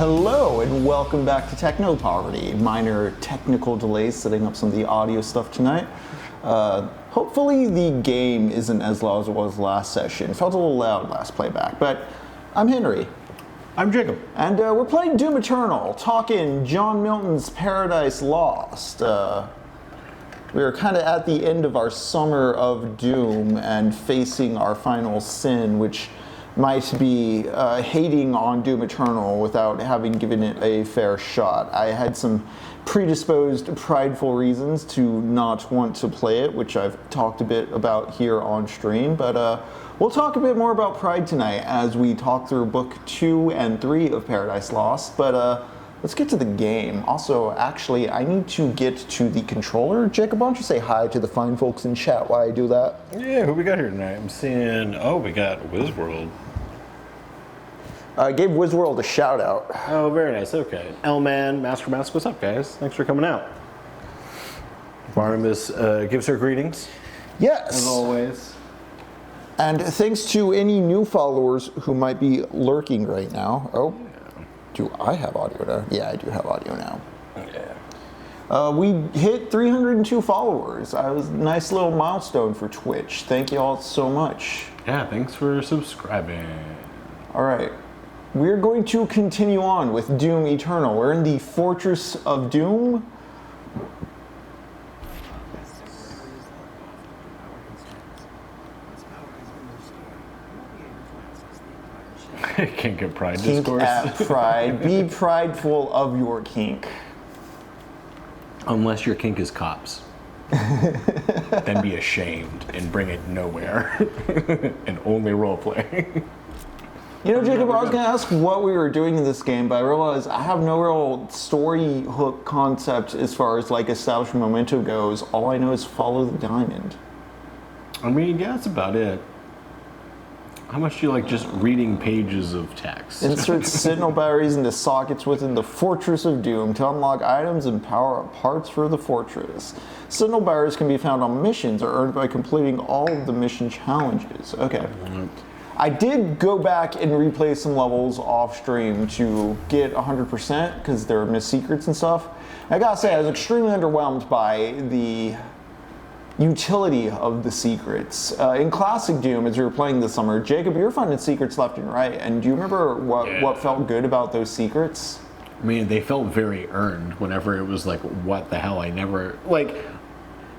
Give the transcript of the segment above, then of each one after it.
Hello and welcome back to TECHNOPOVERTY. Minor technical delays setting up some of the audio stuff tonight. Hopefully the game isn't as loud as it was last session. It felt a little loud last playback, but I'm Henry. I'm Jacob. And we're playing Doom Eternal, talking John Milton's Paradise Lost. We are kind of at the end of our summer of Doom and facing our final sin, which might be hating on Doom Eternal without having given it a fair shot. I had some predisposed, prideful reasons to not want to play it, which I've talked a bit about here on stream, but we'll talk a bit more about pride tonight as we talk through book 2 and 3 of Paradise Lost, but let's get to the game. Also, actually, I need to get to the controller. Jacob, why don't you say hi to the fine folks in chat while I do that? Yeah, who we got here tonight? I'm seeing, we got Wizworld. I gave Wizworld a shout out. Oh, very nice, okay. L-Man, Master Mask, what's up, guys? Thanks for coming out. Barnabas gives her greetings. Yes. As always. And thanks to any new followers who might be lurking right now. Oh, yeah. Do I have audio now? Yeah, I do have audio now. Yeah. We hit 302 followers. That was a nice little milestone for Twitch. Thank you all so much. Yeah, thanks for subscribing. All right. We're going to continue on with Doom Eternal. We're in the Fortress of Doom. Kink at Pride Kink discourse. at Pride. Be prideful of your kink. Unless your kink is cops. Then be ashamed and bring it nowhere. And only roleplay. You know, Jacob, I was going to ask what we were doing in this game, but I realized I have no real story hook concept as far as like established memento goes. All I know is follow the diamond. I mean, yeah, that's about it. How much do you like just reading pages of text? Insert signal batteries into sockets within the Fortress of Doom to unlock items and power up parts for the fortress. Signal batteries can be found on missions or earned by completing all of the mission challenges. Okay. I did go back and replay some levels off stream to get 100% because there were missed secrets and stuff. I gotta say, I was extremely underwhelmed by the utility of the secrets. In classic Doom, as we were playing this summer, Jacob, you were finding secrets left and right, and do you remember what felt good about those secrets? I mean, they felt very earned whenever it was like, what the hell,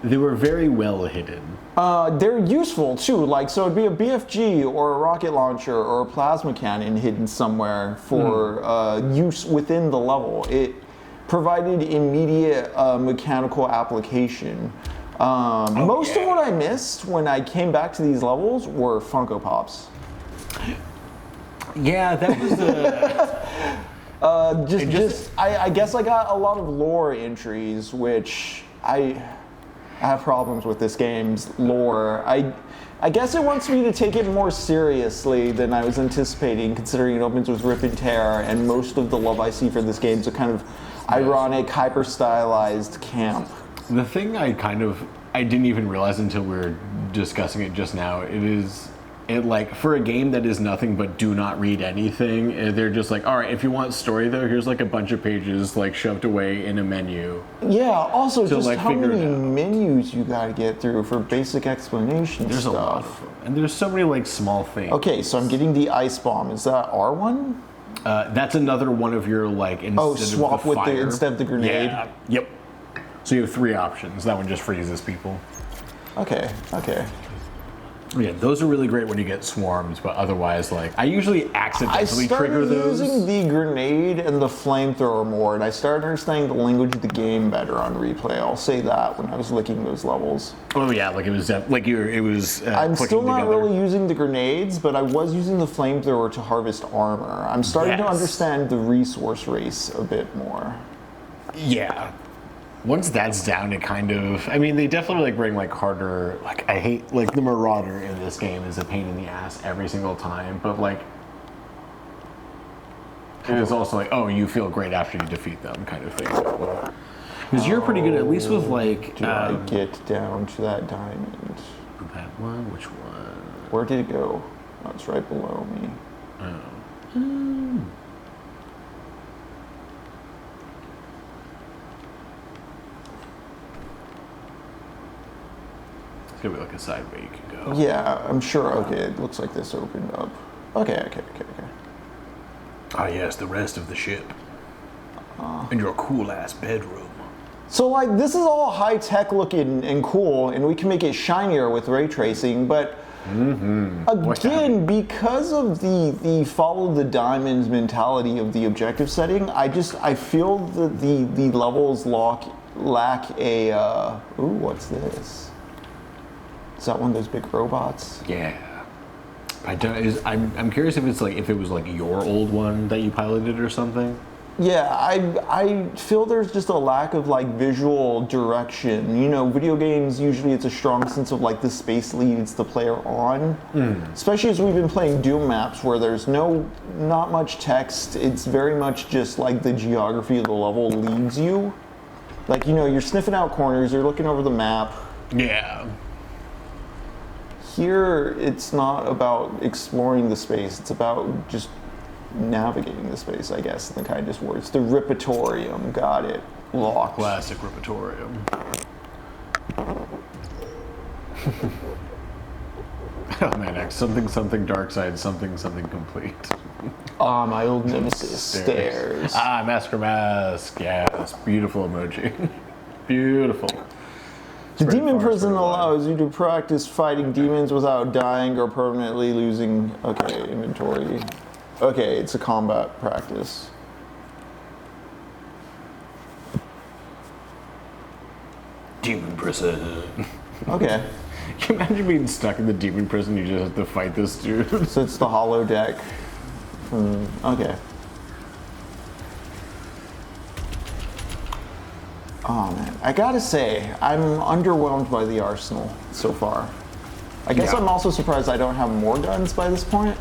they were very well hidden. They're useful too, so it'd be a BFG or a rocket launcher or a plasma cannon hidden somewhere for use within the level. It provided immediate mechanical application. Most of what I missed when I came back to these levels were Funko Pops. Yeah, that was I guess I got a lot of lore entries, which I have problems with this game's lore. I guess it wants me to take it more seriously than I was anticipating, considering it opens with rip and tear, and most of the love I see for this game is a kind of ironic, hyper-stylized camp. The thing I didn't even realize until we were discussing it just now, for a game that is nothing but do not read anything, they're just like, all right, if you want story though, here's like a bunch of pages like shoved away in a menu. Yeah, also just how many menus you gotta get through for basic explanation There's stuff. a lot of them. And there's so many like small things. Okay, so I'm getting the ice bomb. Is that R1? That's another one of your swap with instead of the grenade? Yeah. Yep. So you have 3 options. That one just freezes people. Okay. Yeah, those are really great when you get swarms, but otherwise, I usually accidentally trigger those. I started using the grenade and the flamethrower more, and I started understanding the language of the game better on replay. I'll say that when I was licking those levels. Oh yeah, it was. I'm still not really using the grenades, but I was using the flamethrower to harvest armor. I'm starting to understand the resource race a bit more. Yeah. Once that's down, it they definitely bring harder, I hate, the Marauder in this game is a pain in the ass every single time, but it is also you feel great after you defeat them kind of thing. Because you're pretty good, at least with do I get down to that diamond? That one? Which one? Where did it go? Oh, it's right below me. Oh. It's gonna be like a side way you can go. Yeah, I'm sure. Okay, it looks like this opened up. Okay. Ah, yes, the rest of the ship. And your cool-ass bedroom. So, like, this is all high-tech looking and cool, and we can make it shinier with ray tracing, but again, because of the follow the diamonds mentality of the objective setting, I feel that the levels lack a, ooh, what's this? Is that one of those big robots? Yeah. I'm curious if it was like your old one that you piloted or something. Yeah, I feel there's just a lack of like visual direction. You know, video games usually it's a strong sense of like the space leads the player on. Especially as we've been playing Doom maps where there's not much text. It's very much just like the geography of the level leads you. Like, you know, you're sniffing out corners, you're looking over the map. Yeah. Here, it's not about exploring the space. It's about just navigating the space, I guess, in the kindest words. The Ripatorium, got it. Locked. Classic Ripatorium. Oh man, something dark side, something complete. Ah, my old nemesis, stairs. Ah, Masker Mask, yes, beautiful emoji. Beautiful. The demon prison allows you to practice fighting demons without dying or permanently losing, okay, inventory. Okay, it's a combat practice. Demon prison. Okay. Can you imagine being stuck in the demon prison? You just have to fight this dude. So it's the hollow deck. Okay. Oh man, I gotta say, I'm underwhelmed by the arsenal so far. I guess Yeah. I'm also surprised I don't have more guns by this point.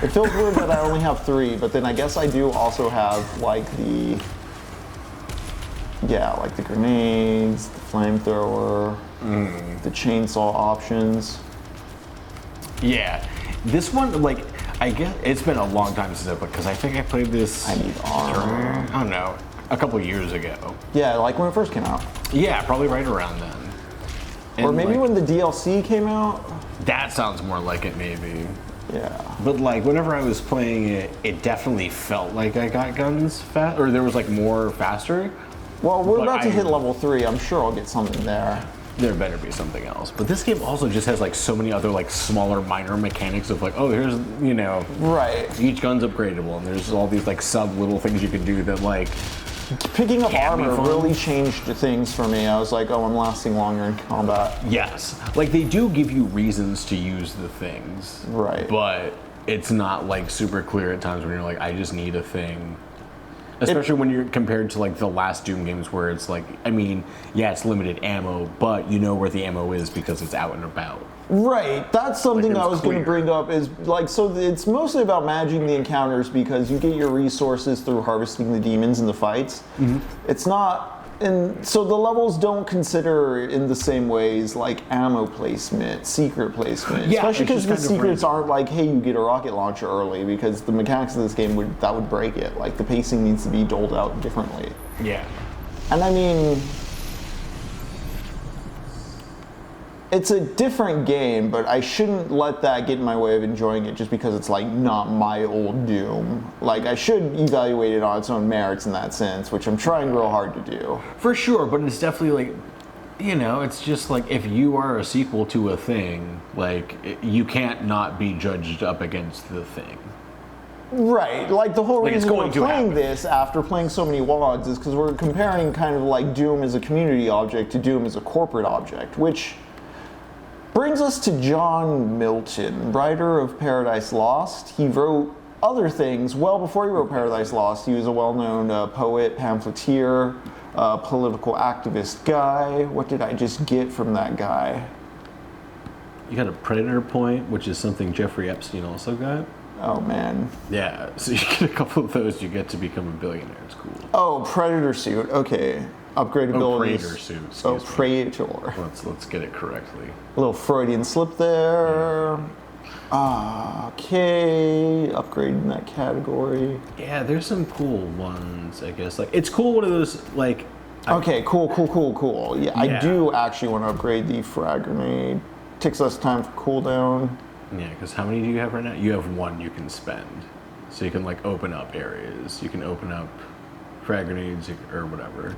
It feels weird that I only have 3, but then I guess I do also have like the grenades, the flamethrower, the chainsaw options. Yeah, this one, like, I guess it's been a long time since I played, because I think I played this. I need armor. I don't know, a couple years ago. Yeah, like when it first came out. Yeah, probably right around then. Or And, maybe like, when the DLC came out. that sounds more like it, maybe. Yeah. But like whenever I was playing it, it definitely felt like I got guns fast, or there was like more faster. Well, we're But about to hit level 3. I'm sure I'll get something there. There better be something else. But this game also just has like so many other like smaller minor mechanics of like, oh, here's, you know, Right. each gun's upgradable, and there's all these like sub little things you can do that like. Picking up Can be armor fun. really changed things for me. I was like, oh, I'm lasting longer in combat. Yes, like they do give you reasons to use the things. Right. But it's not like super clear at times when you're like, I just need a thing. Especially when you're compared to like the last Doom games where it's like, I mean, yeah, it's limited ammo, but you know where the ammo is because it's out and about. Right, that's something Like, it I was was going to clear. bring up is like, so it's mostly about managing the encounters because you get your resources through harvesting the demons in the fights. It's not, and so the levels don't consider in the same ways like ammo placement, secret placement, Yeah, especially it's because just the kind of secrets random. aren't like, hey, you get a rocket launcher early, because the mechanics of this game would break it. Like the pacing needs to be doled out differently. Yeah. And I mean, it's a different game, but I shouldn't let that get in my way of enjoying it just because it's like not my old Doom. Like I should evaluate it on its own merits in that sense, which I'm trying real hard to do. For sure, but it's definitely like, you know, it's just like if you are a sequel to a thing, like you can't not be judged up against the thing. Right, like the whole Like, it's reason we're going to playing happen. this after playing so many WODs is because we're comparing kind of like Doom as a community object to Doom as a corporate object, which brings us to John Milton, writer of Paradise Lost. He wrote other things well before he wrote Paradise Lost. He was a well-known poet, pamphleteer, political activist guy. What did I just get from that guy? You got a Predator point, which is something Jeffrey Epstein also got. Oh man. Yeah, so you get a couple of those, you get to become a billionaire. It's cool. Oh, Predator suit. Okay. Upgradability. Praetor suit, Oh, excuse me. Praetor. Let's get it correctly. A little Freudian slip there. Okay. Upgrade in that category. Yeah, there's some cool ones, I guess. Like it's cool one of those like Okay, cool. Yeah, I do actually want to upgrade the frag grenade. Takes less time for cooldown. Yeah, because how many do you have right now? You have one you can spend. So you can like open up areas. You can open up frag grenades or whatever.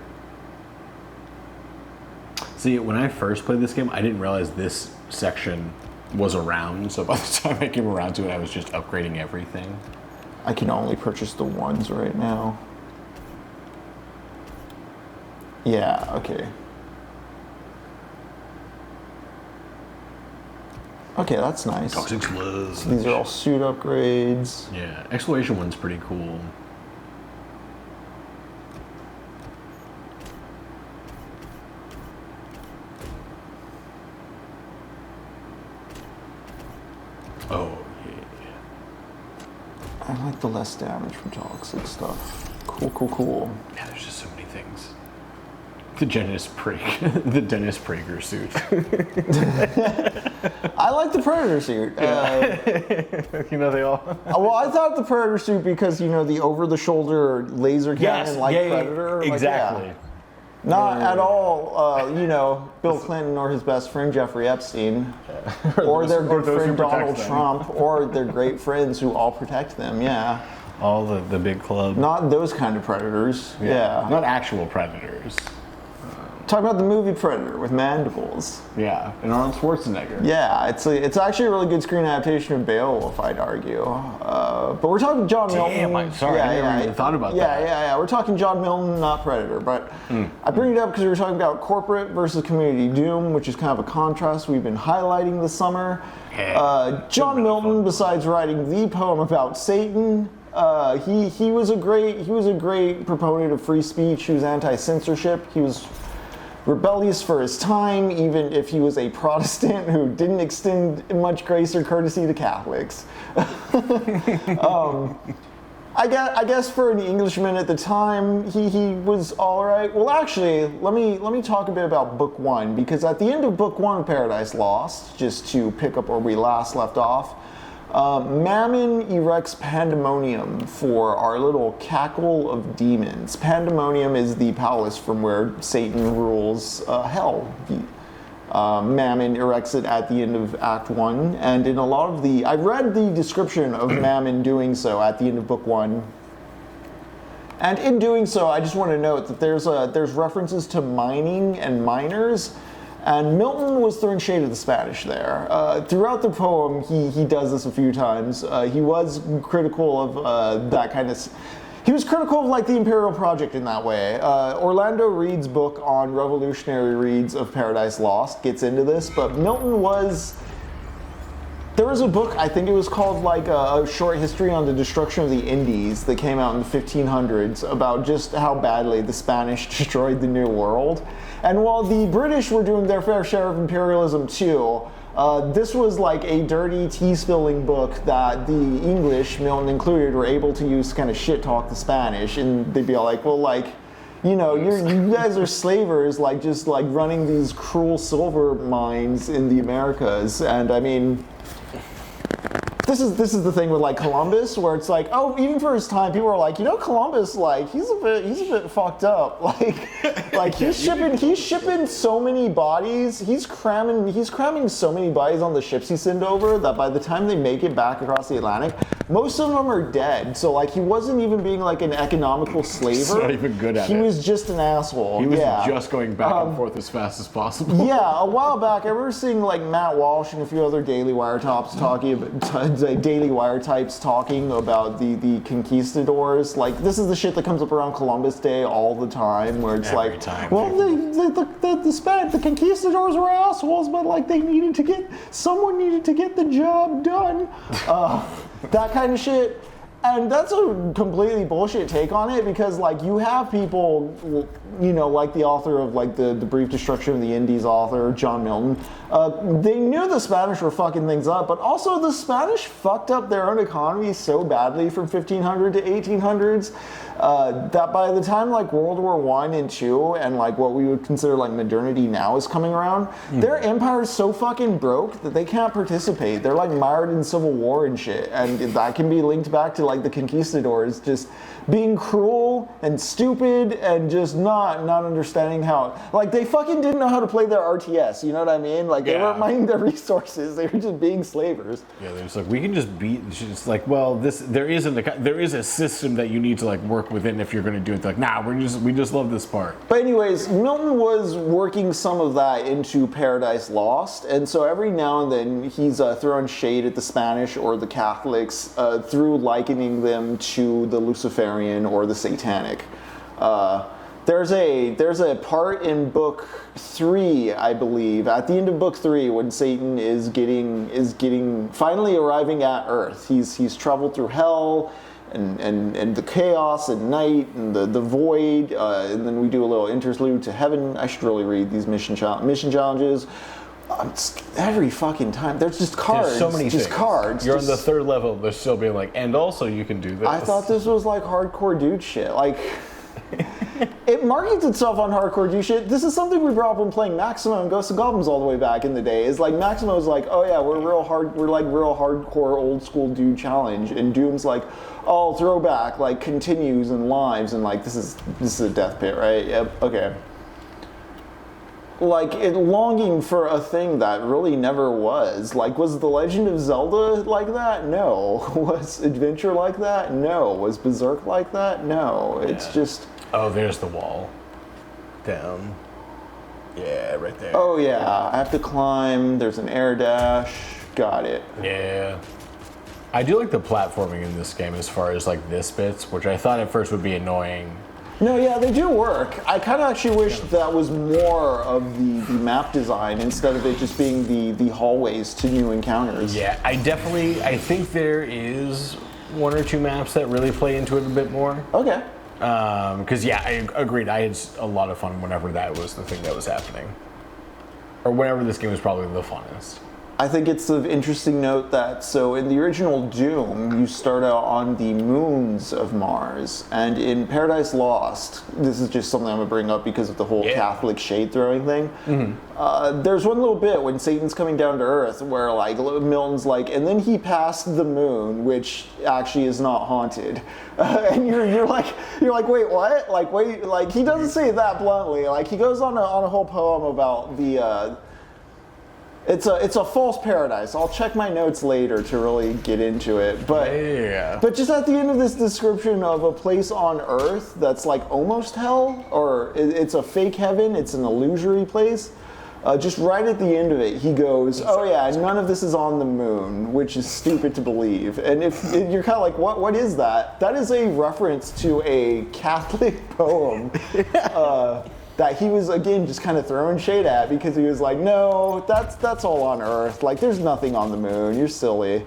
See, when I first played this game, I didn't realize this section was around. So by the time I came around to it, I was just upgrading everything. I can only purchase the ones right now. Yeah, okay. Okay, that's nice. Toxic slurs. So these are all suit upgrades. Yeah, exploration one's pretty cool. Oh, yeah. I like the less damage from toxic stuff. Cool. Yeah, there's just so many things. The Dennis Prager suit. I like the Predator suit. You know, they all. Well, I thought the Predator suit because, you know, the over-the-shoulder laser cannon Predator. Exactly. Not at all, you know, Bill Clinton or his best friend Jeffrey Epstein, or their good friend Donald Trump, or their great friends who all protect them, yeah. All the big club. Not those kind of predators, yeah. Not actual predators. Talk about the movie Predator with mandibles. Yeah, and Arnold Schwarzenegger. Yeah, it's actually a really good screen adaptation of Beowulf, I'd argue. But we're talking John Milton. Damn, I'm sorry, I never even thought about that. Yeah. We're talking John Milton, not Predator. But I bring it up because we were talking about corporate versus community doom, which is kind of a contrast we've been highlighting this summer. John Milton, besides writing the poem about Satan, he was a great proponent of free speech. He was anti-censorship. He was rebellious for his time, even if he was a Protestant who didn't extend much grace or courtesy to Catholics. I guess for an Englishman at the time, he was all right. Well, actually, let me talk a bit about Book One, because at the end of Book One of Paradise Lost, just to pick up where we last left off, Mammon erects Pandemonium for our little cackle of demons. Pandemonium is the palace from where Satan rules hell. Mammon erects it at the end of Act 1, and in a lot of I read the description of Mammon doing so at the end of Book 1. And in doing so, I just want to note that there's references to mining and miners. And Milton was throwing shade at the Spanish there. Throughout the poem, he does this a few times. He was critical of that kind of... He was critical of like the Imperial Project in that way. Orlando Reed's book on revolutionary reads of Paradise Lost gets into this, but Milton was... There was a book, I think it was called like a short history on the destruction of the Indies that came out in the 1500s about just how badly the Spanish destroyed the New World. And while the British were doing their fair share of imperialism too, this was like a dirty tea-spilling book that the English, Milton included, were able to use to kind of shit-talk the Spanish. And they'd be all like, well, like, you know, you guys are slavers, like, just like running these cruel silver mines in the Americas. And I mean... This is the thing with like Columbus, where it's like, oh, even for his time, people are like, you know, Columbus, like he's a bit fucked up. Like he's shipping so many bodies, he's cramming so many bodies on the ships he sent over that by the time they make it back across the Atlantic, most of them are dead. So like he wasn't even being like an economical slaver. He's not even good at it. He was just an asshole. He was just going back and forth as fast as possible. Yeah, a while back, I remember seeing like Matt Walsh and a few other Daily Wire types talking about the conquistadors. Like this is the shit that comes up around Columbus Day all the time, where it's Every like, time, well, the conquistadors were assholes, but like someone needed to get the job done. That kind of shit. And that's a completely bullshit take on it, because like you have people, you know, like the author of like the Brief Destruction of the Indies author, John Milton, they knew the Spanish were fucking things up, but also the Spanish fucked up their own economy so badly from 1500 to 1800s that by the time like World War I and II and like what we would consider like modernity now is coming around, their empire is so fucking broke that they can't participate. They're like mired in civil war and shit, and that can be linked back to like like the conquistadors, just being cruel and stupid and just not understanding how, like, they fucking didn't know how to play their RTS, you know what I mean? Like, they weren't minding their resources, they were just being slavers. Yeah, they're just like, we can just beat, it's just like, well, there is a system that you need to like work within if you're going to do it. They're like, nah, we just love this part. But anyways, Milton was working some of that into Paradise Lost, and so every now and then he's throwing shade at the Spanish or the Catholics through likening them to the Luciferian or the Satanic. There's a part in book 3, I believe, at the end of book 3, when Satan is getting finally arriving at Earth. He's traveled through hell and the chaos and night and the void, and then we do a little interlude to heaven. I should really read these mission challenges. Every fucking time there's just cards. There's so many just things. Cards. You're on the 3rd level. They're still being like, and also you can do this. I thought this was like hardcore dude shit. Like, it markets itself on hardcore dude shit. This is something we brought up when playing Maximo and Ghosts and Goblins all the way back in the day. Is like Maximo's like, oh yeah, we're real hardcore old school dude challenge, and Doom's like, oh, throwback, like continues and lives, and like this is a death pit, right? Yep. Okay. Like, longing for a thing that really never was. Like, was The Legend of Zelda like that? No. Was Adventure like that? No. Was Berserk like that? No. It's just... Oh, there's the wall. Down. Yeah, right there. Oh, yeah. I have to climb. There's an air dash. Got it. Yeah. I do like the platforming in this game as far as, like, this bits, which I thought at first would be annoying. No, yeah, they do work. I kind of actually wish that was more of the map design instead of it just being the hallways to new encounters. Yeah, I think there is 1 or 2 maps that really play into it a bit more. Okay. Because, yeah, I agreed. I had a lot of fun whenever that was the thing that was happening. Or whenever this game was probably the funnest. I think it's of interesting note that, so in the original Doom, you start out on the moons of Mars, and in Paradise Lost, this is just something I'm going to bring up because of the whole Catholic shade throwing thing, there's one little bit when Satan's coming down to Earth where like Milton's like, and then he passed the moon, which actually is not haunted. And you're like, wait, what? Like, wait, like he doesn't say it that bluntly. Like he goes on a whole poem about the, It's a false paradise. I'll check my notes later to really get into it. But just at the end of this description of a place on Earth that's like almost hell, or it's a fake heaven, it's an illusory place. Just right at the end of it, he goes, "Oh yeah, none of this is on the moon," which is stupid to believe. And if you're kind of like, what is that? That is a reference to a Catholic poem. That he was, again, just kind of throwing shade at because he was like, no, that's all on Earth. Like, there's nothing on the moon. You're silly.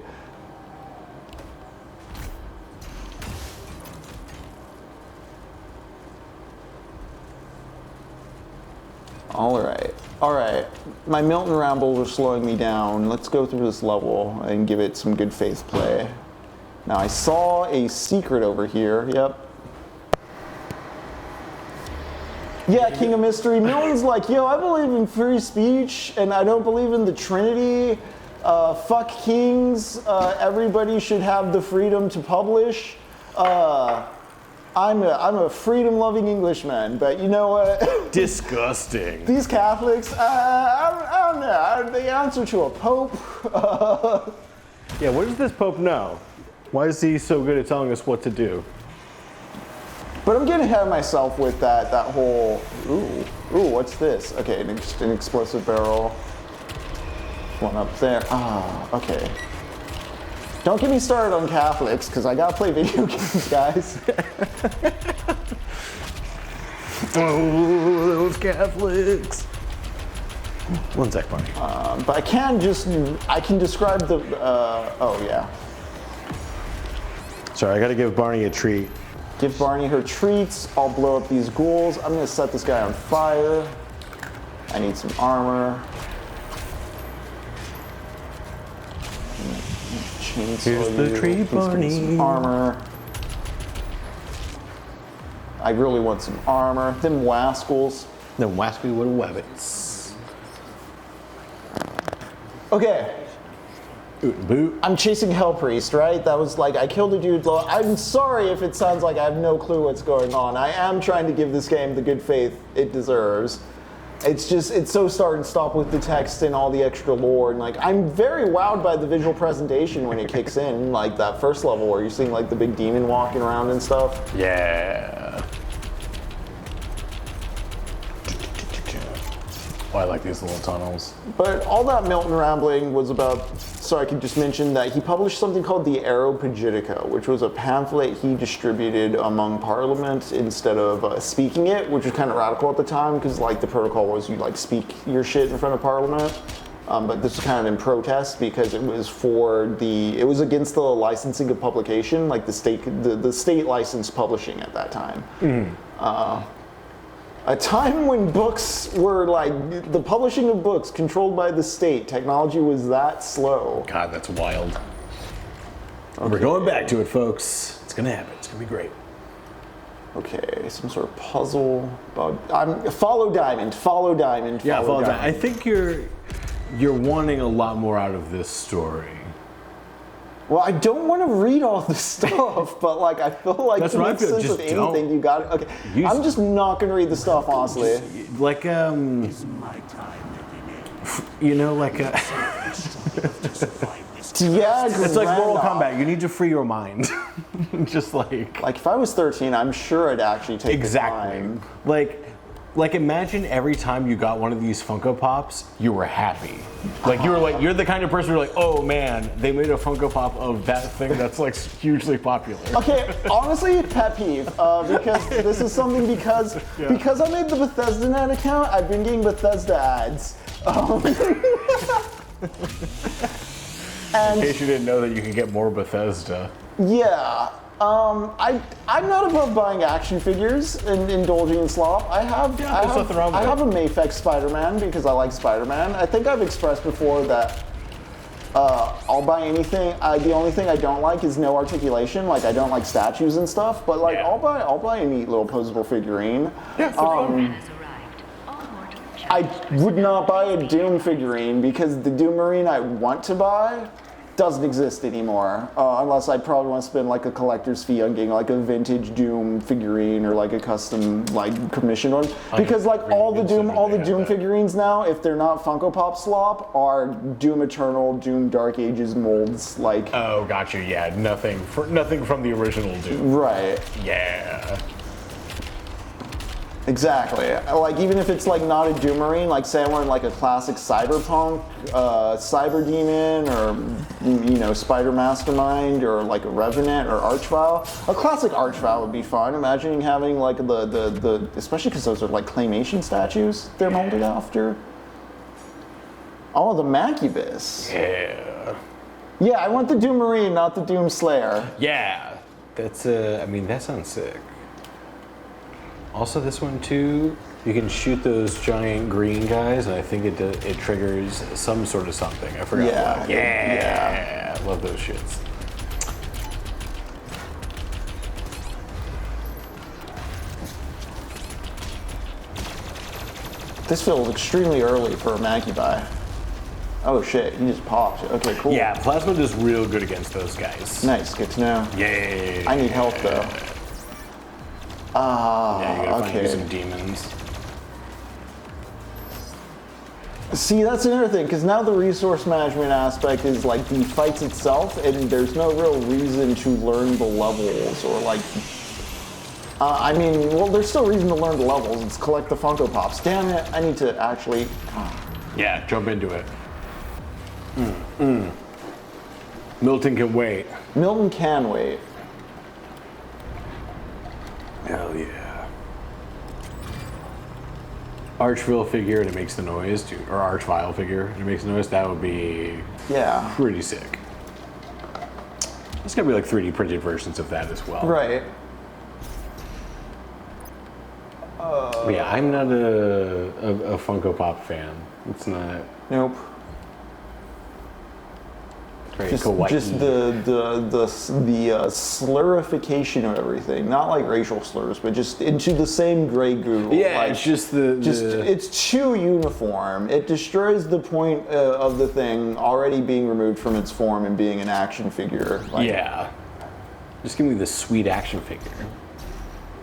All right. My Milton rambles are slowing me down. Let's go through this level and give it some good faith play. Now, I saw a secret over here. Yep. Yeah, King of Mystery. Milton's like, yo, I believe in free speech, and I don't believe in the Trinity. Fuck kings. Everybody should have the freedom to publish. I'm a freedom-loving Englishman, but you know what? Disgusting. These Catholics, I don't know. They answer to a pope. Yeah, what does this pope know? Why is he so good at telling us what to do? But I'm getting ahead of myself with that whole, ooh, what's this? Okay, an explosive barrel. One up there. Okay. Don't get me started on Catholics, because I gotta play video games, guys. Oh, those Catholics. One sec, Barney. But I can describe the, oh yeah. Sorry, I gotta give Barney a treat. Give Barney her treats. I'll blow up these ghouls. I'm gonna set this guy on fire. I need some armor. Chainsaw. Here's the treat, Barney. Some armor. I really want some armor. Them wascals. Them wascally little webbits. Okay. Boot. I'm chasing Hell Priest, right? That was like, I killed a dude. I'm sorry if it sounds like I have no clue what's going on. I am trying to give this game the good faith it deserves. It's just, it's so start and stop with the text and all the extra lore. And like, I'm very wowed by the visual presentation when it kicks in. Like that first level where you're seeing like the big demon walking around and stuff. Yeah. Oh, I like these little tunnels. But all that Milton rambling was about, so I could just mention that he published something called the Areopagitica, which was a pamphlet he distributed among Parliament instead of speaking it, which was kind of radical at the time because like the protocol was you like speak your shit in front of Parliament. But this was kind of in protest because it was it was against the licensing of publication, like the state licensed publishing at that time. A time when books were like, the publishing of books controlled by the state, technology was that slow. God, that's wild. Okay. We're going back to it, folks. It's gonna happen. It's gonna be great. Okay, some sort of puzzle. Follow diamond. Yeah, follow diamond. I think you're wanting a lot more out of this story. Well, I don't want to read all this stuff, but like I feel like to make sense of anything, you got it. Okay, I'm just not going to read the stuff, honestly. Like you know, like it's like Mortal Kombat. You need to free your mind. Just like if I was 13, I'm sure I'd actually take the time. Like imagine every time you got one of these Funko Pops, you were happy. Like you were like, you're the kind of person who're like, oh man, they made a Funko Pop of that thing that's like hugely popular. Okay, honestly, pet peeve, because this is something because I made the Bethesda Net account, I've been getting Bethesda ads. In case you didn't know that you can get more Bethesda. Yeah. I'm not above buying action figures and indulging in slop. I have a Mayfex Spider-Man because I like Spider-Man. I think I've expressed before that I'll buy anything. The only thing I don't like is no articulation. Like I don't like statues and stuff. But like I'll buy a neat little posable figurine. Yeah, for fun. I would not buy a Doom figurine because the Doom Marine I want to buy doesn't exist anymore, unless I probably want to spend like a collector's fee on getting like a vintage Doom figurine or like a custom like commissioned one. Because like all the Doom figurines now, if they're not Funko Pop slop, are Doom Eternal, Doom Dark Ages molds. Like oh, gotcha. Yeah, nothing from the original Doom. Right. Yeah. Exactly. Like even if it's like not a Doom Marine, like say I want like a classic cyberpunk, cyber demon, or Spider Mastermind, or like a Revenant or Archvile. A classic Archvile would be fun. Imagining having like the especially because those are like claymation statues they're molded after. Oh, the Macubus. Yeah. Yeah, I want the Doom Marine, not the Doom Slayer. Yeah. That's I mean that sounds sick. Also, this one too, you can shoot those giant green guys, and I think it triggers some sort of something. I forgot. Yeah. What. Yeah. Love those shits. This feels extremely early for a Macubi. Oh shit, he just popped. Okay, cool. Yeah, Plasma does real good against those guys. Nice, good to know. Yay. I need help though. Yeah, you gotta find you some demons. See, that's another thing, because now the resource management aspect is like the fights itself, and there's no real reason to learn the levels, or like... I mean, well, there's still reason to learn the levels. It's collect the Funko Pops. Damn it, I need to actually... Yeah, jump into it. Milton can wait. Milton can wait. Hell yeah. Archville figure and it makes the noise, or Archvile figure and it makes the noise, that would be pretty sick. There's gonna be like 3D printed versions of that as well. Right. Yeah, I'm not a Funko Pop fan. It's not. Nope. Very Just kawaii. the slurification of everything, not like racial slurs, but just into the same gray goo. Yeah, like, it's just it's too uniform. It destroys the point of the thing already being removed from its form and being an action figure. Like, yeah. Just give me the sweet action figure.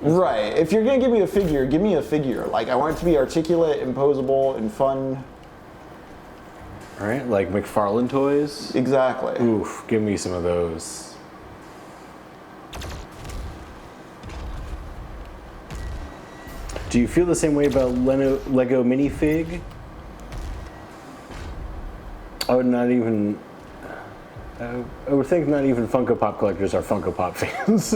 right. If you're gonna give me a figure, give me a figure. Like, I want it to be articulate, imposable, and fun. All right, like McFarlane toys. Exactly. Oof, give me some of those. Do you feel the same way about Lego minifig? I would not even. I would think not even Funko Pop collectors are Funko Pop fans.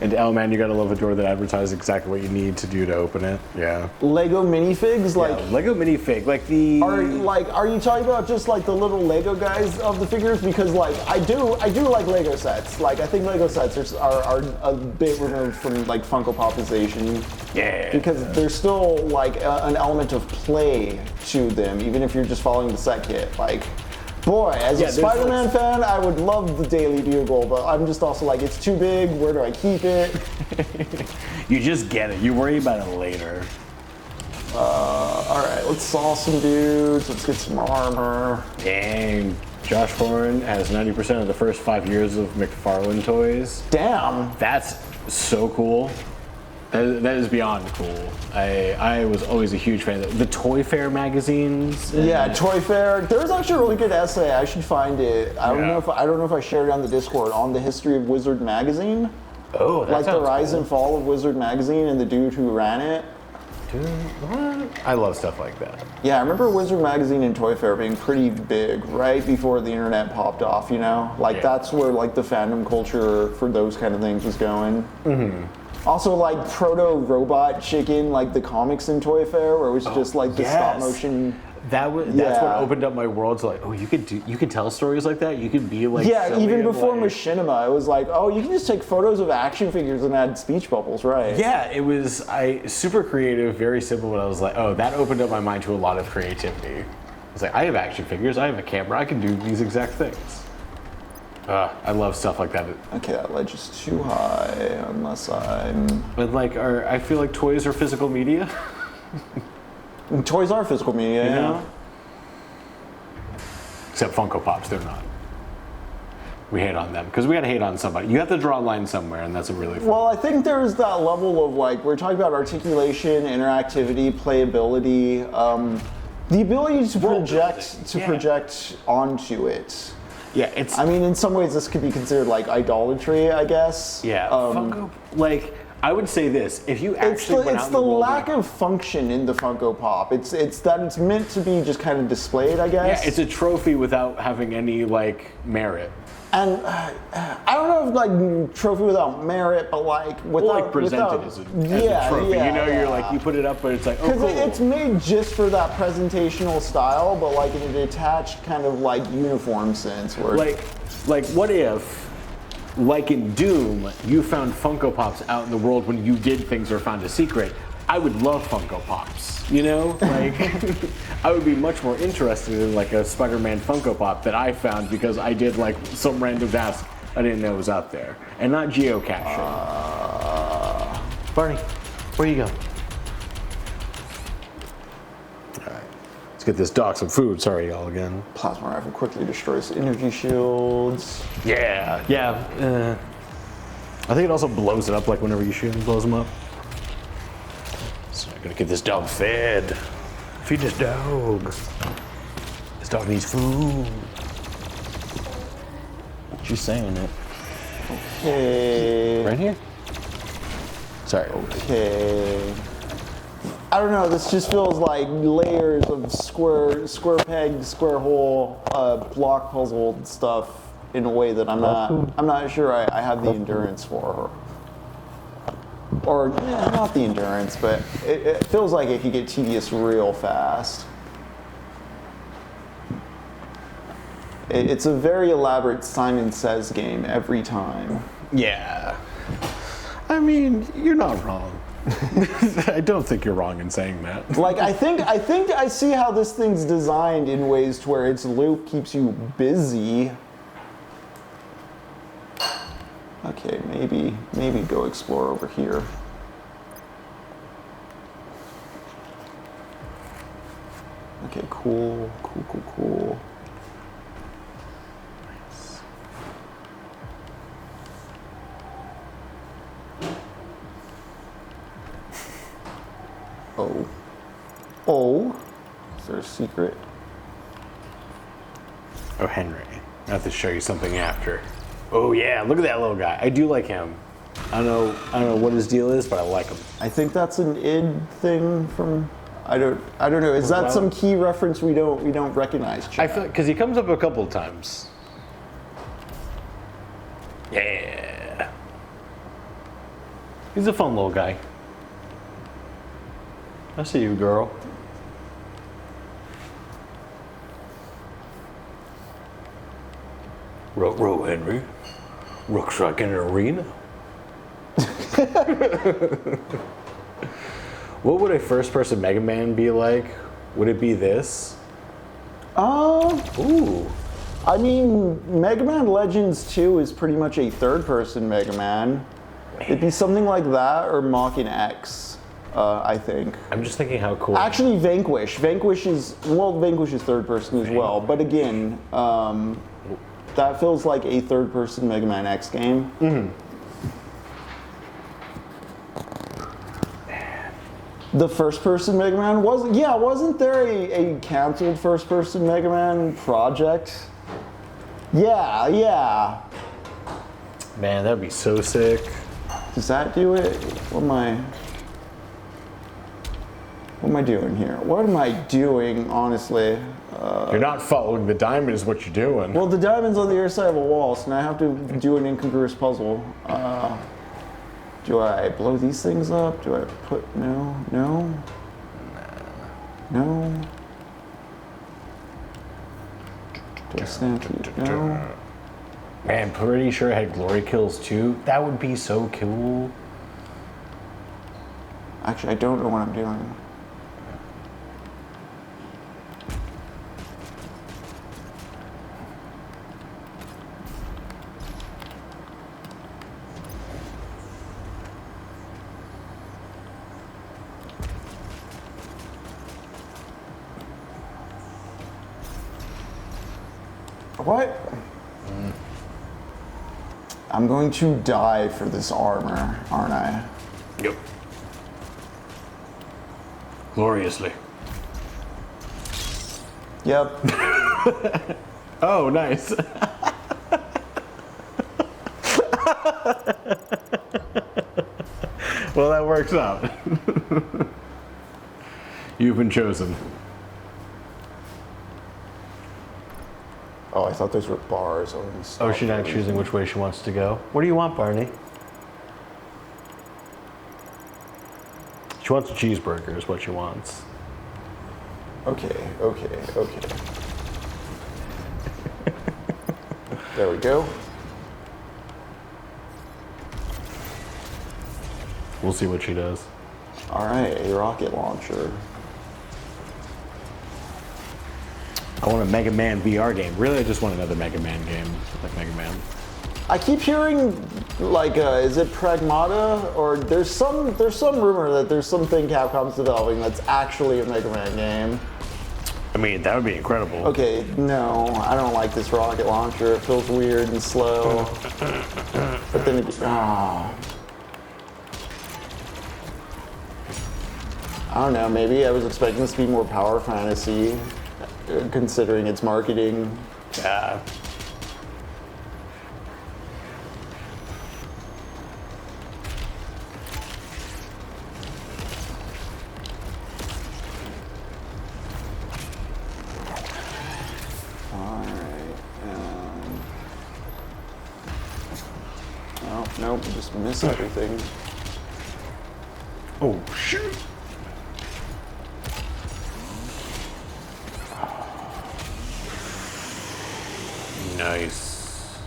And oh man, you gotta love a drawer that advertises exactly what you need to do to open it. Yeah. Lego minifigs, like. Yeah, Lego minifig, like the. Are you talking about just like the little Lego guys of the figures? Because like I do like Lego sets. Like I think Lego sets are a bit removed from like Funko Popization. Yeah. Because there's still like an element of play to them, even if you're just following the set kit. Like, boy, as a Spider-Man fan, I would love the Daily Bugle, but I'm just also like, it's too big. Where do I keep it? You just get it. You worry about it later. All right, let's saw some dudes. Let's get some armor. Dang. Josh Foran has 90% of the first 5 years of McFarlane toys. Damn. That's so cool. That is beyond cool. I was always a huge fan of the Toy Fair magazines. Yeah, Toy Fair. There's actually a really good essay. I should find it. I don't know if I shared it on the Discord on the history of Wizard magazine. Oh, that like the sounds rise cool. and fall of Wizard magazine and the dude who ran it. Dude, what? I love stuff like that. Yeah, I remember Wizard magazine and Toy Fair being pretty big right before the internet popped off. You know, like Yeah. that's where like the fandom culture for those kind of things was going. Mm-hmm. Also, like Proto Robot Chicken, like the comics in Toy Fair, where it was just like the stop motion. That's what Yeah. opened up my world to like, oh, you could tell stories like that. You could be like, Yeah, silly even and, before like, Machinima, it was like, oh, you can just take photos of action figures and add speech bubbles, right? Yeah, it was super creative, very simple. But I was like, oh, that opened up my mind to a lot of creativity. It's like I have action figures, I have a camera, I can do these exact things. I love stuff like that. Okay, that ledge is too high, unless I'm... But like, I feel like toys are physical media. Toys are physical media, yeah. know? Except Funko Pops, they're not. We hate on them because we gotta hate on somebody. You have to draw a line somewhere, and that's a really fun. Well, I think there's that level of like, we're talking about articulation, interactivity, playability, the ability to project onto it. Yeah, it's. I mean, in some ways, this could be considered like idolatry, I guess. Yeah, Funko. Like, I would say this: if you actually went out It's in the the world, lack of function in the Funko Pop. It's that it's meant to be just kind of displayed, I guess. yeah, it's a trophy without having any like merit. And I don't know if like trophy without merit, but like without Like presented as a trophy. You're like you put it up, but it's like oh because cool. it's made just for that presentational style, but like in a detached kind of like uniform sense. Where like what if, like in Doom, you found Funko Pops out in the world when you did things or found a secret? I would love Funko Pops, you know? Like, I would be much more interested in like a Spider-Man Funko Pop that I found because I did like some random task I didn't know was out there. And not geocaching. Barney, where you go? Alright, let's get this dog some food. Sorry y'all again. plasma rifle quickly destroys energy shields. Yeah. I think it also blows it up like whenever you shoot it, it blows them up. So I'm gonna get this dog fed. Feed this dog. This dog needs food. She's saying it. Okay. Right here? Sorry. Okay. I don't know. This just feels like layers of square peg, square hole, block puzzle stuff in a way that I'm not sure I have the endurance for. Or not the endurance, but it feels like it could get tedious real fast. It's a very elaborate Simon Says game every time. Yeah. I mean, you're not wrong. I don't think you're wrong in saying that. Like, I think I see how this thing's designed in ways to where its loop keeps you busy. Okay, maybe go explore over here. Okay, cool. Nice. Oh. Is there a secret? Oh, Henry. I have to show you something after. Oh yeah, look at that little guy. I do like him. I don't know what his deal is, but I like him. I think that's an id thing from. I don't know. Is that some key reference we don't recognize? I feel because he comes up a couple of times. Yeah. He's a fun little guy. I see you, girl. Row, Henry. Looks like an arena. What would a first-person Mega Man be like? Would it be this? Ooh. I mean, Mega Man Legends 2 is pretty much a third-person Mega Man. It'd be something like that or Mach-in X, I think. I'm just thinking how cool. Actually, Vanquish. Vanquish is third-person as well. But again, that feels like a third-person Mega Man X game. Mm-hmm. The first-person Mega Man wasn't there a canceled first-person Mega Man project? Yeah. Man, that'd be so sick. Does that do it? What am I doing here? What am I doing, honestly? You're not following the diamond is what you're doing. Well, the diamond's on the other side of a wall, so now I have to do an incongruous puzzle. Do I blow these things up? Do I put... No. Do I snap it? No. Man, pretty sure I had glory kills too. That would be so cool. Actually, I don't know what I'm doing. What? I'm going to die for this armor, aren't I? Yep. Gloriously. Yep. Oh, nice. Well, that works out. You've been chosen. Oh, I thought those were bars. Oh, she's not choosing which way she wants to go. What do you want, Barney? She wants a cheeseburger is what she wants. Okay. There we go. We'll see what she does. All right, a rocket launcher. I want a Mega Man VR game. Really, I just want another Mega Man game, like Mega Man. I keep hearing, like, is it Pragmata? Or there's some rumor that there's something Capcom's developing that's actually a Mega Man game. I mean, that would be incredible. Okay, no, I don't like this rocket launcher. It feels weird and slow. But then again, I don't know, maybe I was expecting this to be more Power Fantasy, considering its marketing. Yeah. Nope, just miss everything. Oh, shoot. Nice.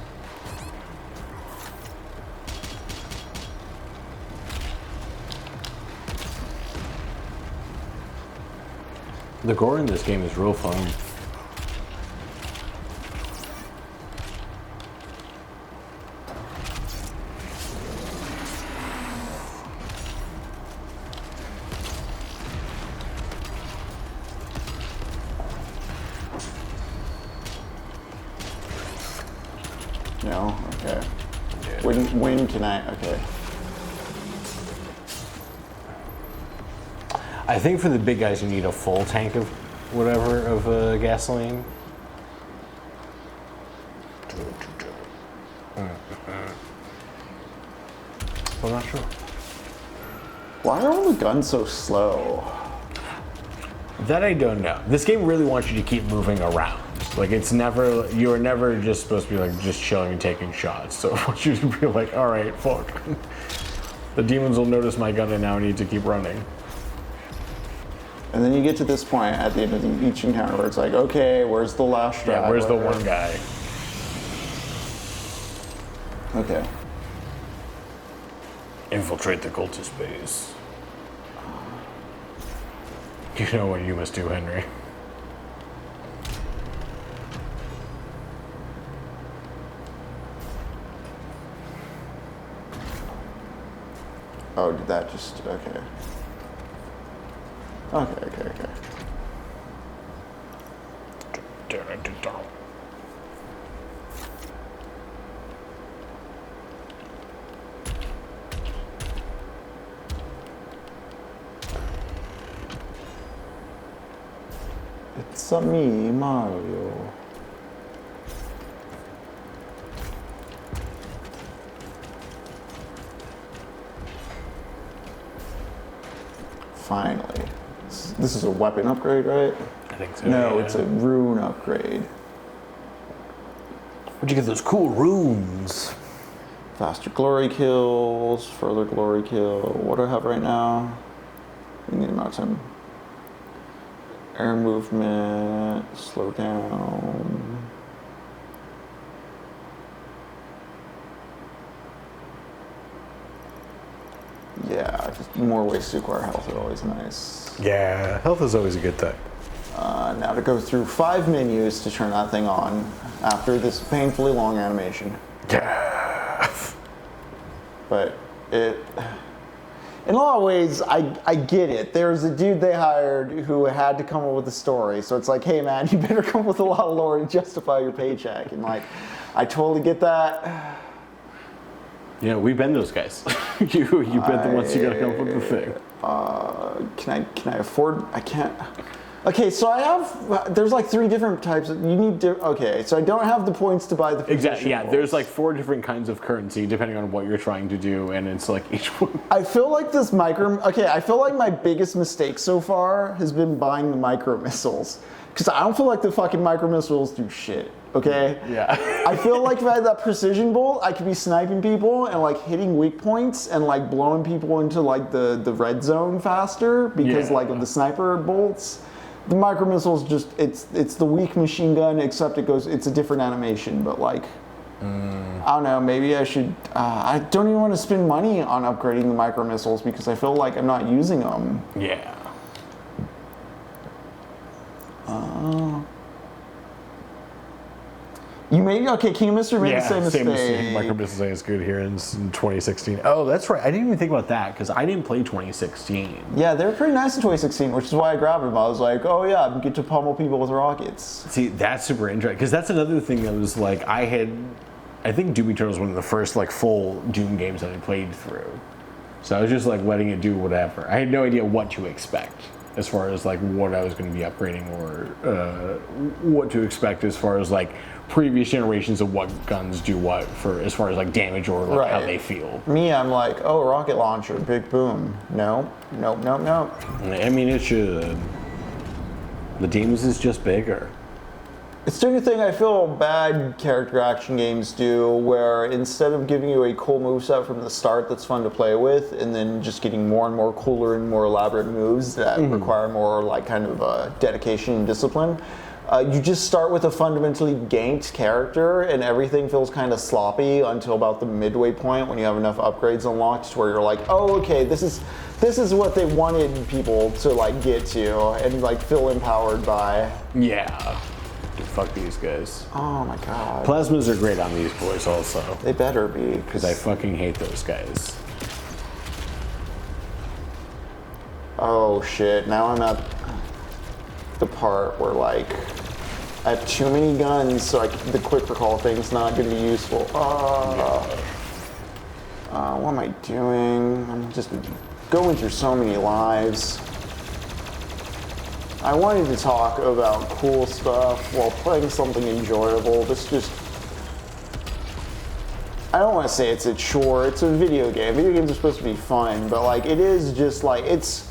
The gore in this game is real fun. No? Okay. When can I? Okay. I think for the big guys you need a full tank of whatever of gasoline. I'm not sure. Why are all the guns so slow? That I don't know. This game really wants you to keep moving around. Like it's never, you're never just supposed to be like just chilling and taking shots. So I want you to be like, all right, fuck. The demons will notice my gun and now I need to keep running. And then you get to this point at the end of each encounter where it's like, okay, where's the last straggler? Yeah, where's the one guy? Okay. Infiltrate the cultist base. You know what you must do, Henry. Oh, did that just, okay. Okay. It's a me, Mario. Finally. This is a weapon upgrade, right? I think so. No, yeah. it's a rune upgrade. Where'd you get those cool runes? Faster glory kills, further glory kill. What do I have right now? We need amount of time. Air movement, slow down. Yeah, just more ways to acquire health are always nice. Yeah, health is always a good thing. Now to go through 5 menus to turn that thing on after this painfully long animation. Yeah. But it, in a lot of ways, I get it. There's a dude they hired who had to come up with a story. So it's like, hey man, you better come up with a lot of lore to justify your paycheck. And like, I totally get that. Yeah, we've been those guys. You've been the ones who gotta come up with the thing. Can I afford? I can't. Okay, so I have. There's like 3 different types. You need to. Okay, so I don't have the points to buy the. Exactly. Yeah, rolls. there's like 4 different kinds of currency depending on what you're trying to do, and it's like each one. I feel like this Okay, I feel like my biggest mistake so far has been buying the micro missiles, because I don't feel like the fucking micro missiles do shit. Okay. Yeah. I feel like if I had that precision bolt, I could be sniping people and like hitting weak points and like blowing people into like the red zone faster because like of the sniper bolts. The micro missiles just it's the weak machine gun, except it's a different animation, but like I don't know, maybe I should I don't even want to spend money on upgrading the micro missiles because I feel like I'm not using them. Yeah. You made King Mister made the same mistake. mistake. Micro missiles ain't as good here in 2016. Oh, that's right. I didn't even think about that because I didn't play 2016. Yeah, they were pretty nice in 2016, which is why I grabbed them. I was like, oh yeah, I get to pummel people with rockets. See, that's super interesting because that's another thing that was like I think Doom Eternal was one of the first like full Doom games that I played through. So I was just like letting it do whatever. I had no idea what to expect as far as like what I was going to be upgrading or what to expect as far as like previous generations of what guns do what for as far as like damage or like how they feel. Me, I'm like, oh, rocket launcher, big boom. Nope. I mean, it should. The Demons is just bigger. It's doing a thing I feel bad character action games do, where instead of giving you a cool moveset from the start that's fun to play with, and then just getting more and more cooler and more elaborate moves that require more like kind of dedication and discipline, You just start with a fundamentally ganked character, and everything feels kind of sloppy until about the midway point when you have enough upgrades unlocked to where you're like, oh, okay, this is what they wanted people to like get to and like feel empowered by. Yeah. Dude, fuck these guys. Oh my god. Plasmas are great on these boys also. They better be. Because I fucking hate those guys. Oh shit, now I'm at the part where like I have too many guns, so the quick recall thing's not gonna be useful. What am I doing? I'm just going through so many lives. I wanted to talk about cool stuff while playing something enjoyable. This just, I don't want to say it's a chore, it's a video game. Video games are supposed to be fun, but like it is just like, it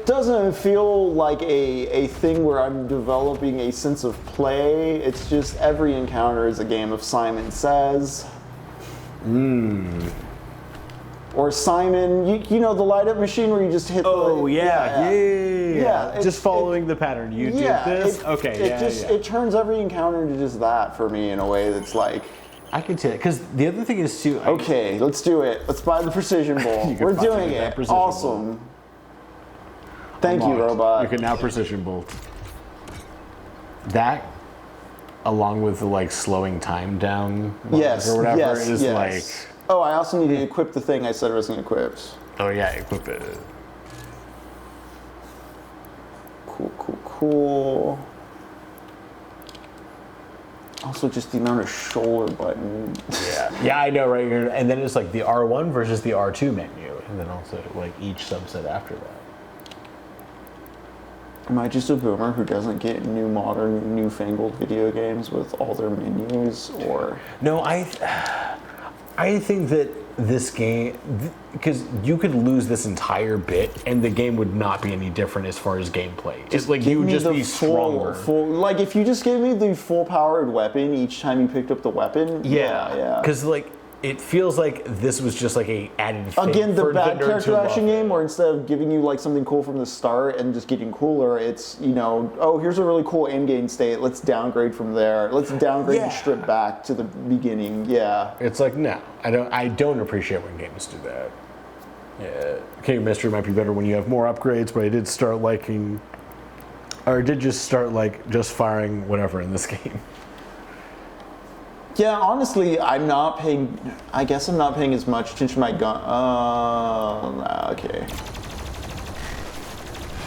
doesn't feel like a thing where I'm developing a sense of play. It's just every encounter is a game of Simon Says. Or Simon, you know the light up machine where you just hit Yeah. Just following the pattern. You do this? It turns every encounter into just that for me in a way that's like... I can see it, because the other thing is too... Okay, let's do it. Let's buy the Precision Bolt. We're doing it. Awesome. Thank you, robot. You can now Precision Bolt. That, along with the like slowing time down or whatever, is like... Oh, I also need to equip the thing I said I wasn't equipped. Oh yeah, equip it. Cool. Also, just the amount of shoulder button. Yeah, I know, right? And then it's like the R1 versus the R2 menu, and then also like each subset after that. Am I just a boomer who doesn't get modern, newfangled video games with all their menus, or? No, I think that this game, because you could lose this entire bit and the game would not be any different as far as gameplay. It's like you would just be stronger. Like if you just gave me the full powered weapon each time you picked up the weapon. Yeah. Because like it feels like this was just like a added thing. Again, the bad character action game where instead of giving you like something cool from the start and just getting cooler, it's, you know, oh, here's a really cool end game state. Let's downgrade from there. Let's downgrade and strip back to the beginning. Yeah. It's like, no, I don't appreciate when games do that. Yeah. King of Mystery might be better when you have more upgrades, but I did start liking, or I did just start like just firing whatever in this game. Yeah, honestly, I guess I'm not paying as much attention to my gun. Okay.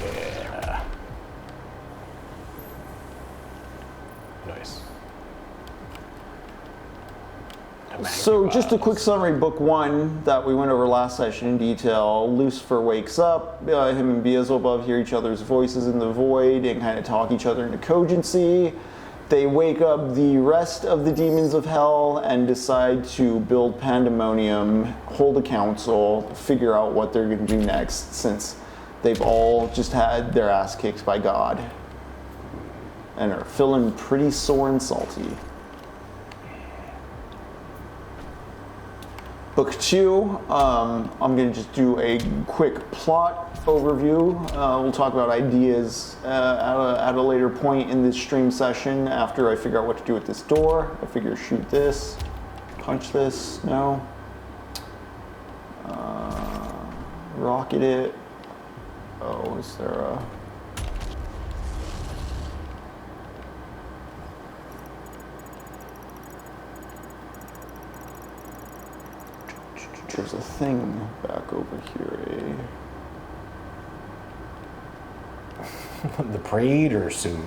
Yeah. Nice. So just a quick summary, book one that we went over last session in detail. Lucifer wakes up, him and Beelzebub hear each other's voices in the void and kind of talk each other into cogency. They wake up the rest of the demons of hell and decide to build pandemonium, hold a council, figure out what they're going to do next, since they've all just had their ass kicked by God and are feeling pretty sore and salty. Book two, I'm going to just do a quick plot overview. We'll talk about ideas at a later point in this stream session after I figure out what to do with this door. I figure shoot this, punch this, no. Rocket it. Oh, is there a... There's a thing back over here, The Praetor suit.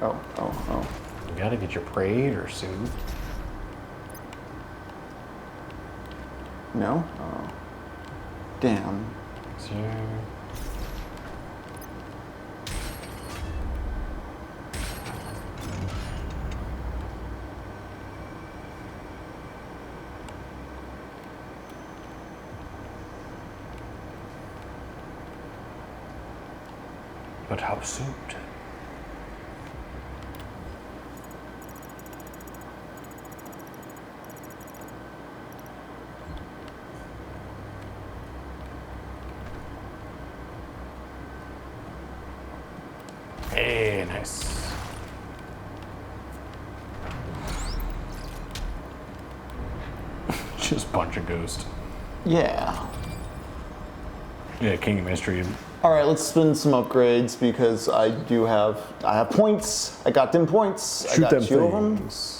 Oh. You gotta get your Praetor suit. No? Oh. Damn. But how soon? Nice. Just bunch of ghosts. Yeah. Yeah, King of Mystery. All right, let's spin some upgrades because I have points. I got them points. Shoot I got them two of them. things.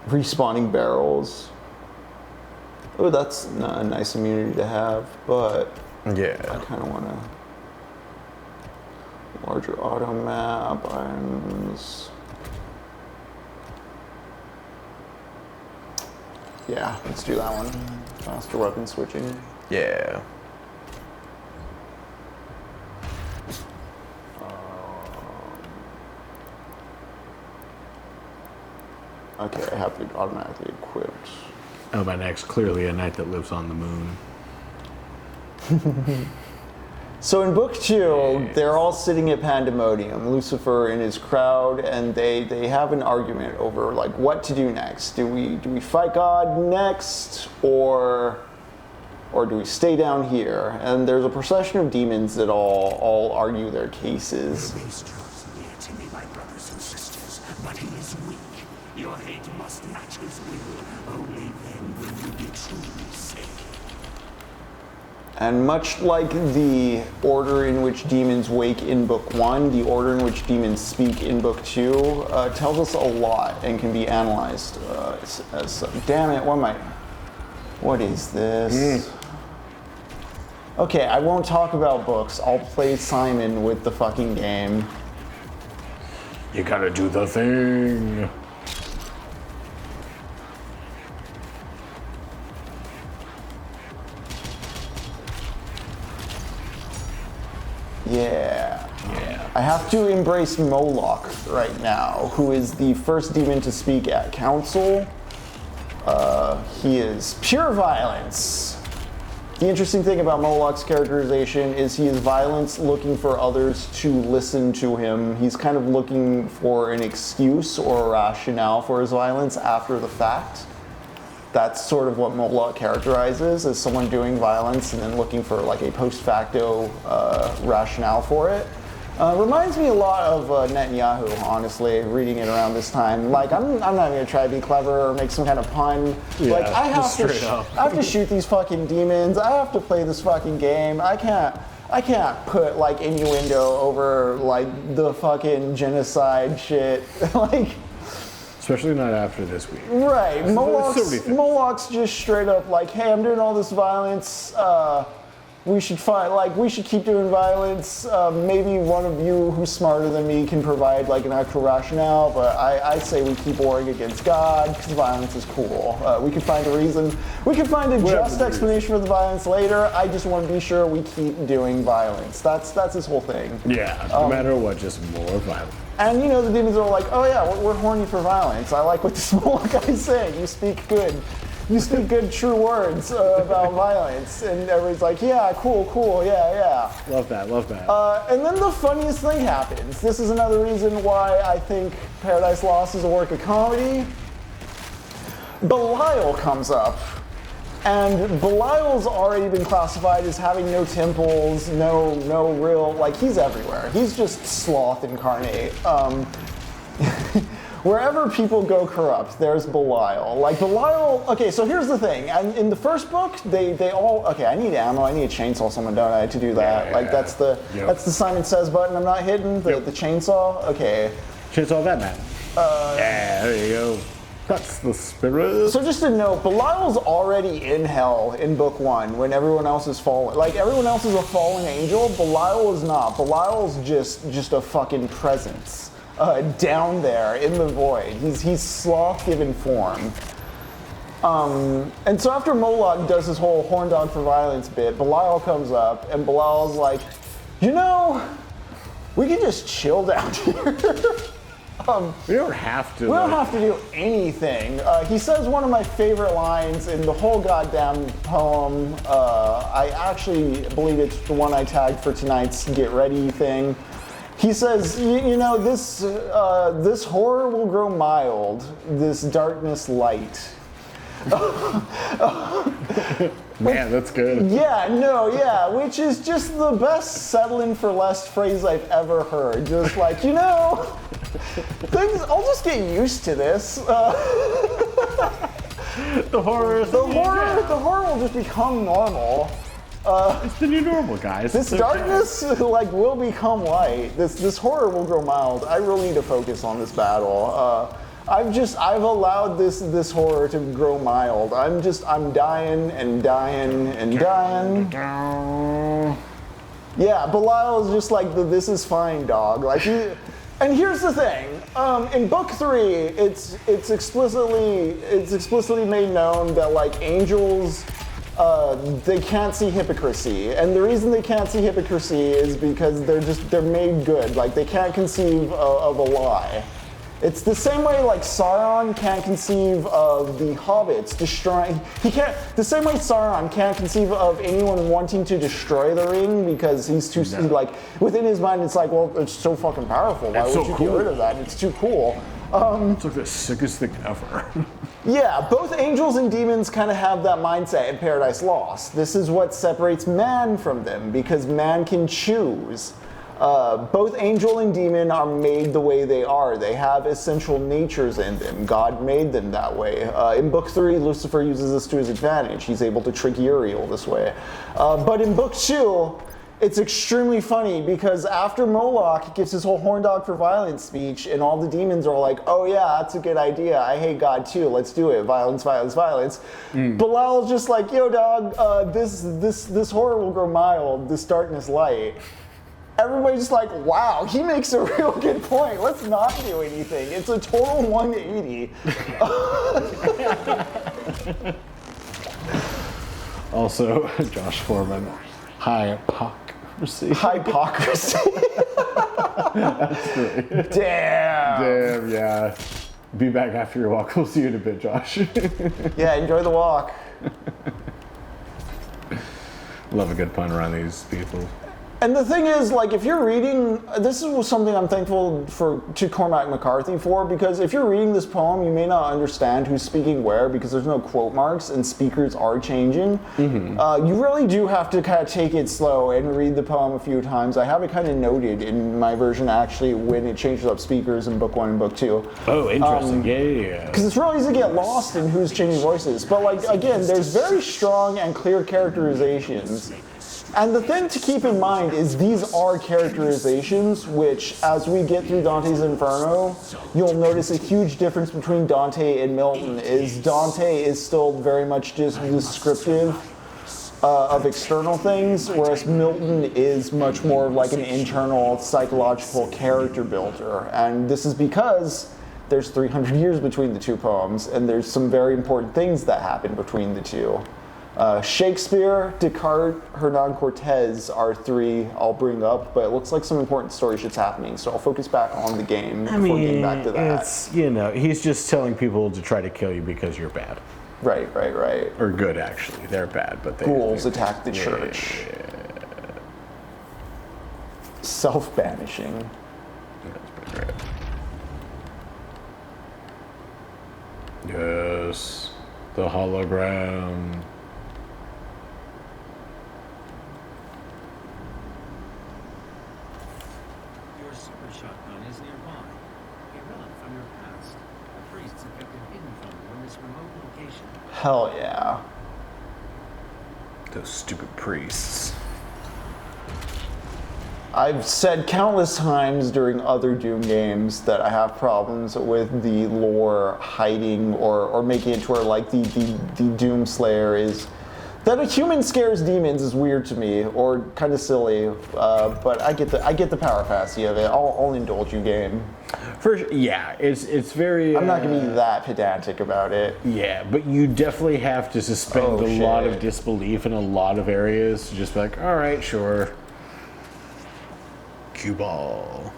Respawning barrels. Oh, that's not a nice immunity to have, but Yeah. I kind of want to larger auto map items. Yeah, let's do that one. Faster weapon switching. Yeah. Okay, I have it automatically equipped. Oh, by next, clearly a knight that lives on the moon. So in book 2, they're all sitting at Pandemonium, Lucifer and his crowd, and they have an argument over like what to do next. Do we fight God next, or do we stay down here? And there's a procession of demons that all argue their cases. Grace draws near to me, my brothers and sisters, but he is weak. Your hate must match his will. Only then will you be truly safe. And much like the order in which demons wake in book 1, the order in which demons speak in book 2 tells us a lot and can be analyzed as damn it, what is this? Okay, I won't talk about books. I'll play Simon with the fucking game. You gotta do the thing. Yeah. Yeah. I have to embrace Moloch right now, who is the first demon to speak at council. He is pure violence. The interesting thing about Moloch's characterization is he is violence looking for others to listen to him. He's kind of looking for an excuse or a rationale for his violence after the fact. That's sort of what Moloch characterizes as someone doing violence and then looking for like a post facto rationale for it. Reminds me a lot of Netanyahu, honestly, reading it around this time. Like, I'm not going to try to be clever or make some kind of pun. Yeah, like, I just have straight up. I have to shoot these fucking demons. I have to play this fucking game. I can't put like innuendo over like the fucking genocide shit. Like, Especially not after this week. right. so many things. Moloch's just straight up like, hey, I'm doing all this violence. We should keep doing violence. Maybe one of you who's smarter than me can provide like an actual rationale, but I say we keep warring against God because violence is cool. We can find a reason. We can find a just explanation for the violence later. I just want to be sure we keep doing violence. That's his whole thing. Yeah, no matter what, just more violence. And you know, the demons are like, oh yeah, we're horny for violence. I like what this Moloch guy's saying. You speak good. You speak good, true words about violence. And everybody's like, yeah, cool, yeah. Love that. And then the funniest thing happens. This is another reason why I think Paradise Lost is a work of comedy. Belial comes up. And Belial's already been classified as having no temples, no real, like, he's everywhere. He's just sloth incarnate. Wherever people go corrupt, there's Belial. Like, Belial, okay, so here's the thing. And in the first book, they all, okay, I need ammo, I need a chainsaw someone, don't I, to do that? Yeah, like, that's the Simon Says button I'm not hitting, the chainsaw? Okay. Chainsaw Batman. Yeah, there you go. That's the spirit. So just to note, Belial's already in hell in book 1 when everyone else is fallen. Like, everyone else is a fallen angel, Belial is not. Belial's just a fucking presence. Down there in the void. He's sloth given form. And so after Moloch does his whole horn dog for violence bit, Belial comes up and Belial's like, you know, we can just chill down here. We don't have to. We don't have to do anything. He says one of my favorite lines in the whole goddamn poem. I actually believe it's the one I tagged for tonight's Get Ready thing. He says, you know, this horror will grow mild, this darkness light. Man, that's good. Yeah, no, yeah, which is just the best settling for less phrase I've ever heard. Just like, you know, things, I'll just get used to this. The horror will just become normal. It's the new normal, guys. This darkness, like, will become light. This horror will grow mild. I really need to focus on this battle. I've allowed this horror to grow mild. I'm dying and dying and dying. Yeah, Belial is just like this is fine, dog. Like, and here's the thing. In book 3, it's explicitly made known that like angels, they can't see hypocrisy, and the reason they can't see hypocrisy is because they're made good. Like they can't conceive of a lie. It's the same way like Sauron can't conceive of the hobbits destroying. The same way Sauron can't conceive of anyone wanting to destroy the ring because he's too like within his mind it's like, well, it's so fucking powerful. Why would you get rid of that? It's too cool. It's like the sickest thing ever. Yeah, both angels and demons kind of have that mindset in Paradise Lost. This is what separates man from them because man can choose. Both angel and demon are made the way they are. They have essential natures in them. God made them that way. In book 3, Lucifer uses this to his advantage. He's able to trick Uriel this way. But in book 2, it's extremely funny because after Moloch gives his whole horn dog for violence speech and all the demons are like, oh yeah, that's a good idea. I hate God too. Let's do it. Violence, violence, violence. Belial's just like, yo dog, this horror will grow mild, this darkness light. Everybody's just like, wow, he makes a real good point. Let's not do anything. It's a total 180. Also, Josh Foreman, hypocrisy. Hypocrisy. That's great. Damn, yeah. Be back after your walk. We'll see you in a bit, Josh. Yeah, enjoy the walk. Love a good pun around these people. And the thing is, like, if you're reading, this is something I'm thankful to Cormac McCarthy for, because if you're reading this poem, you may not understand who's speaking where, because there's no quote marks and speakers are changing. You really do have to kind of take it slow and read the poem a few times. I have it kind of noted in my version, actually, when it changes up speakers in book 1 and book 2. Oh, interesting. Yeah. Because it's really easy to get lost in who's changing voices. But, like, again, there's very strong and clear characterizations. And the thing to keep in mind is these are characterizations which, as we get through Dante's Inferno, you'll notice a huge difference between Dante and Milton. Dante is still very much just descriptive of external things, whereas Milton is much more like an internal psychological character builder. And this is because there's 300 years between the two poems, and there's some very important things that happen between the two. Shakespeare, Descartes, Hernan Cortez are 3 I'll bring up, but it looks like some important story shit's happening, so I'll focus back on the game before getting back to that. It's, he's just telling people to try to kill you because you're bad. Right. Or good, actually. They're bad, but Ghouls attack the church. Yeah. Self-banishing. That's pretty great. Yes. The hologram. Hell yeah. Those stupid priests. I've said countless times during other Doom games that I have problems with the lore hiding or making it to where like the Doom Slayer is that a human scares demons is weird to me or kind of silly, but I get the power fantasy of it. I'll indulge you, game. It's very. I'm not gonna be that pedantic about it. Yeah, but you definitely have to suspend a lot of disbelief in a lot of areas to just be like, all right, sure. Cue ball.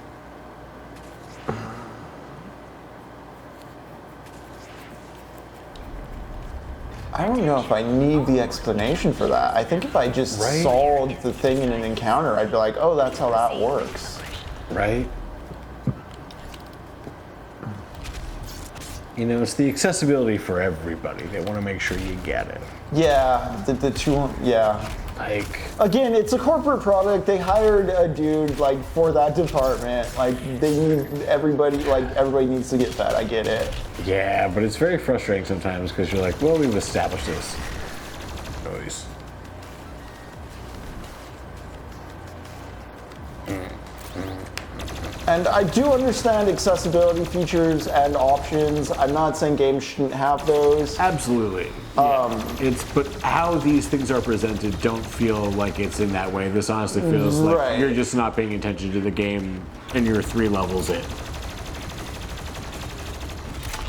I don't know if I need the explanation for that. I think if I just saw the thing in an encounter, I'd be like, oh, that's how that works. Right? You know, it's the accessibility for everybody. They want to make sure you get it. Yeah, the two, yeah. Like, Again, it's a corporate product. They hired a dude like for that department. Like they need everybody. Like everybody needs to get fed. I get it. yeah, but it's very frustrating sometimes because you're like, well, we've established this. Noise. And I do understand accessibility features and options. I'm not saying games shouldn't have those. Absolutely. But how these things are presented don't feel like it's in that way. This honestly feels like you're just not paying attention to the game and you're 3 levels in.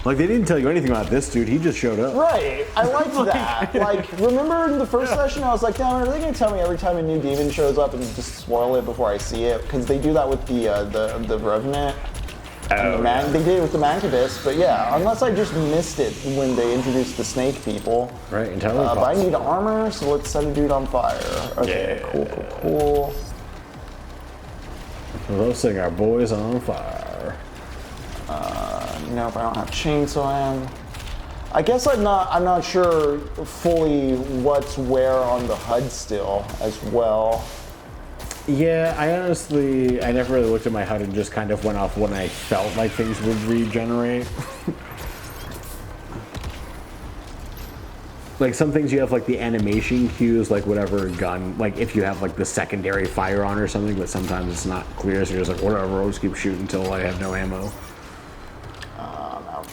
Like, they didn't tell you anything about this dude, he just showed up. Right, I liked that. Like, remember in the first session, I was like, damn, are they gonna tell me every time a new demon shows up and just spoil it before I see it? Because they do that with the Revenant. And they did it with the Mancubus, but yeah, unless I just missed it when they introduced the snake people. Right, entirely but I need armor, so let's set a dude on fire. Okay, cool. Roasting our boys on fire. Nope, I don't have chainsaw ammo. I guess I'm not sure fully what's where on the HUD still as well. Yeah, I never really looked at my HUD and just kind of went off when I felt like things would regenerate. Like some things you have like the animation cues, like whatever gun, like if you have like the secondary fire on or something, but sometimes it's not clear, so you're just like, whatever, I'll just keep shooting until I have no ammo.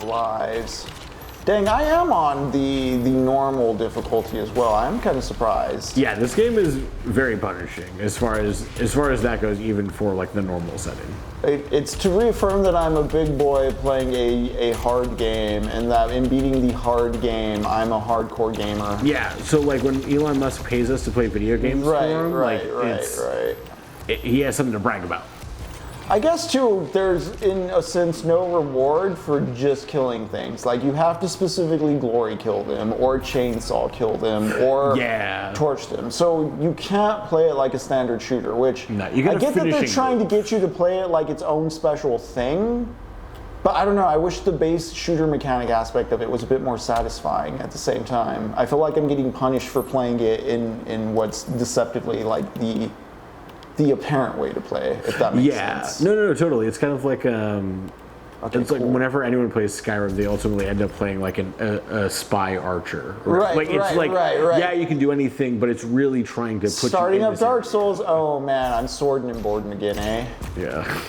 Lives. Dang, I am on the normal difficulty as well. I'm kind of surprised. Yeah, this game is very punishing as far as that goes, even for like the normal setting. It's to reaffirm that I'm a big boy playing a hard game, and that in beating the hard game, I'm a hardcore gamer. Yeah, so like when Elon Musk pays us to play video games for him, he has something to brag about. I guess too, there's in a sense no reward for just killing things. Like you have to specifically glory kill them, or chainsaw kill them, or torch them. So you can't play it like a standard shooter, which I get that they're trying to get you to play it like its own special thing. But I don't know, I wish the base shooter mechanic aspect of it was a bit more satisfying at the same time. I feel like I'm getting punished for playing it in what's deceptively like the apparent way to play, if that makes sense. No, totally. It's kind of like it's like whenever anyone plays Skyrim, they ultimately end up playing like a spy archer. Yeah, you can do anything, but it's really trying to put starting up Dark Souls. Oh man, I'm swording and boarding again, eh? Yeah.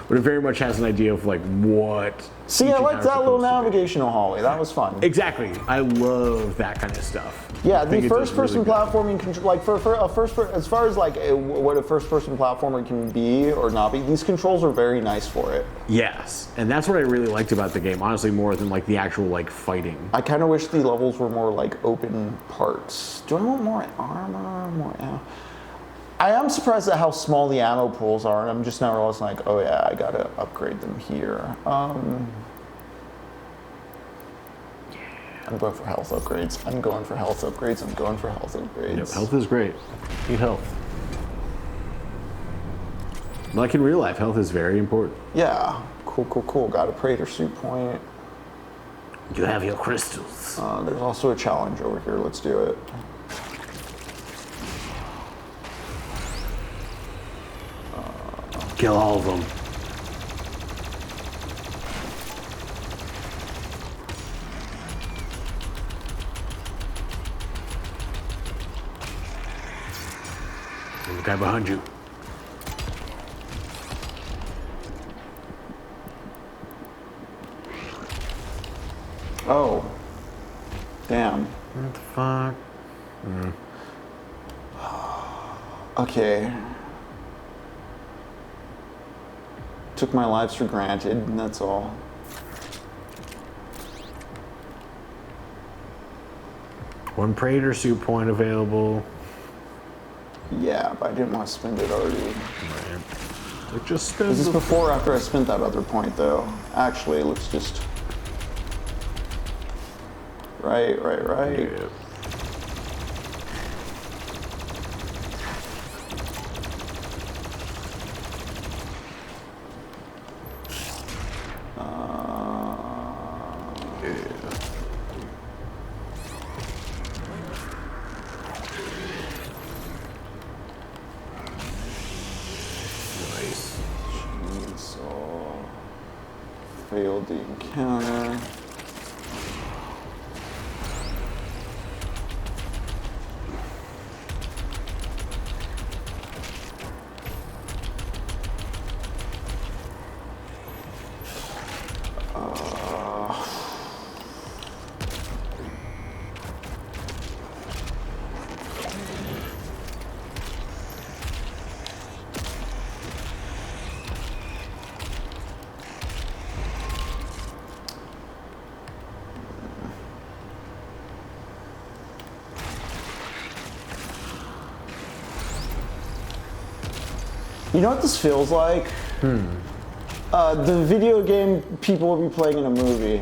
But it very much has an idea of like what. See, I like that little navigational hallway. That was fun. Exactly. I love that kind of stuff. Yeah, the first-person platforming, like for as far as like what a first-person platformer can be or not be, these controls are very nice for it. Yes, and that's what I really liked about the game. Honestly, more than like the actual like fighting. I kind of wish the levels were more like open parts. Do I want more armor? More ammo? I am surprised at how small the ammo pools are, and I'm just now realizing like, oh yeah, I gotta upgrade them here. I'm going for health upgrades. I'm going for health upgrades. Yep, health is great. Need health. Like in real life, health is very important. Yeah. Cool. Got a Praetor suit point. You have your crystals. There's also a challenge over here. Let's do it. Kill all of them. There's a guy behind you. Oh. Damn. What the fuck? Okay. Took my lives for granted, and that's all. One Praetor suit point available. Yeah, but I didn't want to spend it already. Like just spend. Is this before or after I spent that other point, though? Actually, let's just. Right. Yeah. Failed the encounter. You know what this feels like? The video game people will be playing in a movie.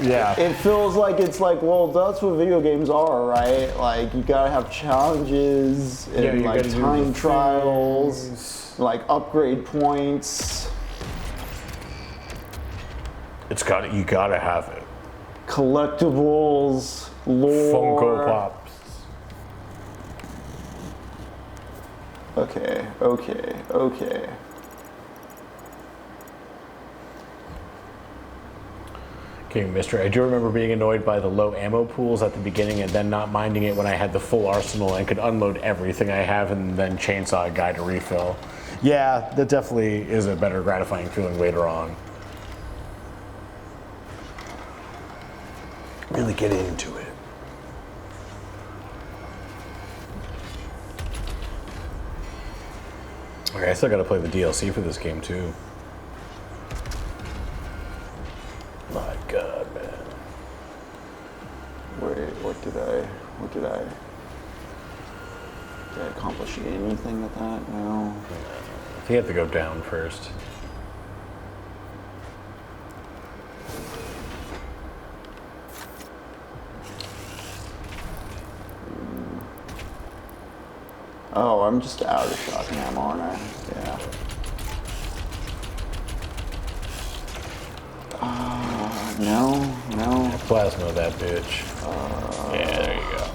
Yeah. It feels like it's like, well, that's what video games are, right? Like, you gotta have challenges and you like gotta do time the trials, things. like upgrade points, You gotta have it. collectibles, lore. Funko Pops. Okay. King Mystery. I do remember being annoyed by the low ammo pools at the beginning and then not minding it when I had the full arsenal and could unload everything I have and then chainsaw a guy to refill. Yeah, that definitely is a better gratifying feeling later on. Really get into it. Okay, I still gotta play the DLC for this game too. My God, man. Wait, what did I accomplish anything with that? No. I think you have to go down first. Oh, I'm just out of shotgun ammo, aren't I? Yeah. No. Plasma that bitch. Yeah, there you go.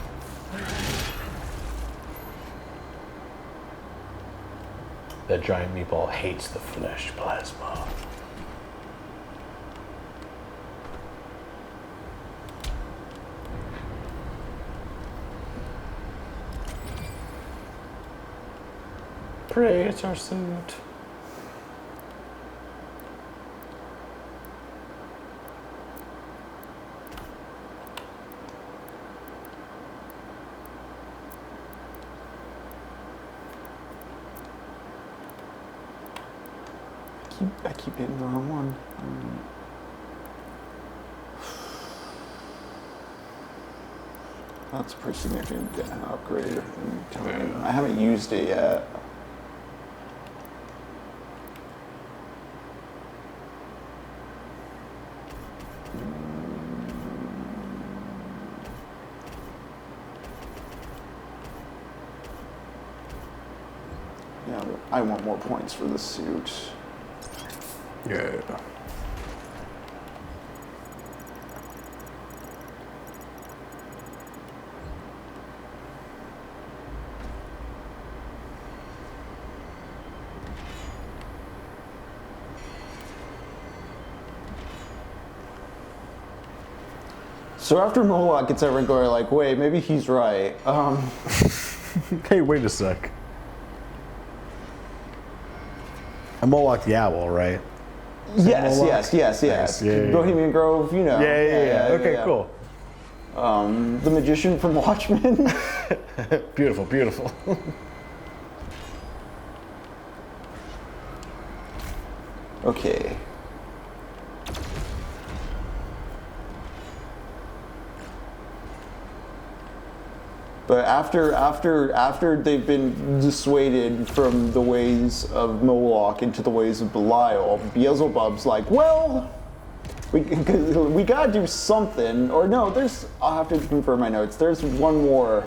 That giant meatball hates the flesh plasma. Pray, it's our suit. I keep hitting the wrong one. That's a pretty significant upgrade in time. I haven't used it yet. Yeah, I want more points for the suit. Yeah. So after Moloch gets everyone going like, wait, maybe he's right. Hey, wait a sec. I'm Moloch the Owl, right? Yes. Nice. Yeah. Bohemian Grove, you know. Yeah. Okay, cool. The magician from Watchmen. Beautiful. Okay. But after they've been dissuaded from the ways of Moloch into the ways of Belial, Beelzebub's like, well, we gotta do something. Or no, I'll have to confirm my notes. There's one more.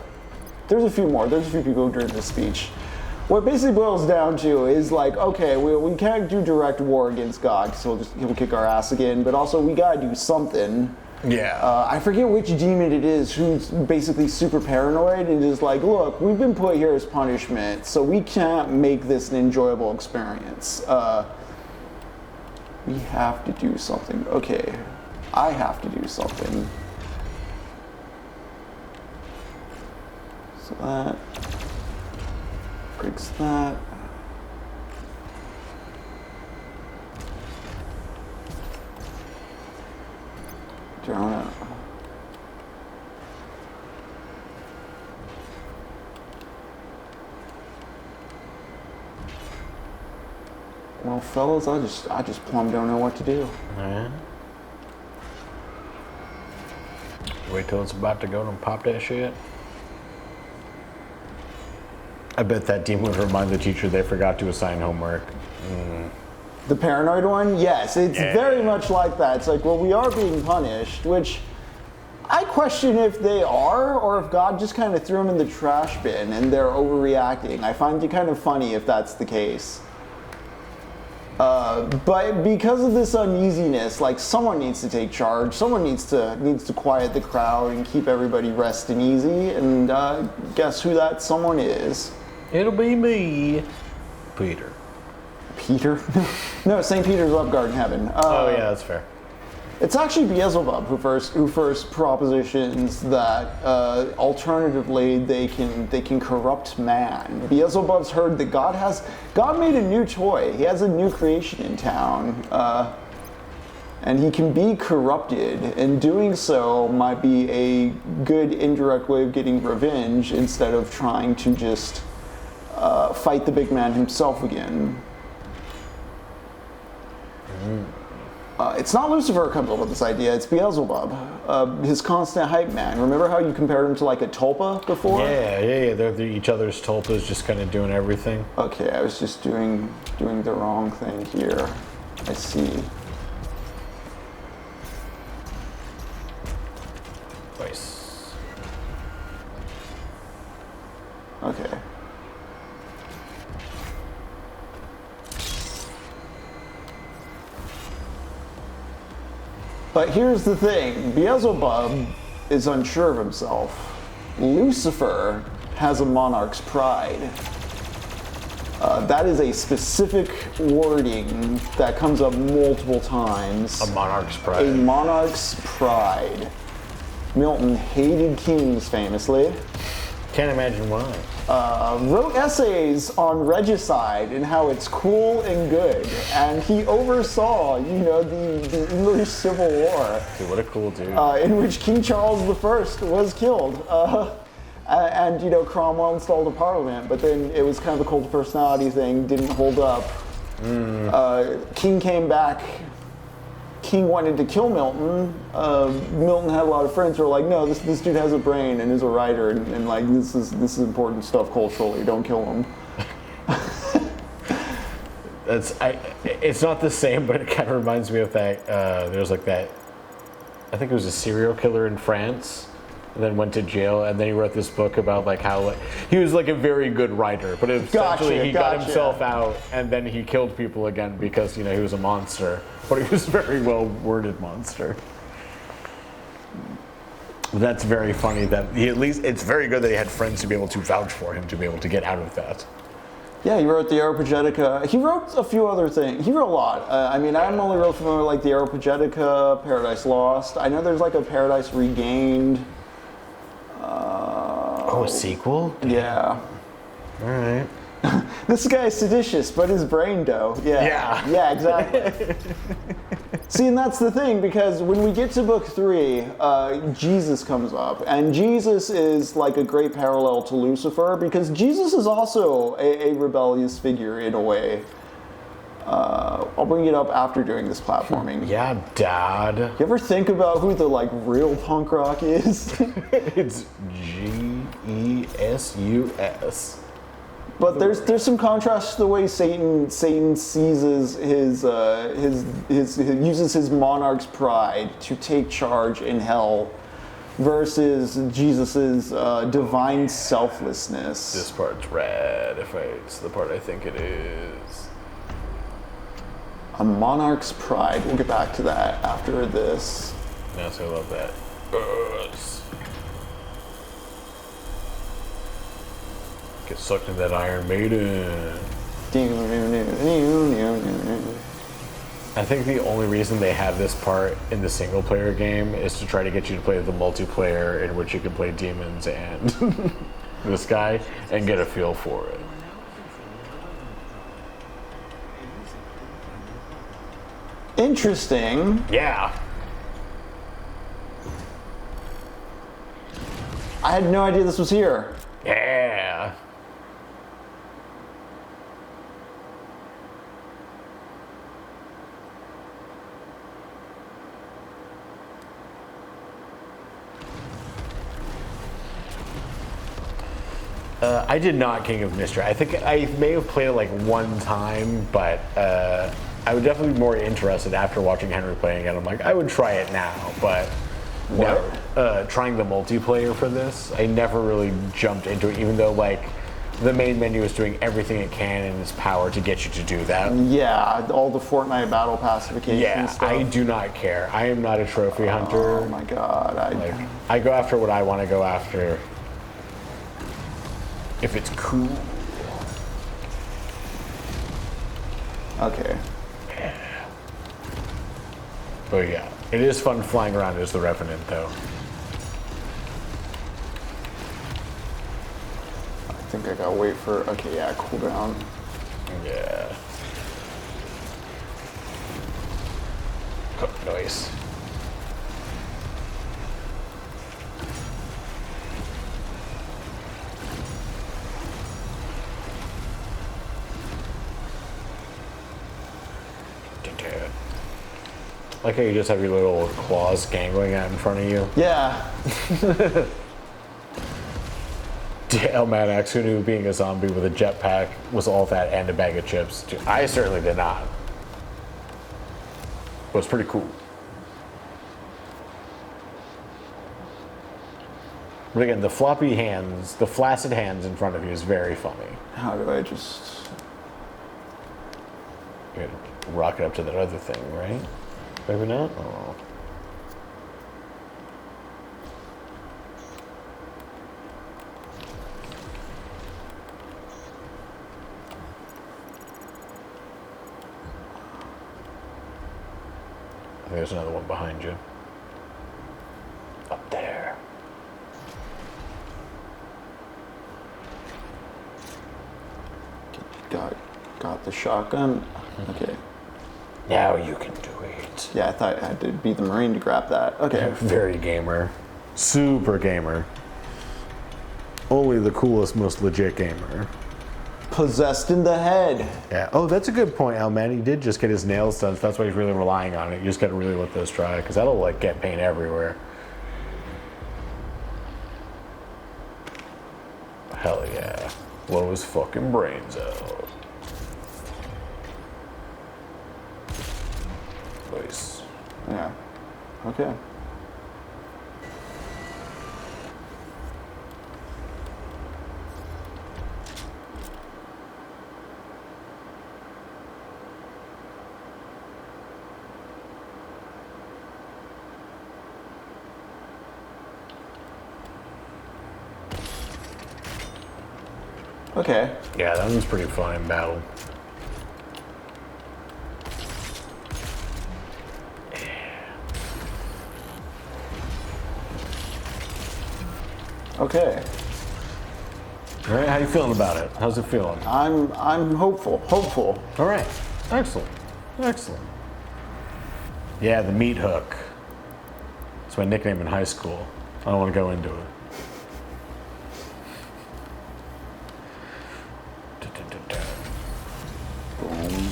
There's a few more. There's a few people during the speech. What it basically boils down to is like, okay, we can't do direct war against God because he'll kick our ass again. But also we gotta do something. Yeah. I forget which demon it is who's basically super paranoid and is like, look, we've been put here as punishment, so we can't make this an enjoyable experience. We have to do something. Okay, I have to do something. So that breaks that. Darn it. Well, fellas, I just plumb don't know what to do. Yeah. Wait till it's about to go and pop that shit. I bet that demon would remind the teacher they forgot to assign homework. The paranoid one? Yes, it's very much like that. It's like, well, we are being punished, which I question if they are, or if God just kind of threw them in the trash bin and they're overreacting. I find it kind of funny if that's the case. But because of this uneasiness, like, someone needs to take charge. Someone needs to quiet the crowd and keep everybody resting easy. And guess who that someone is? It'll be me, Peter. Peter? No, St. Peter's up Garden Heaven. Oh yeah, that's fair. It's actually Beelzebub who first propositions that alternatively they can corrupt man. Beelzebub's heard that God made a new toy. He has a new creation in town, and he can be corrupted. And doing so might be a good indirect way of getting revenge instead of trying to just fight the big man himself again. It's not Lucifer who comes up with this idea, it's Beelzebub, his constant hype man. Remember how you compared him to like a tulpa before? Yeah. They're each other's tulpas, just kind of doing everything. Okay, I was just doing the wrong thing here. I see. Nice. Okay. But here's the thing, Beelzebub is unsure of himself. Lucifer has a monarch's pride. That is a specific wording that comes up multiple times. A monarch's pride. A monarch's pride. Milton hated kings famously. Can't imagine why. Wrote essays on regicide and how it's cool and good, and he oversaw, the English Civil War. Dude, what a cool dude. In which King Charles I was killed, and Cromwell installed a parliament, but then it was kind of a cult of personality thing, didn't hold up. King came back. King wanted to kill Milton. Milton had a lot of friends who were like, no, this dude has a brain and is a writer, and like this is important stuff culturally. Don't kill him. It's not the same, but it kind of reminds me of that. There's like that. I think it was a serial killer in France, and then went to jail, and then he wrote this book about like how he was like a very good writer, but essentially he got himself out, and then he killed people again because he was a monster. But he was a very well-worded monster. That's very funny that it's very good that he had friends to be able to vouch for him to be able to get out of that. Yeah, he wrote the Areopagitica. He wrote a few other things. He wrote a lot. I'm only real familiar with like the Areopagitica, Paradise Lost. I know there's like a Paradise Regained. A sequel? Yeah. All right. This guy is seditious, but his brain dough. Yeah, exactly. See, and that's the thing, because when we get to book 3, Jesus comes up, and Jesus is like a great parallel to Lucifer, because Jesus is also a rebellious figure in a way. I'll bring it up after doing this platforming. Yeah, Dad. You ever think about who the like real punk rock is? It's Jesus. But there's some contrast to the way Satan seizes his uses his monarch's pride to take charge in hell, versus Jesus's divine selflessness. This part's red. If it's the part I think it is. A monarch's pride. We'll get back to that after this. Yes, I love that. Get sucked into that Iron Maiden. I think the only reason they have this part in the single player game is to try to get you to play the multiplayer in which you can play demons and this guy and get a feel for it. Interesting. Yeah. I had no idea this was here. Yeah. I did not King of Mystery. I think I may have played it like one time, but I would definitely be more interested after watching Henry playing it. I'm like, I would try it now, but no. Trying the multiplayer for this, I never really jumped into it, even though like the main menu is doing everything it can in its power to get you to do that. Yeah, all the Fortnite battle pacification Yeah, stuff. I do not care. I am not a trophy hunter. Oh my god. I go after what I want to go after. If it's cool. Okay. But yeah, it is fun flying around as the Revenant, though. I think I gotta wait for. Okay, yeah, cooldown. Yeah. Oh, nice. Like how you just have your little claws gangling out in front of you. Yeah. El Maddox, who knew being a zombie with a jetpack was all that and a bag of chips? Dude, I certainly did not. But it's pretty cool. But again, the floppy hands, the flaccid hands in front of you is very funny. How do I just... You gotta rock it up to that other thing, right? Maybe not? Oh. I think there's another one behind you. Up there. Got the shotgun. Okay. Now you can do it. Yeah, I thought I had to be the Marine to grab that. Okay. Very gamer. Super gamer. Only the coolest, most legit gamer. Possessed in the head. Yeah. Oh, that's a good point, Al, man. He did just get his nails done, so that's why he's really relying on it. You just gotta really let those dry, because that'll like get paint everywhere. Hell yeah. Blow his fucking brains out. Nice. Yeah. Okay. Okay. Yeah, that one's pretty fun in battle. Okay. All right, how you feeling about it? How's it feeling? I'm hopeful. Hopeful. All right, excellent, excellent. Yeah, the meat hook. It's my nickname in high school. I don't want to go into it. Boom.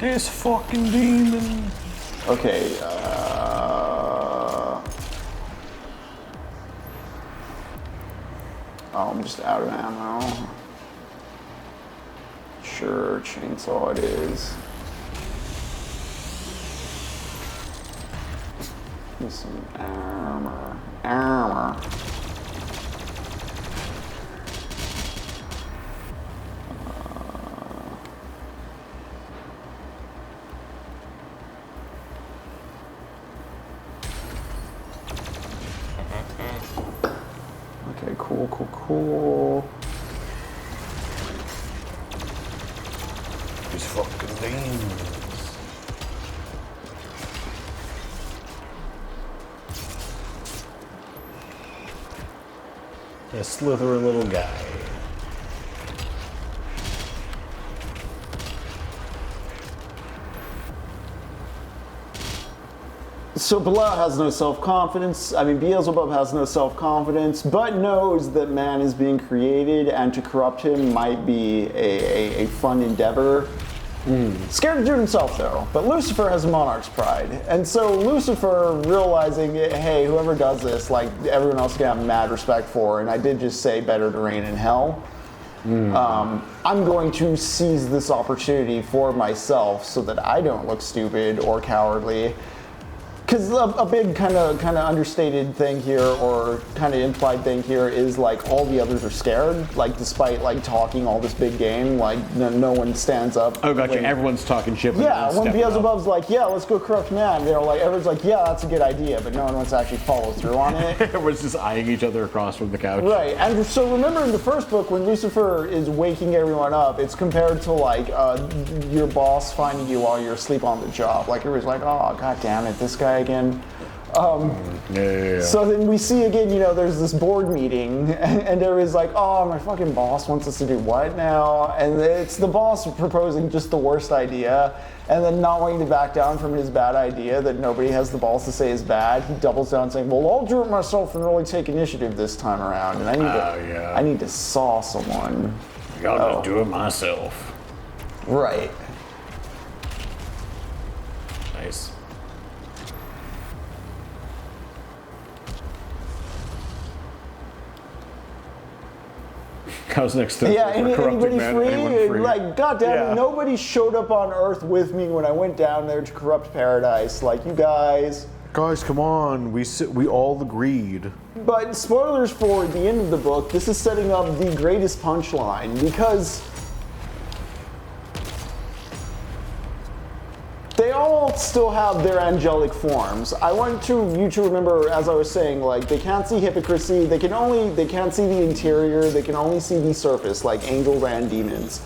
This fucking demon. Okay. Oh, I'm just out of ammo. Sure, chainsaw it is. Need some armor. Armor. Okay, cool. These fucking demons. A slithery little guy. So Belial has no self-confidence. I mean, Beelzebub has no self-confidence, but knows that man is being created, and to corrupt him might be a fun endeavor. Scared to do it himself, though. But Lucifer has a monarch's pride. And so Lucifer, realizing, hey, whoever does this, like, everyone else can have mad respect for, and I did just say better to reign in hell. I'm going to seize this opportunity for myself so that I don't look stupid or cowardly. Because a big kind of understated thing here, or kind of implied thing here, is like all the others are scared. Like despite like talking all this big game, like no one stands up. Oh, gotcha. Everyone's talking shit. Yeah, when Beelzebub's like, yeah, let's go corrupt man, they're like, everyone's like, yeah, that's a good idea, but no one wants to actually follow through on it. Everyone's just eyeing each other across from the couch. Right, and so remember in the first book when Lucifer is waking everyone up, it's compared to like your boss finding you while you're asleep on the job. Like everybody's like, oh god damn it, this guy again. So then we see again, there's this board meeting, and everybody's like, oh, my fucking boss wants us to do what now? And it's the boss proposing just the worst idea, and then not wanting to back down from his bad idea that nobody has the balls to say is bad. He doubles down saying, well, I'll do it myself and really take initiative this time around, and I need to saw someone. I'll just do it myself. Right. Nice. How's next Thursday? Yeah, for anybody man? free? Anyone free? Like, goddamn Yeah. it, nobody showed up on Earth with me when I went down there to corrupt paradise. Like, you guys. Guys, come on. We all agreed. But spoilers for the end of the book, this is setting up the greatest punchline, because they all still have their angelic forms. I want you to remember, as I was saying, like, they can't see hypocrisy, they can't see the interior, they can only see the surface, like angels and demons.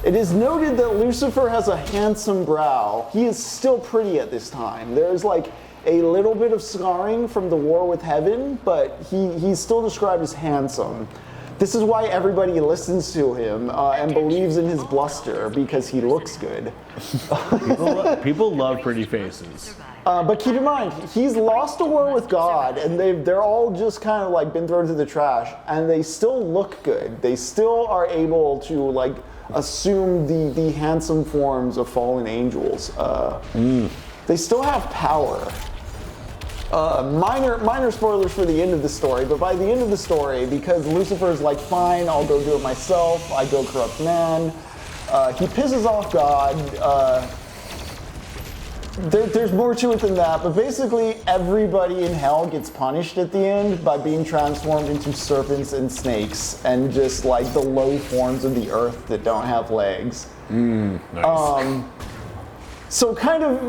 It is noted that Lucifer has a handsome brow. He is still pretty at this time. There's like a little bit of scarring from the war with heaven, but he's still described as handsome. This is why everybody listens to him and believes in his bluster, because he looks good. People love pretty faces. But keep in mind, he's lost a war with God, and they're all just kind of like been thrown to the trash, and they still look good. They still are able to like assume the handsome forms of fallen angels. They still have power. Minor spoilers for the end of the story, but by the end of the story, because Lucifer's like, fine, I'll go do it myself, I go corrupt man, he pisses off God. There's more to it than that, but basically everybody in hell gets punished at the end by being transformed into serpents and snakes, and just like the low forms of the earth that don't have legs. Nice. So kind of,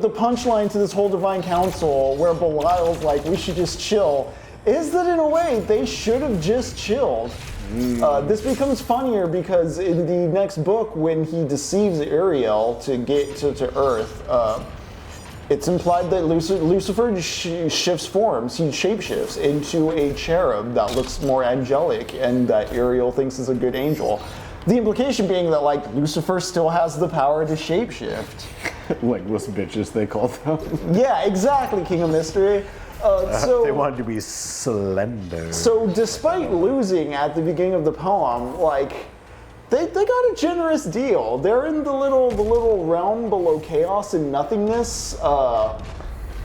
the punchline to this whole divine council where Belial's like, we should just chill, is that in a way they should have just chilled. This becomes funnier because in the next book, when he deceives Uriel to get to Earth, it's implied that Lucifer shifts forms. He shapeshifts into a cherub that looks more angelic, and that Uriel thinks is a good angel. The implication being that, like, Lucifer still has the power to shapeshift. Legless bitches, they call them. Yeah, exactly, King of Mystery. They wanted to be slender. So despite losing at the beginning of the poem, like, they got a generous deal. They're in the little realm below chaos and nothingness.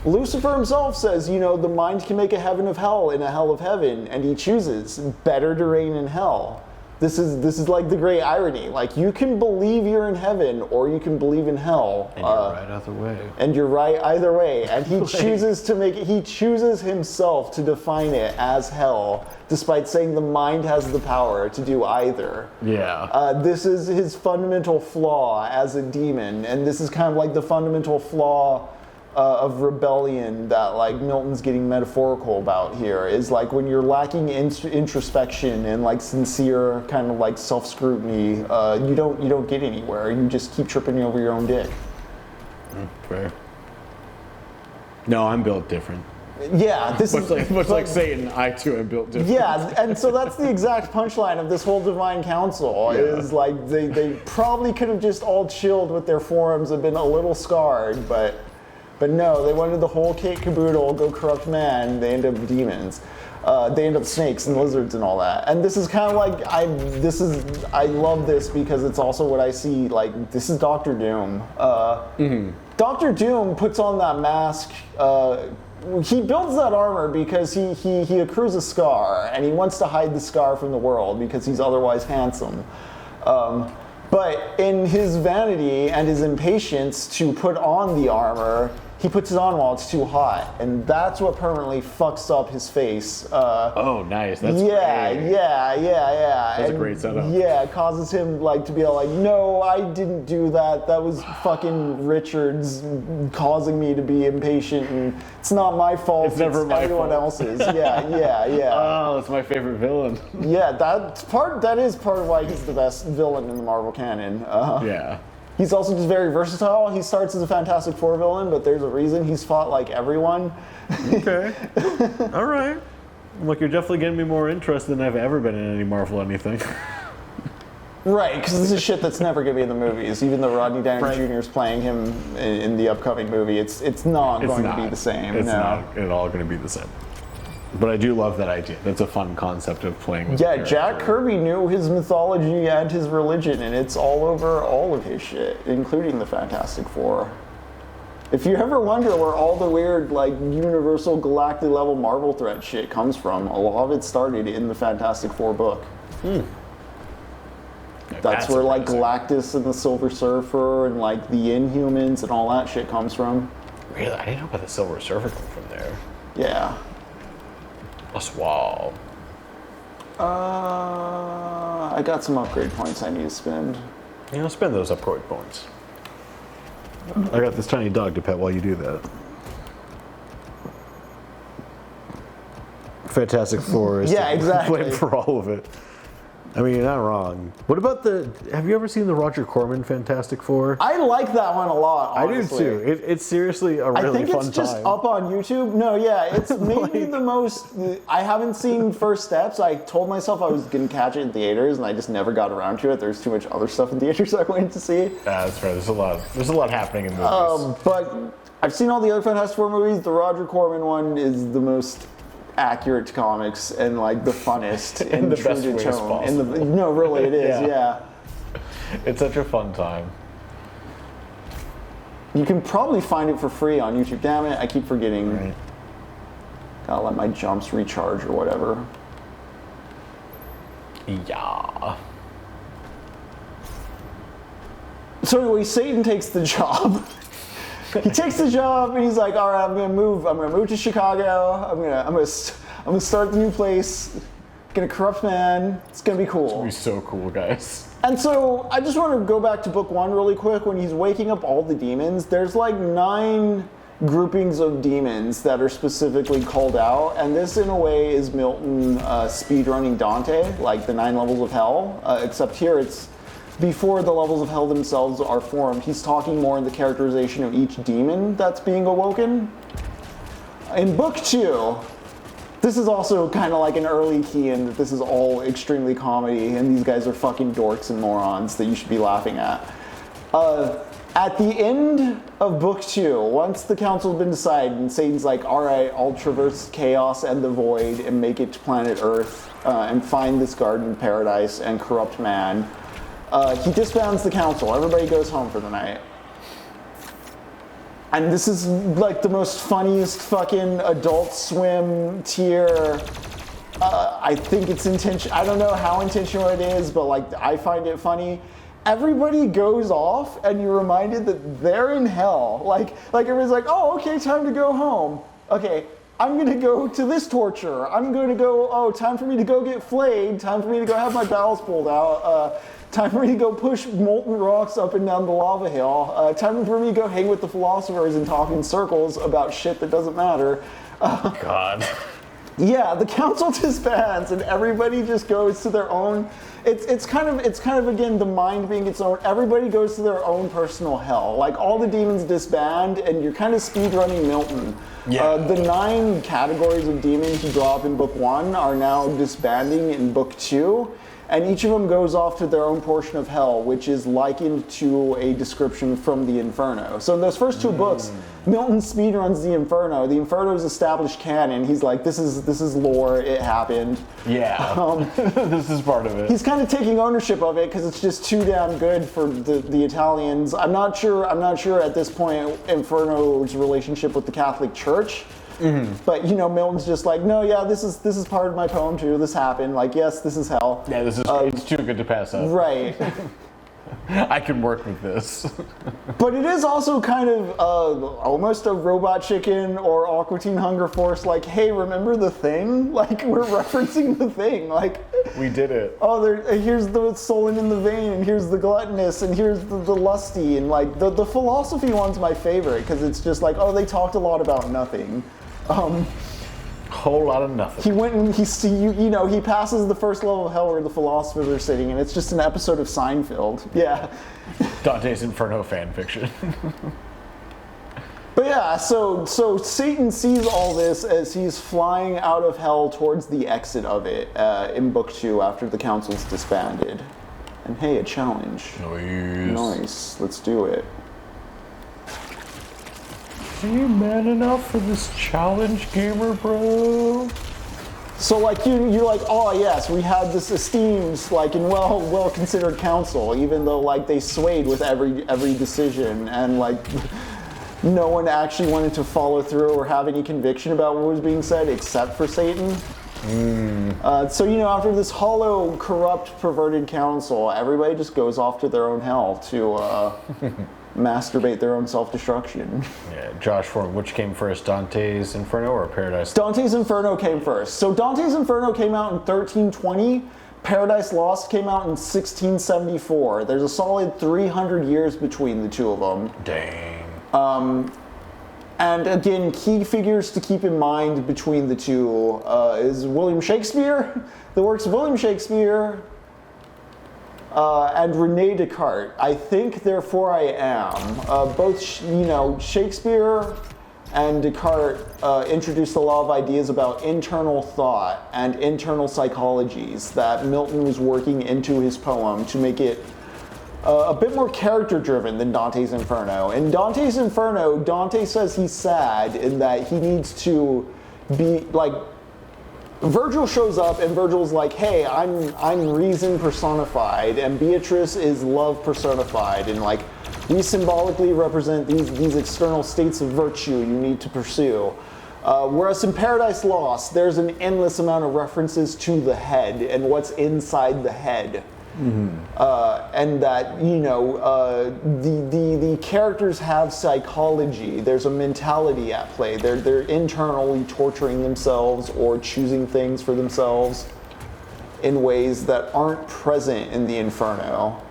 Lucifer himself says, the mind can make a heaven of hell and a hell of heaven, and he chooses better to reign in hell. This is like the great irony. Like, you can believe you're in heaven, or you can believe in hell. And you're right either way. And you're right either way. And he chooses himself to define it as hell, despite saying the mind has the power to do either. Yeah. This is his fundamental flaw as a demon, and this is kind of like the fundamental flaw of rebellion that like Milton's getting metaphorical about here, is like when you're lacking introspection and like sincere kind of like self-scrutiny, you don't get anywhere. You just keep tripping over your own dick. Fair. No, I'm built different. Yeah, this Much is like Satan, I too am built different. Yeah, and so that's the exact punchline of this whole divine council. Is like they probably could have just all chilled with their forms and been a little scarred, but no, they wanted the whole kit caboodle, go corrupt man. They end up demons. They end up snakes and lizards and all that. And this is kind of like I love this because it's also what I see. Like, this is Doctor Doom. Doctor Doom puts on that mask. He builds that armor because he accrues a scar and he wants to hide the scar from the world because he's otherwise handsome. But in his vanity and his impatience to put on the armor, he puts it on while it's too hot, and that's what permanently fucks up his face. Oh, nice. That's great. Yeah. That's a great setup. Yeah, it causes him like to be all like, no, I didn't do that. That was fucking Richard's causing me to be impatient, and it's not my fault. It's never my everyone fault. else's. Yeah. Oh, that's my favorite villain. Yeah, that is part of why he's the best villain in the Marvel canon. Yeah. He's also just very versatile. He starts as a Fantastic Four villain, but there's a reason he's fought like everyone. Okay. All right. Look, you're definitely getting me more interested than I've ever been in any Marvel anything. Right, because this is shit that's never going to be in the movies. Even though Rodney Danny Jr. is playing him in the upcoming movie, it's not going to be the same. It's not at all going to be the same. But I do love that idea. That's a fun concept of playing with. Yeah, Jack Kirby knew his mythology and his religion, and it's all over all of his shit, including the Fantastic Four. If you ever wonder where all the weird, like, universal galactic level Marvel threat shit comes from, a lot of it started in the Fantastic Four book. That's where, like, Galactus and the Silver Surfer and, like, the Inhumans and all that shit comes from. Really? I didn't know about the Silver Surfer come from there. Yeah. Wow. I got some upgrade points I need to spend. You know, spend those upgrade points. I got this tiny dog to pet while you do that. Fantastic Four is Yeah, to exactly. blame for all of it. I mean, you're not wrong. What about have you ever seen the Roger Corman Fantastic Four? I like that one a lot, honestly. I do too. It's seriously a really fun time. I think it's just up on YouTube. No, yeah, it's maybe the most. I haven't seen First Steps. I told myself I was going to catch it in theaters, and I just never got around to it. There's too much other stuff in theaters I wanted to see. That's right. There's a lot happening in movies. But I've seen all the other Fantastic Four movies. The Roger Corman one is the most accurate to comics and like the funnest In the true best to ways tone. possible. No, really, it is. Yeah. Yeah. It's such a fun time. You can probably find it for free on YouTube. Damn it, I keep forgetting. Right. Gotta let my jumps recharge or whatever. Yeah. So anyway, Satan takes the job. He takes the job and he's like, all right, I'm gonna move to Chicago. I'm gonna start the new place. Gonna corrupt man. It's gonna be cool. It'd be so cool, guys. And so I just want to go back to book one really quick. When he's waking up all the demons, there's like 9 groupings of demons that are specifically called out. And this, in a way, is Milton speedrunning Dante, like the 9 levels of hell. Except here it's before the levels of hell themselves are formed. He's talking more in the characterization of each demon that's being awoken. In book 2, this is also kind of like an early key in that this is all extremely comedy and these guys are fucking dorks and morons that you should be laughing at. At the end of book 2, once the council's been decided and Satan's like, all right, I'll traverse chaos and the void and make it to planet Earth and find this garden of paradise and corrupt man, he disbands the council. Everybody goes home for the night. And this is like the most funniest fucking Adult Swim tier. I think it's intentional. I don't know how intentional it is, but like I find it funny. Everybody goes off, and you're reminded that they're in hell. Like everybody's like, oh, okay, time to go home. Okay, I'm gonna go to this torture. I'm gonna go. Oh, time for me to go get flayed. Time for me to go have my bowels pulled out. Time for me to go push molten rocks up and down the lava hill. Time for me to go hang with the philosophers and talk in circles about shit that doesn't matter. God. Yeah, the council disbands and everybody just goes to their own. It's kind of again the mind being its own. Everybody goes to their own personal hell. Like all the demons disband, and you're kind of speedrunning Milton. Yeah. The 9 categories of demons you draw up in book 1 are now disbanding in book 2. And each of them goes off to their own portion of hell, which is likened to a description from the Inferno. So in those first 2 books, Milton speedruns the Inferno. The Inferno is established canon. He's like, this is lore. It happened. Yeah. This is part of it. He's kind of taking ownership of it because it's just too damn good for the Italians. I'm not sure at this point Inferno's relationship with the Catholic Church. But Milton's just like, no, yeah, this is part of my poem too. This happened. Like, yes, this is hell. Yeah, this is it's too good to pass up. Right. I can work with this. But it is also kind of almost a Robot Chicken or Aqua Teen Hunger Force. Like, hey, remember the Thing? Like, we're referencing the Thing. Like, we did it. Oh, here's the sullen in the vein, and here's the gluttonous, and here's the lusty, and like the philosophy one's my favorite because it's just like, oh, they talked a lot about nothing. Whole lot of nothing. He went and he passes the first level of hell where the philosophers are sitting, and it's just an episode of Seinfeld. Yeah. Dante's Inferno fan fiction. But yeah, so Satan sees all this as he's flying out of hell towards the exit of it in book 2 after the council's disbanded. And hey, a challenge. Nice. Let's do it. Are you man enough for this challenge, gamer bro? So like you're like, oh yes, we had this esteemed like and well considered council, even though like they swayed with every decision and like no one actually wanted to follow through or have any conviction about what was being said except for Satan. So after this hollow, corrupt, perverted council, everybody just goes off to their own hell to masturbate their own self-destruction. Yeah, Josh, for which came first, Dante's Inferno or Paradise? Dante's Inferno came first. So Dante's Inferno came out in 1320. Paradise Lost came out in 1674. There's a solid 300 years between the two of them. Dang. And again, key figures to keep in mind between the two is William Shakespeare, the works of William Shakespeare, and René Descartes. I think, therefore I am. Both, Shakespeare and Descartes introduced a lot of ideas about internal thought and internal psychologies that Milton was working into his poem to make it a bit more character-driven than Dante's Inferno. In Dante's Inferno, Dante says he's sad in that he needs to be, like, Virgil shows up and Virgil's like, hey, I'm reason personified, and Beatrice is love personified, and like, we symbolically represent these external states of virtue you need to pursue. Whereas in Paradise Lost, there's an endless amount of references to the head and what's inside the head. And that the characters have psychology. There's a mentality at play. They're internally torturing themselves or choosing things for themselves in ways that aren't present in the Inferno.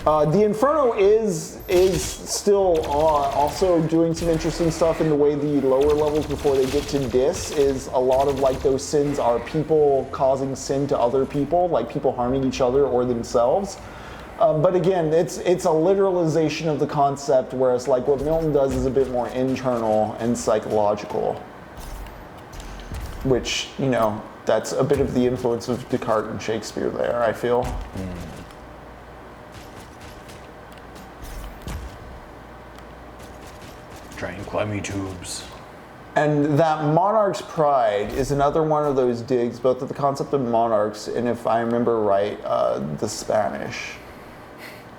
The Inferno is still also doing some interesting stuff in the way the lower levels before they get to Dis is a lot of like those sins are people causing sin to other people, like people harming each other or themselves. But again, it's a literalization of the concept, whereas like what Milton does is a bit more internal and psychological, which, that's a bit of the influence of Descartes and Shakespeare there, I feel. Giant climby tubes. And that monarch's pride is another one of those digs, both at the concept of monarchs and, if I remember right, the Spanish.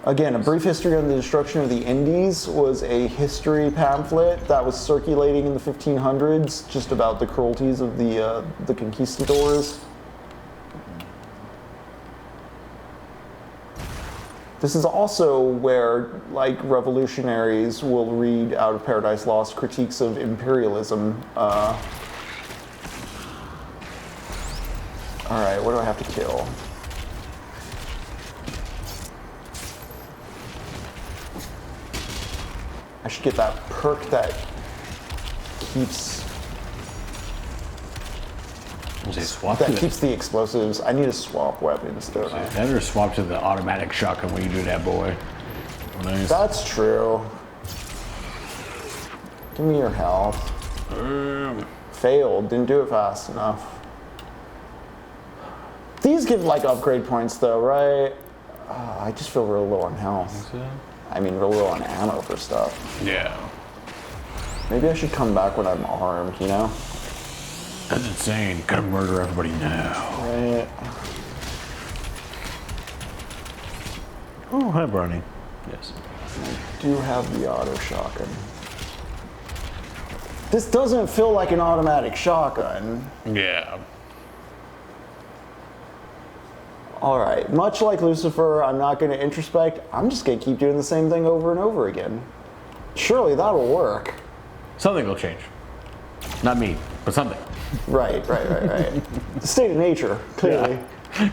Again, A Brief History on the Destruction of the Indies was a history pamphlet that was circulating in the 1500s, just about the cruelties of the conquistadors. This is also where, like, revolutionaries will read out of Paradise Lost critiques of imperialism. All right, what do I have to kill? I should get that perk that keeps Say swap That to keeps the explosives. I need to swap weapons, don't I? that or swap to the automatic shotgun when you do that, boy. Nice. That's true. Give me your health. Failed. Didn't do it fast enough. These give like upgrade points though, right? I just feel real low on health. I mean, real low on ammo for stuff. Yeah. Maybe I should come back when I'm armed, you know? That's insane. Gotta murder everybody now. Right. Oh, hi, Barney. Yes. I do have the auto shotgun. This doesn't feel like an automatic shotgun. Yeah. All right, much like Lucifer, I'm not going to introspect. I'm just going to keep doing the same thing over and over again. Surely that'll work. Something will change. Not me, but something. Right. The state of nature, clearly. Yeah.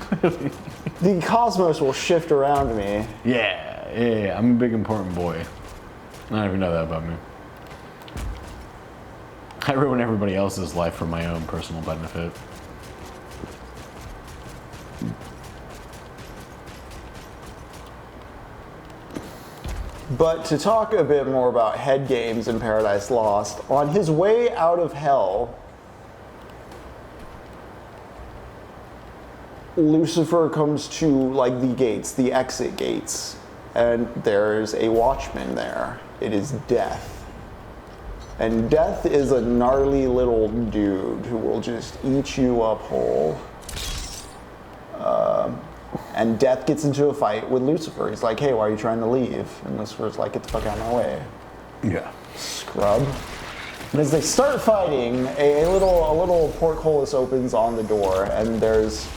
The cosmos will shift around me. Yeah. I'm a big important boy. I don't even know that about me. I ruin everybody else's life for my own personal benefit. But to talk a bit more about head games in Paradise Lost, on his way out of hell, Lucifer comes to like the gates, the exit gates, and there's a watchman there. It is Death. And Death is a gnarly little dude who will just eat you up whole. And Death gets into a fight with Lucifer. He's like, hey, why are you trying to leave? And Lucifer's like, get the fuck out of my way. Yeah. Scrub. And as they start fighting, a little portcullis opens on the door, and there's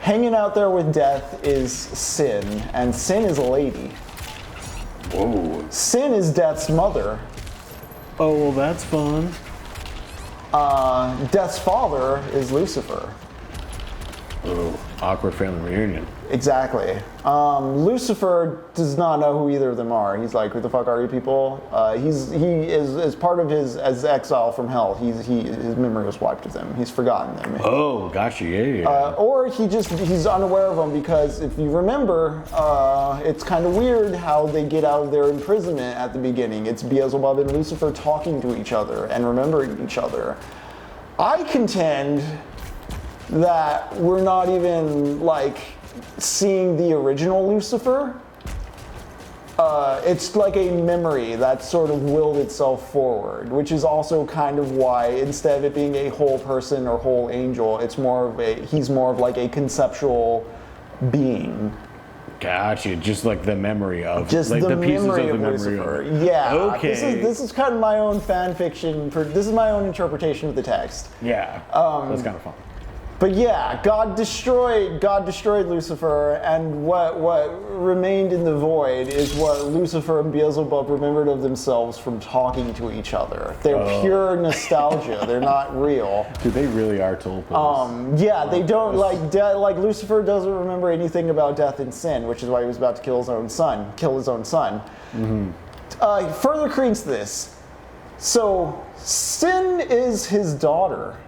hanging out there with Death is Sin, and Sin is a lady. Whoa. Sin is Death's mother. Oh, well, that's fun. Death's father is Lucifer. Oh, awkward family reunion. Exactly. Lucifer does not know who either of them are. He's like, who the fuck are you people? He is as part of his exile from hell. His memory was wiped of them. He's forgotten them. Oh, gotcha. Yeah. Or he's unaware of them because if you remember, it's kind of weird how they get out of their imprisonment at the beginning. It's Beelzebub and Lucifer talking to each other and remembering each other. I contend that we're not even like seeing the original Lucifer. It's like a memory that sort of willed itself forward, which is also kind of why instead of it being a whole person or whole angel, he's more of like a conceptual being. Gotcha. Just like the memory of, just like the pieces memory of the memory Lucifer. of. Yeah. Okay. This is kind of my own fan fiction. This is my own interpretation of the text. Yeah. That's kind of fun. But yeah, God destroyed Lucifer, and what remained in the void is what Lucifer and Beelzebub remembered of themselves from talking to each other. They're pure nostalgia. They're not real. Dude, they really are tulpas. Yeah, they don't like Lucifer doesn't remember anything about death and sin, which is why he was about to kill his own son. Mm-hmm. Further credence to this. So, Sin is his daughter.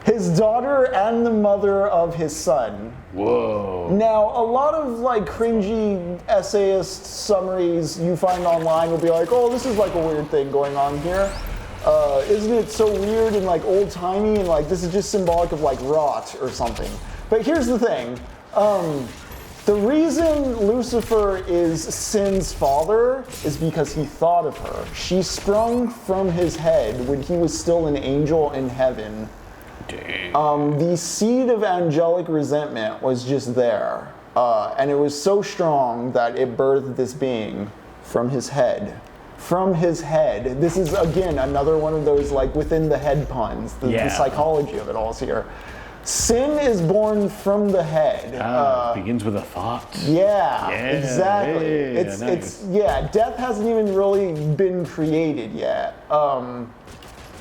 His daughter and the mother of his son. Whoa. Now, a lot of like cringy essayist summaries you find online will be like, oh, this is like a weird thing going on here. Isn't it so weird and like old-timey and like this is just symbolic of like rot or something. But here's the thing. The reason Lucifer is Sin's father is because he thought of her. She sprung from his head when he was still an angel in heaven. The seed of angelic resentment was just there, and it was so strong that it birthed this being from his head. From his head. This is, again, another one of those, like, within the head puns. The psychology of it all is here. Sin is born from the head. It begins with a thought. Yeah, exactly. Death hasn't even really been created yet.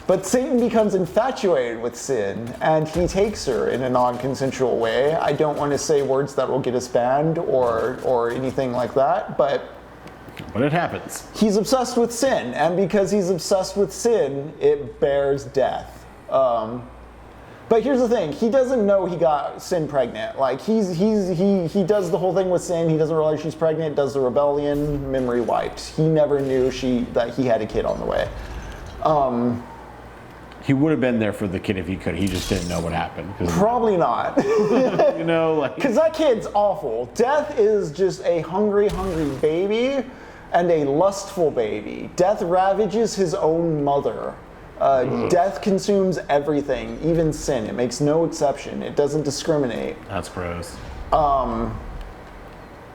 But Satan becomes infatuated with Sin, and he takes her in a non-consensual way. I don't want to say words that will get us banned or anything like that, but it happens. He's obsessed with sin, and because he's obsessed with sin, it bears death. But here's the thing: he doesn't know he got Sin pregnant. Like he does the whole thing with Sin. He doesn't realize she's pregnant. Does the rebellion, memory wiped. He never knew that he had a kid on the way. He would have been there for the kid if he could. He just didn't know what happened. Probably not. You know, like Because that kid's awful. Death is just a hungry, hungry baby and a lustful baby. Death ravages his own mother. Death consumes everything, even Sin. It makes no exception. It doesn't discriminate. that's gross.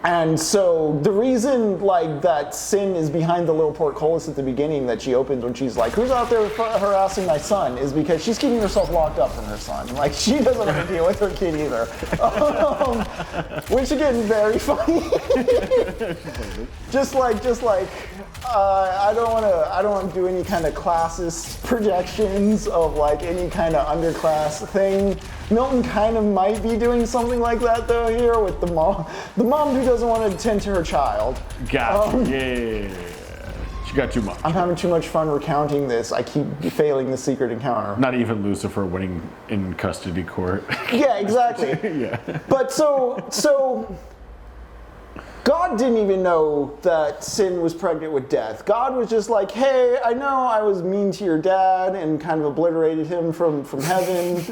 And so the reason like that Sin is behind the little portcullis at the beginning that she opens when she's like, who's out there harassing my son, is because she's keeping herself locked up from her son. Like she doesn't want to deal with her kid either. Which again, very funny. just like I don't want to do any kind of classist projections of like any kind of underclass thing. Milton kind of might be doing something like that though here with the mom who doesn't want to tend to her child. Gotcha. Yeah. She got too much. I'm having too much fun recounting this. I keep failing the secret encounter. Not even Lucifer winning in custody court. Yeah, exactly. Yeah. But so God didn't even know that Sin was pregnant with Death. God was just like, hey, I know I was mean to your dad and kind of obliterated him from heaven.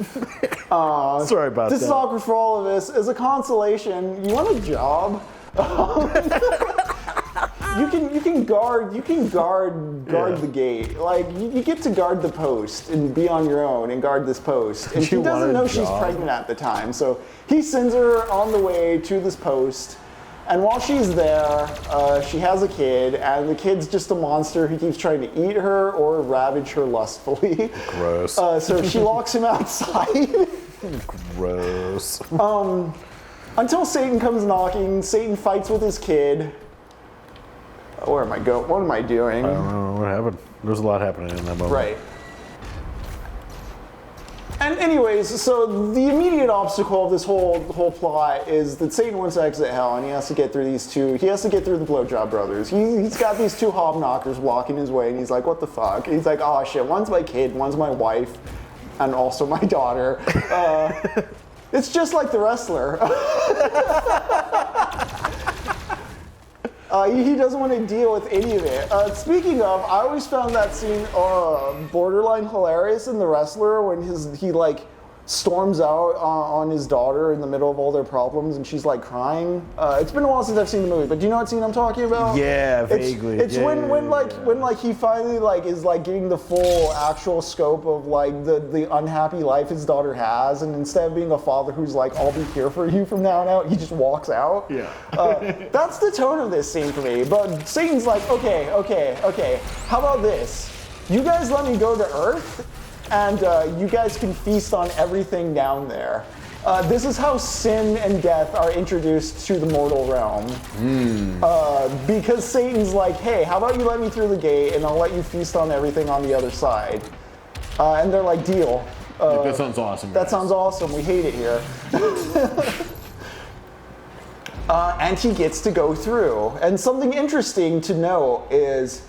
Sorry about This that. is awkward for all of us. As a consolation, you want a job? You can guard the gate. Like you get to guard the post and be on your own and guard this post. And she doesn't know she's pregnant at the time, so he sends her on the way to this post. And while she's there, she has a kid, and the kid's just a monster who keeps trying to eat her or ravage her lustfully. Gross. So she locks him outside. Gross. Until Satan comes knocking. Satan fights with his kid. Where am I going? What am I doing? I don't know what happened. There's a lot happening in that moment. Right. And anyways, so the immediate obstacle of this whole plot is that Satan wants to exit hell, and he has to get through these two. He has to get through the blowjob brothers. He's got these two hobknockers blocking his way, and he's like, "What the fuck?" And he's like, "Oh shit, one's my kid, one's my wife, and also my daughter." It's just like the wrestler. He doesn't want to deal with any of it. Speaking of, I always found that scene borderline hilarious in The Wrestler when he like storms out on his daughter in the middle of all their problems and she's like crying. It's been a while since I've seen the movie, but do you know what scene I'm talking about? Yeah, vaguely. It's when he finally like is like getting the full actual scope of like the unhappy life his daughter has, and instead of being a father who's like, I'll be here for you from now on out, he just walks out. Yeah. That's the tone of this scene for me. But Satan's like, okay, how about this? You guys let me go to Earth, and you guys can feast on everything down there. This is how sin and death are introduced to the mortal realm. Because Satan's like, hey, how about you let me through the gate and I'll let you feast on everything on the other side. And they're like, deal. That sounds awesome. That guys. sounds awesome. We hate it here. And he gets to go through. And something interesting to know is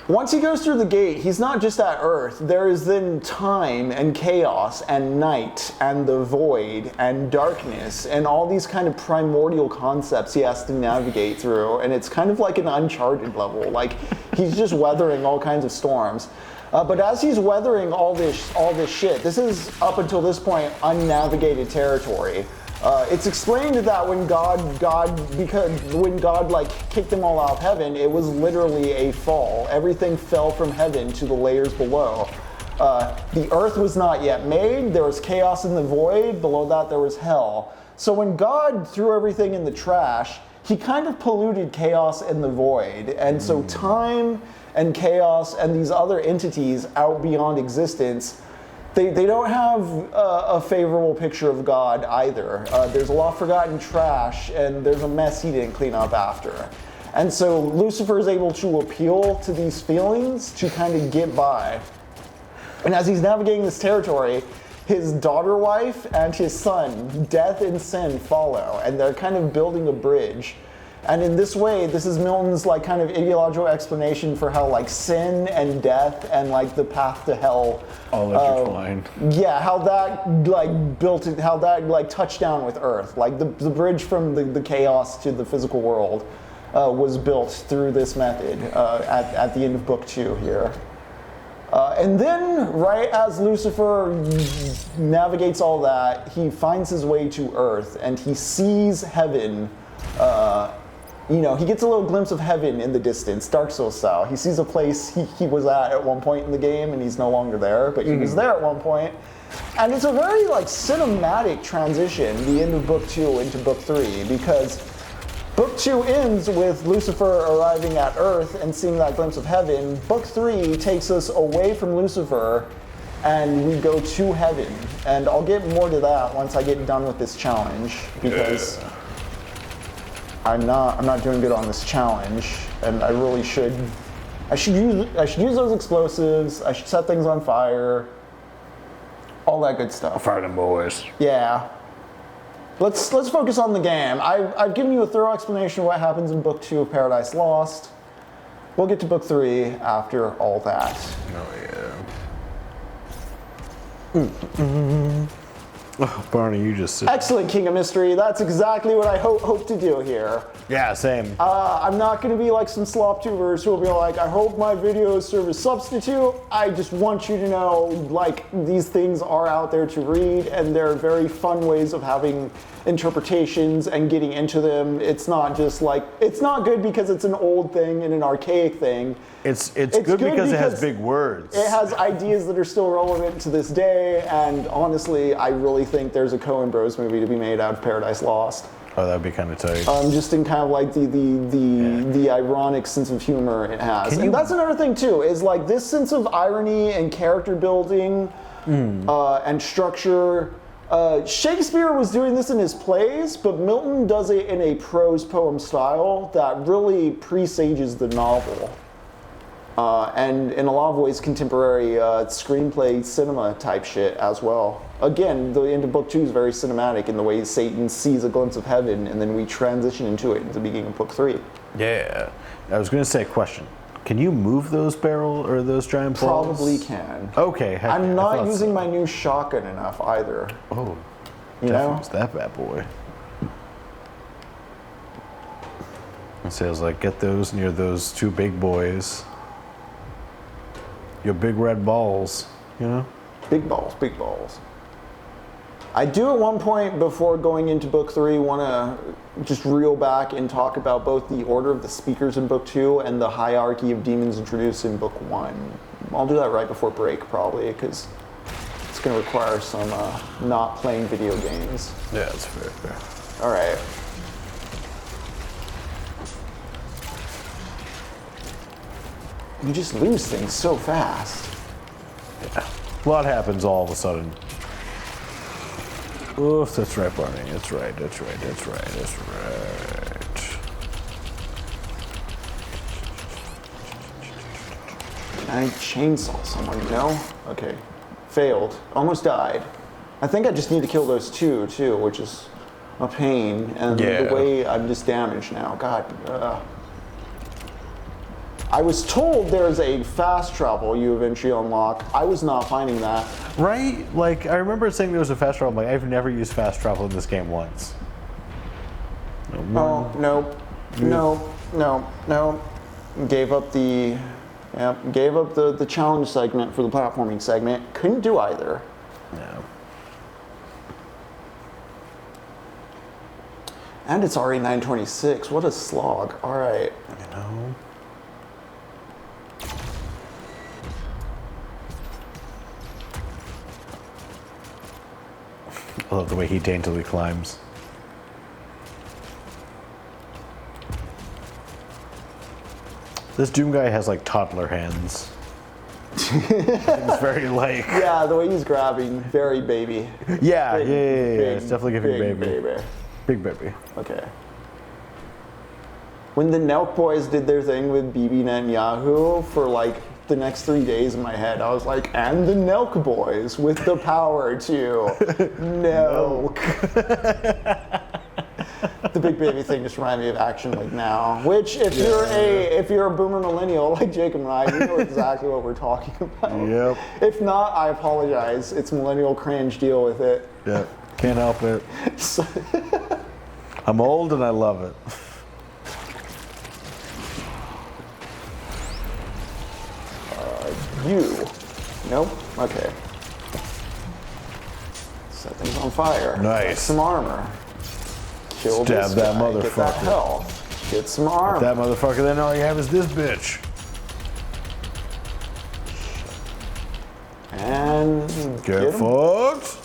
once he goes through the gate, he's not just at Earth. There is then time and chaos and night and the void and darkness and all these kind of primordial concepts he has to navigate through. And it's kind of like an Uncharted level. Like he's just weathering all kinds of storms. But as he's weathering all this shit, this is up until this point unnavigated territory. It's explained that when God like kicked them all out of heaven, it was literally a fall. Everything fell from heaven to the layers below. The earth was not yet made. There was chaos in the void. Below that, there was hell. So when God threw everything in the trash, he kind of polluted chaos and the void. And so time and chaos and these other entities out beyond existence, they don't have a favorable picture of God either. There's a lot of forgotten trash, and there's a mess he didn't clean up after. And so Lucifer is able to appeal to these feelings to kind of get by. And as he's navigating this territory, his daughter wife and his son, Death and Sin, follow, and they're kind of building a bridge. And in this way, this is Milton's like kind of ideological explanation for how like sin and death and like the path to hell all intertwined. Yeah, how that like built it, how that like touched down with Earth. Like the bridge from the chaos to the physical world was built through this method at the end of book 2 here. And then, right as Lucifer navigates all that, he finds his way to Earth and he sees heaven. You know, he gets a little glimpse of heaven in the distance, Dark Souls style. He sees a place he was at one point in the game and he's no longer there, but he was there at one point. And it's a very like cinematic transition, the end of book 2 into book 3, because book 2 ends with Lucifer arriving at Earth and seeing that glimpse of heaven. Book 3 takes us away from Lucifer and we go to heaven. And I'll get more to that once I get done with this challenge, because I'm not doing good on this challenge, and I really should. I should use those explosives. I should set things on fire. All that good stuff. Fire them boys. Yeah. Let's focus on the game. I've given you a thorough explanation of what happens in book 2 of Paradise Lost. We'll get to book 3 after all that. Oh yeah. Oh, Barney, you just Excellent, King of Mystery. That's exactly what I hope to do here. Yeah, same. I'm not going to be like some slop tubers who will be like, I hope my videos serve as substitute. I just want you to know, like, these things are out there to read, and they're very fun ways of having interpretations and getting into them. It's not just like, it's not good because it's an old thing and an archaic thing. It's good because it has big words. It has ideas that are still relevant to this day, and honestly, I really think there's a Coen Bros movie to be made out of Paradise Lost. Oh, that'd be kind of tight. Just in kind of like the ironic sense of humor it has. And that's another thing too, is like this sense of irony and character building and structure. Shakespeare was doing this in his plays, but Milton does it in a prose poem style that really presages the novel. And in a lot of ways, contemporary screenplay cinema type shit as well. Again, the end of book 2 is very cinematic in the way Satan sees a glimpse of heaven, and then we transition into it at the beginning of book 3. Yeah. I was going to say a question. Can you move those barrel or those giant balls? Probably can. Okay. Heck I'm yeah, not using my new shotgun enough either. Oh, you know? It's that bad boy. And so I was like, get those near those 2 big boys. Your big red balls, you know? Big balls, big balls. I do at one point before going into book 3 want to just reel back and talk about both the order of the speakers in book 2 and the hierarchy of demons introduced in book 1. I'll do that right before break probably, because it's going to require some not playing video games. Yeah, that's fair. All right. You just lose things so fast. Yeah. A lot happens all of a sudden. Oof, that's right, Barney. That's right. I chainsaw someone, you know? Okay. Failed. Almost died. I think I just need to kill those 2, too, which is a pain. And the way I'm just damaged now. God. I was told there's a fast travel you eventually unlock. I was not finding that. Right? Like, I remember saying there was a fast travel. I'm like, I've never used fast travel in this game once. Oh, nope. No. Gave up the challenge segment for the platforming segment. Couldn't do either. No. And it's already 9:26. What a slog. All right. You know? I love the way he daintily climbs. This Doom guy has like toddler hands. It's very like... Yeah, the way he's grabbing, very baby. Yeah, Big, it's definitely giving baby. Big baby. Okay. When the Nelk boys did their thing with BB and Yahoo for like the next 3 days in my head, I was like, and the Nelk boys with the power to Nelk. The big baby thing just reminded me of Action Like Now, which if you're a boomer millennial like Jacob and I, you know exactly what we're talking about. Yep. If not, I apologize. It's millennial cringe. Deal with it. Yeah. Can't help it. So, I'm old and I love it. you. Nope. Okay. Set things on fire. Nice. Get some armor. Kill Stab this that guy. Get that motherfucker. health. Get some armor. That motherfucker, then all you have is this bitch. And Get him. fucked.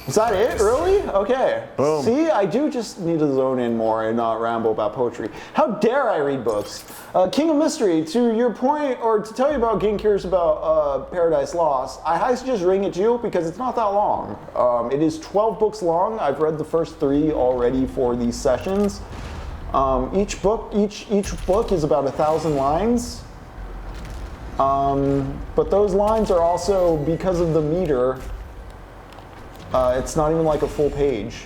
Is that it? Really? Okay. Boom. See, I do just need to zone in more and not ramble about poetry. How dare I read books? King of Mystery, to your point, or to tell you about getting curious about Paradise Lost, I highly suggest reading it to you because it's not that long. It is 12 books long. I've read the first 3 already for these sessions. Each book is about 1,000 lines. But those lines are also, because of the meter, it's not even like a full page.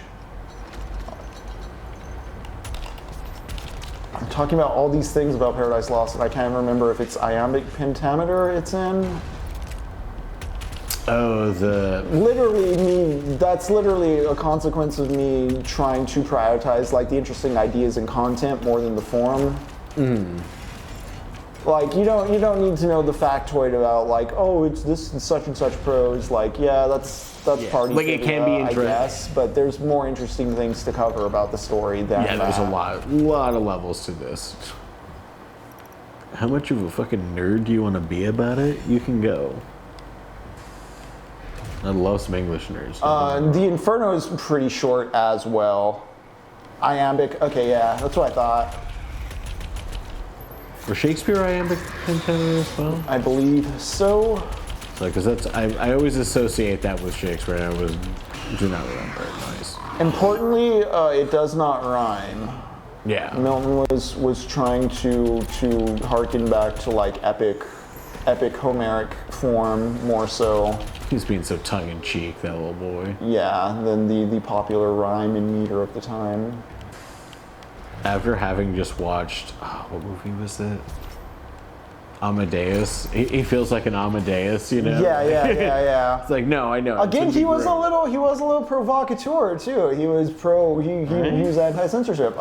I'm talking about all these things about Paradise Lost, and I can't remember if it's iambic pentameter it's in. Oh, That's literally a consequence of me trying to prioritize like the interesting ideas and content more than the form. Like you don't need to know the factoid about like, oh, it's this and such prose. Like, yeah, that's party. Like, it can be I guess, but there's more interesting things to cover about the story than yeah, there's a lot of levels to this. How much of a fucking nerd do you want to be about it? You can go. I love some English nerds. The Inferno is pretty short as well. Iambic. Okay, yeah, that's what I thought. For Shakespeare, iambic pentameter as well? I believe so. Because I always associate that with Shakespeare, and do not remember it. Nice. Importantly, it does not rhyme. Yeah. Milton was trying to harken back to like epic Homeric form more so. He's being so tongue-in-cheek, that little boy. Yeah, than the popular rhyme and meter of the time. After having just watched, what movie was it? Amadeus. He feels like an Amadeus, you know? Yeah. It's like, no, I know. Again, It's he was great. a little provocateur too. He was he was anti-censorship.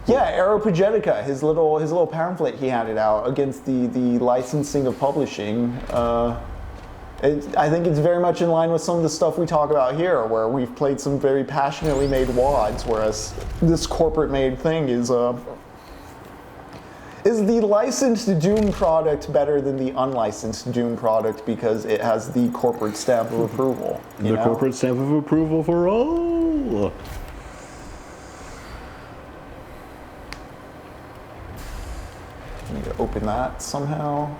Yeah, Aeropagetica, his little pamphlet he handed out against the licensing of publishing. I think it's very much in line with some of the stuff we talk about here, where we've played some very passionately made wads, whereas this corporate-made thing is the licensed Doom product better than the unlicensed Doom product because it has the corporate stamp of approval. The corporate stamp of approval for all. I need to open that somehow.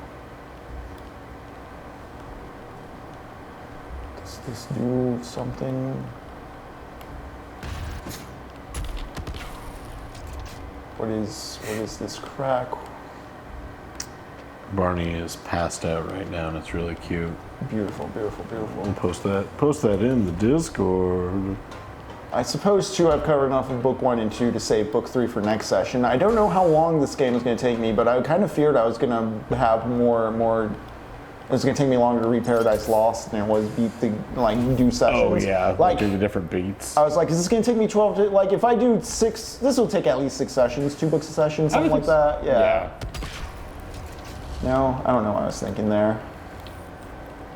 Does this do something? What is this crack? Barney is passed out right now, and it's really cute. Beautiful. I'll post that in the Discord. I suppose too I've covered enough of book 1 and 2 to save book 3 for next session. I don't know how long this game is going to take me, but I kind of feared I was going to have more. It was going to take me longer to read Paradise Lost than it was do sessions. Oh yeah, like do the different beats. I was like, is this going to take me 12 to, like, if I do 6, this will take at least 6 sessions, 2 books a session, something like that. Yeah. No, I don't know what I was thinking there.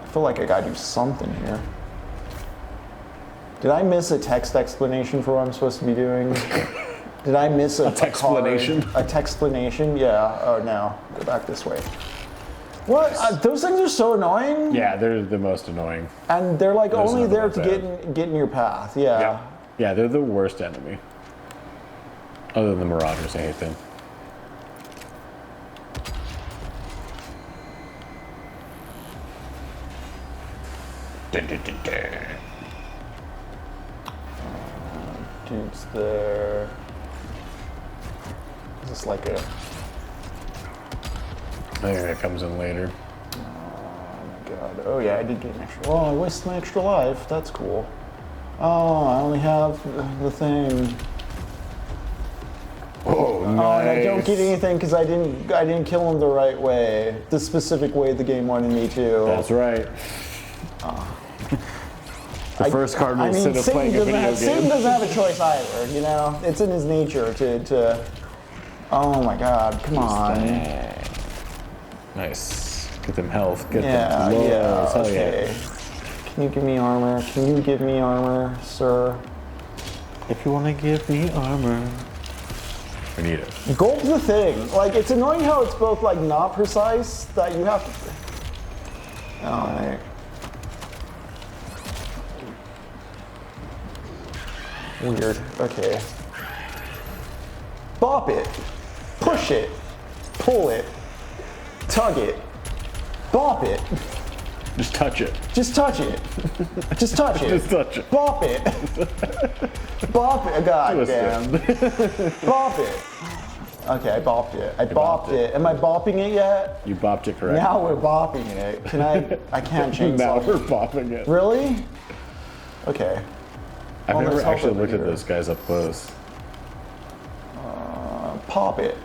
I feel like I got to do something here. Did I miss a text explanation for what I'm supposed to be doing? Did I miss a textplanation? A textplanation? Yeah. Oh no. Go back this way. What? Those things are so annoying. Yeah, they're the most annoying. And they're like There's only there nothing to like get in your path. Yeah. Yeah, they're the worst enemy. Other than the Marauders, I hate them. Dude's there. Is this like a... I think that comes in later. Oh my god. Oh yeah, I did get an extra... Oh, I wasted my extra life. That's cool. Oh, I only have the thing. Oh, nice. Oh, and I don't get anything because I didn't kill him the right way, the specific way the game wanted me to. That's right. The first cardinal sin of playing a video Satan game. doesn't have a choice either, you know? It's in his nature to oh my god, come on. Nice. Get them health. Get Yeah, them yeah, lows. Hell okay. yeah. Can you give me armor? Can you give me armor, sir? If you want to give me armor. I need it. Gulp's the thing. Like, it's annoying how it's both, like, not precise, that you have to... Oh, right. Weird. Okay. Bop it. Push it. Pull it. Tug it. Bop it. Just touch it. Just touch it. Just touch it. Just touch it. Bop it. Bop it. God Twist damn. Bop it. Okay, I bopped it. I bopped it. Am I bopping it yet? You bopped it correctly. Now we're bopping it. Can I can't change Now something. we're bopping it. Really? Okay. I've Oh, never there's help actually over looked at here. those guys up close. Pop it.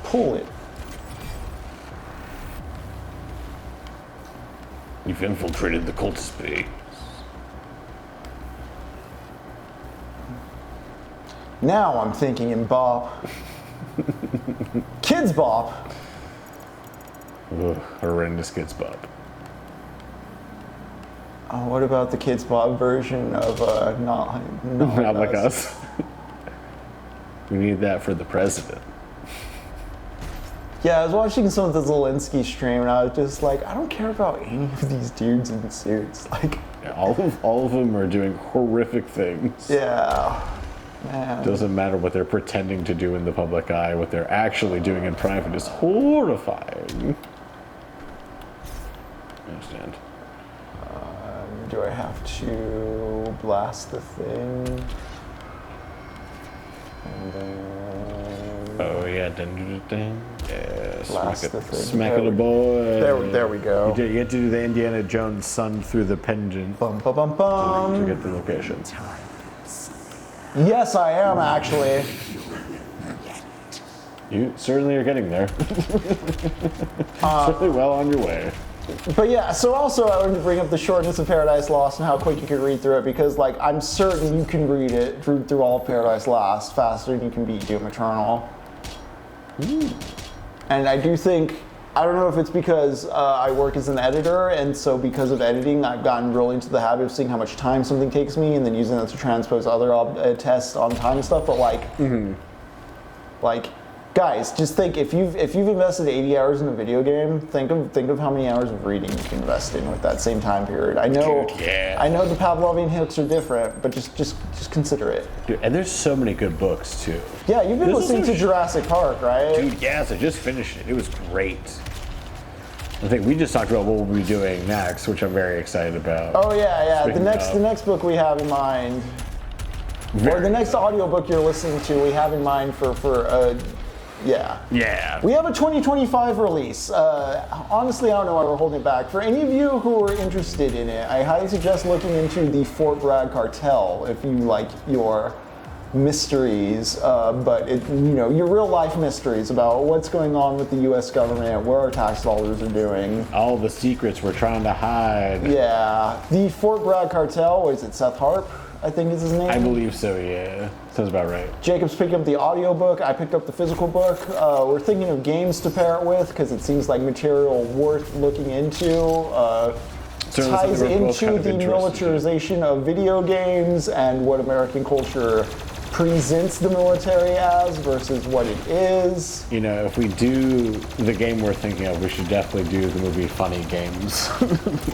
Pull it. You've infiltrated the cult space. Now I'm thinking in bop. Kids bop. Ugh, horrendous kids bop. Oh, what about the Kids Bop version of not Not like us. We need that for the president. Yeah, I was watching some of the Zelensky stream and I was just like, I don't care about any of these dudes in suits. Like, Yeah, all of them are doing horrific things. yeah, man. Doesn't matter what they're pretending to do in the public eye. What they're actually doing in private is horrifying. I understand. Do I have to blast the thing? And then Oh yeah, ding. Yeah, blast the thing. smack it a boy. There we go. You get to do the Indiana Jones sun through the pendant Bum bum bum to bum. get the location. Yes, I am actually. You certainly are getting there. Certainly well on your way. But yeah, so also I wanted to bring up the shortness of Paradise Lost and how quick you can read through it because, like, I'm certain you can read it through all of Paradise Lost faster than you can beat Doom Eternal. And I do think, I don't know if it's because I work as an editor, and so because of editing, I've gotten really into the habit of seeing how much time something takes me and then using that to transpose other tests on time and stuff. But like, guys, just think if you've invested 80 hours in a video game, think of how many hours of reading you can invest in with that same time period. I know, Dude, yeah. I know the Pavlovian hooks are different, but just consider it. Dude, and there's so many good books too. Yeah, you've been This listening is to a- Jurassic Park, right? Dude, yes, I just finished it. It was great. I think we just talked about what we'll be doing next, which I'm very excited about. Oh yeah. The Speaking next of- book we have in mind, or Very the next audiobook you're listening to, we have in mind for yeah. Yeah. We have a 2025 release. Honestly, I don't know why we're holding it back. For any of you who are interested in it, I highly suggest looking into the Fort Bragg cartel if you like your mysteries, but your real life mysteries about what's going on with the U.S. government, where our tax dollars are doing. All the secrets we're trying to hide. Yeah, the Fort Bragg cartel. What is it? Seth Harp, I think is his name. I believe so, yeah. Sounds about right. Jacob's picked up the audiobook, I picked up the physical book. We're thinking of games to pair it with because it seems like material worth looking into. Certainly Ties something we're both into kind of the interested in. militarization of video games and what American culture presents the military as versus what it is. You know, if we do the game we're thinking of, we should definitely do the movie Funny Games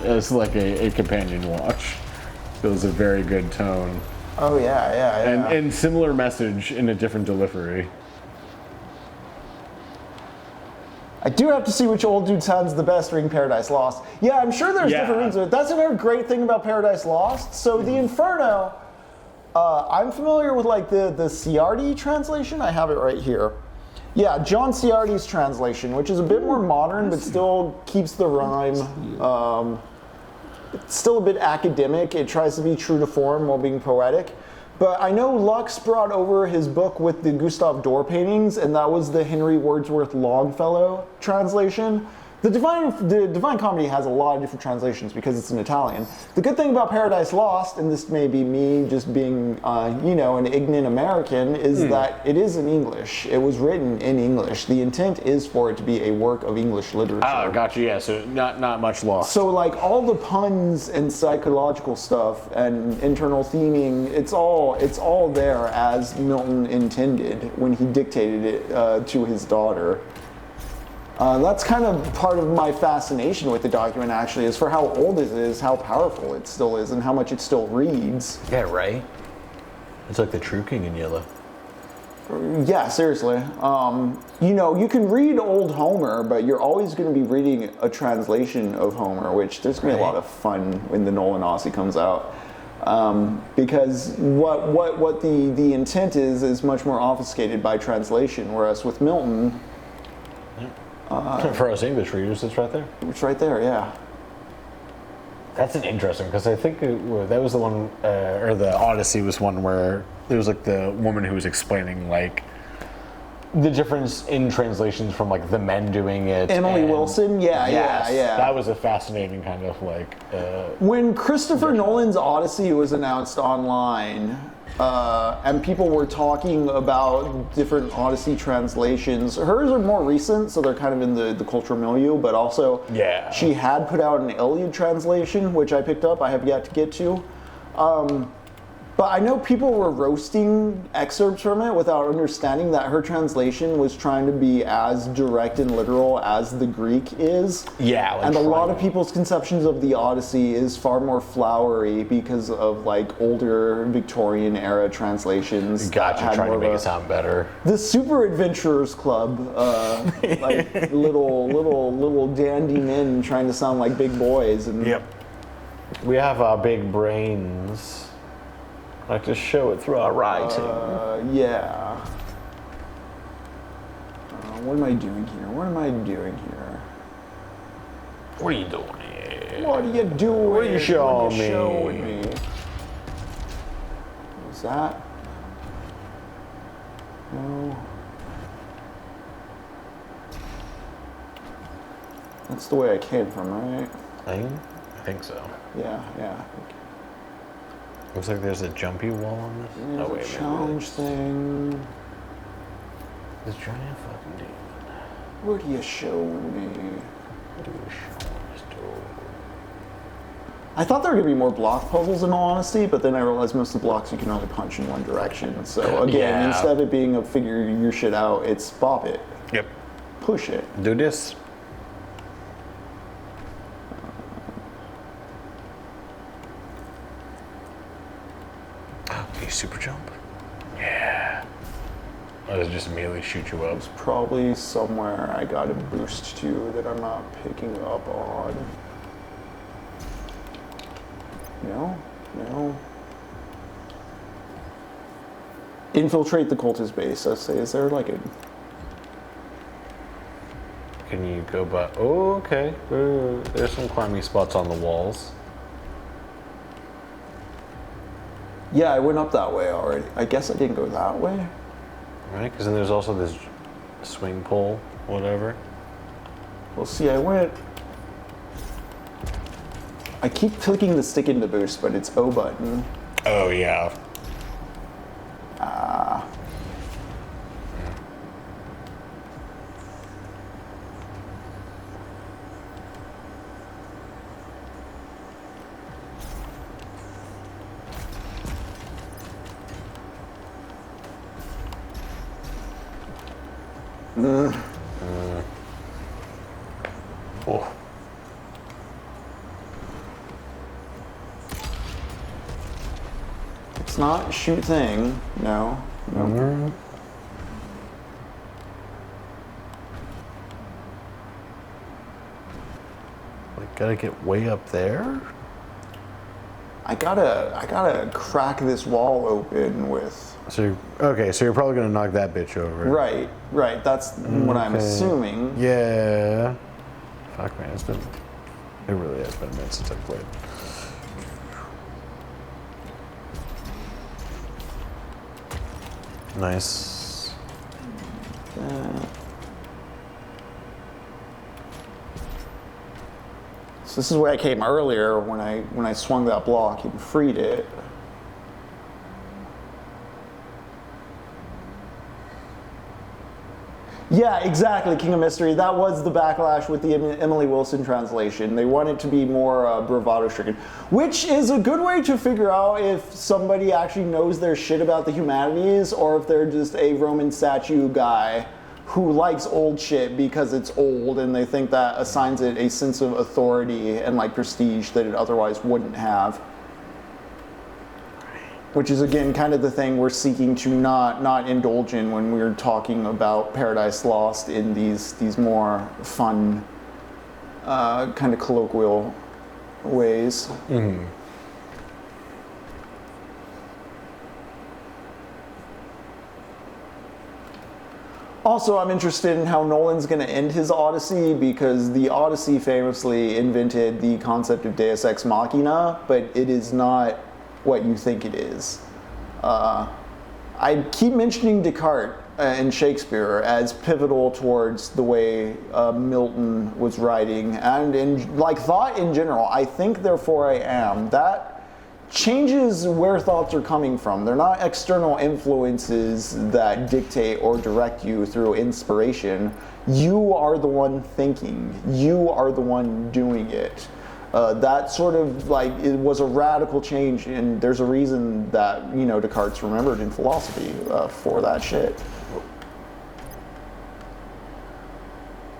as like a companion watch. Feels a very good tone. Oh yeah. And similar message in a different delivery. I do have to see which old dude sounds the best reading Paradise Lost. Yeah, I'm sure there's Yeah. different readings of it. That's another great thing about Paradise Lost. So the Inferno, I'm familiar with like the Ciardi translation. I have it right here. Yeah, John Ciardi's translation, which is a bit more modern, but still keeps the rhyme. still a bit academic. It tries to be true to form while being poetic. But I know Lux brought over his book with the Gustave Doré paintings, and that was the Henry Wadsworth Longfellow translation. The Divine Comedy has a lot of different translations because it's in Italian. The good thing about Paradise Lost, and this may be me just being, an ignorant American, is that it is in English. It was written in English. The intent is for it to be a work of English literature. Oh, gotcha. Yeah, so not much lost. So like all the puns and psychological stuff and internal theming, it's all there as Milton intended when he dictated it to his daughter. That's kind of part of my fascination with the document, actually, is for how old it is, how powerful it still is, and how much it still reads. Yeah, right? It's like the True King in Yellow. Yeah, seriously. You can read old Homer, but you're always going to be reading a translation of Homer, which there's going to be a lot of fun when the Nolan Aussie comes out. Because what the intent is much more obfuscated by translation, whereas with Milton... For us English readers, it's right there. It's right there, yeah. That's an interesting, because I think that was the one, or the Odyssey was one where there was like the woman who was explaining like the difference in translations from like the men doing it. Emily Wilson, yeah. That was a fascinating kind of like. When Christopher Nolan's Odyssey was announced online, and people were talking about different Odyssey translations. Hers are more recent, so they're kind of in the cultural milieu, but also she had put out an Iliad translation, which I picked up. I have yet to get to. But I know people were roasting excerpts from it without understanding that her translation was trying to be as direct and literal as the Greek is. Yeah, like and a lot of people's conceptions of the Odyssey is far more flowery because of like older Victorian era translations. Gotcha, trying to make it sound better. The Super Adventurers Club, like little dandy men trying to sound like big boys. And we have our big brains. Like to show it through our writing. Yeah. What am I doing here? What are you doing here? What are you showing me? What's that? No. That's the way I came from, right? I think so. Yeah. Looks like there's a jumpy wall on this. There's a challenge thing. This giant fucking demon. What are you showing me? I thought there were going to be more block puzzles in all honesty, but then I realized most of the blocks you can only punch in one direction. So again, instead of it being a figure your shit out, it's bop it. Yep. Push it. Do this. Super jump? Yeah. Or does it just immediately shoot you up? There's probably somewhere I got a boost to that I'm not picking up on. No. Infiltrate the cultist base, I say. Is there like a... Can you go by... Oh, okay. There's some climbing spots on the walls. Yeah, I went up that way already. I guess I didn't go that way. Right, because then there's also this swing pole, whatever. Well, see, I keep clicking the stick into boost, but it's O button. Oh, yeah. Oh. It's not shoot thing. No. Like, gotta get way up there? I gotta crack this wall open with... So you're probably gonna knock that bitch over. Right. That's what I'm assuming. Yeah. Fuck, man, it's been It really has been a minute since I've played. Nice. So this is where I came earlier when I swung that block and freed it. Yeah, exactly, King of Mystery. That was the backlash with the Emily Wilson translation. They want it to be more bravado-stricken, which is a good way to figure out if somebody actually knows their shit about the humanities or if they're just a Roman statue guy who likes old shit because it's old and they think that assigns it a sense of authority and like prestige that it otherwise wouldn't have. Which is, again, kind of the thing we're seeking to not indulge in when we're talking about Paradise Lost in these more fun, kind of colloquial ways. Mm-hmm. Also, I'm interested in how Nolan's going to end his Odyssey, because the Odyssey famously invented the concept of Deus Ex Machina, but it is not what you think it is. I keep mentioning Descartes and Shakespeare as pivotal towards the way Milton was writing, and in like thought in general. I think, therefore I am. That changes where thoughts are coming from. They're not external influences that dictate or direct you through inspiration. You are the one thinking. You are the one doing it. That sort of like, it was a radical change, and there's a reason that, you know, Descartes remembered in philosophy for that shit.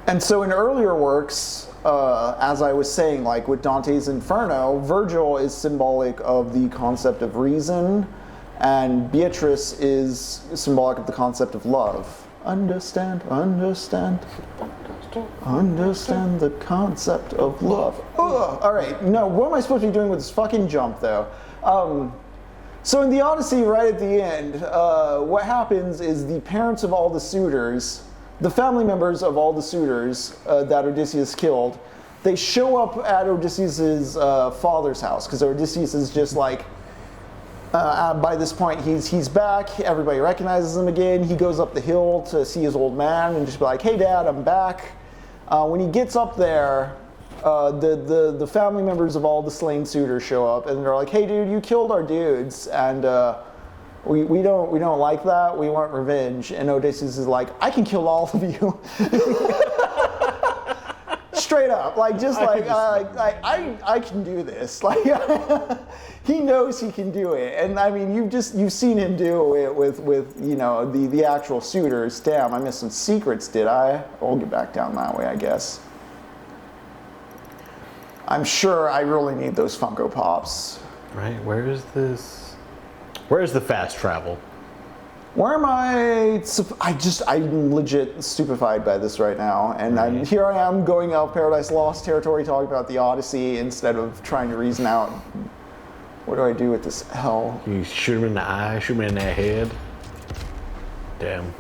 And so in earlier works, as I was saying, like with Dante's Inferno, Virgil is symbolic of the concept of reason, and Beatrice is symbolic of the concept of love. Understand the concept of love. Ugh. All right, no, what am I supposed to be doing with this fucking jump, though? So in the Odyssey, right at the end, what happens is the parents of all the suitors, the family members of all the suitors that Odysseus killed, they show up at Odysseus's father's house, because Odysseus is just like, by this point, he's back. Everybody recognizes him again. He goes up the hill to see his old man and just be like, "Hey, Dad, I'm back." When he gets up there, the family members of all the slain suitors show up, and they're like, "Hey, dude, you killed our dudes, and we don't like that. We want revenge." And Odysseus is like, "I can kill all of you." Straight up, like just like I can do this. Like he knows he can do it, and I mean you've seen him do it with you know the actual suitors. Damn, I missed some secrets, did I? I'll get back down that way, I guess. I'm sure I really need those Funko Pops. Right, where is this? Where is the fast travel? Where am I? I'm legit stupefied by this right now. And here I am going out Paradise Lost territory talking about the Odyssey instead of trying to reason out, what do I do with this hell? You shoot him in the eye, shoot him in the head. Damn.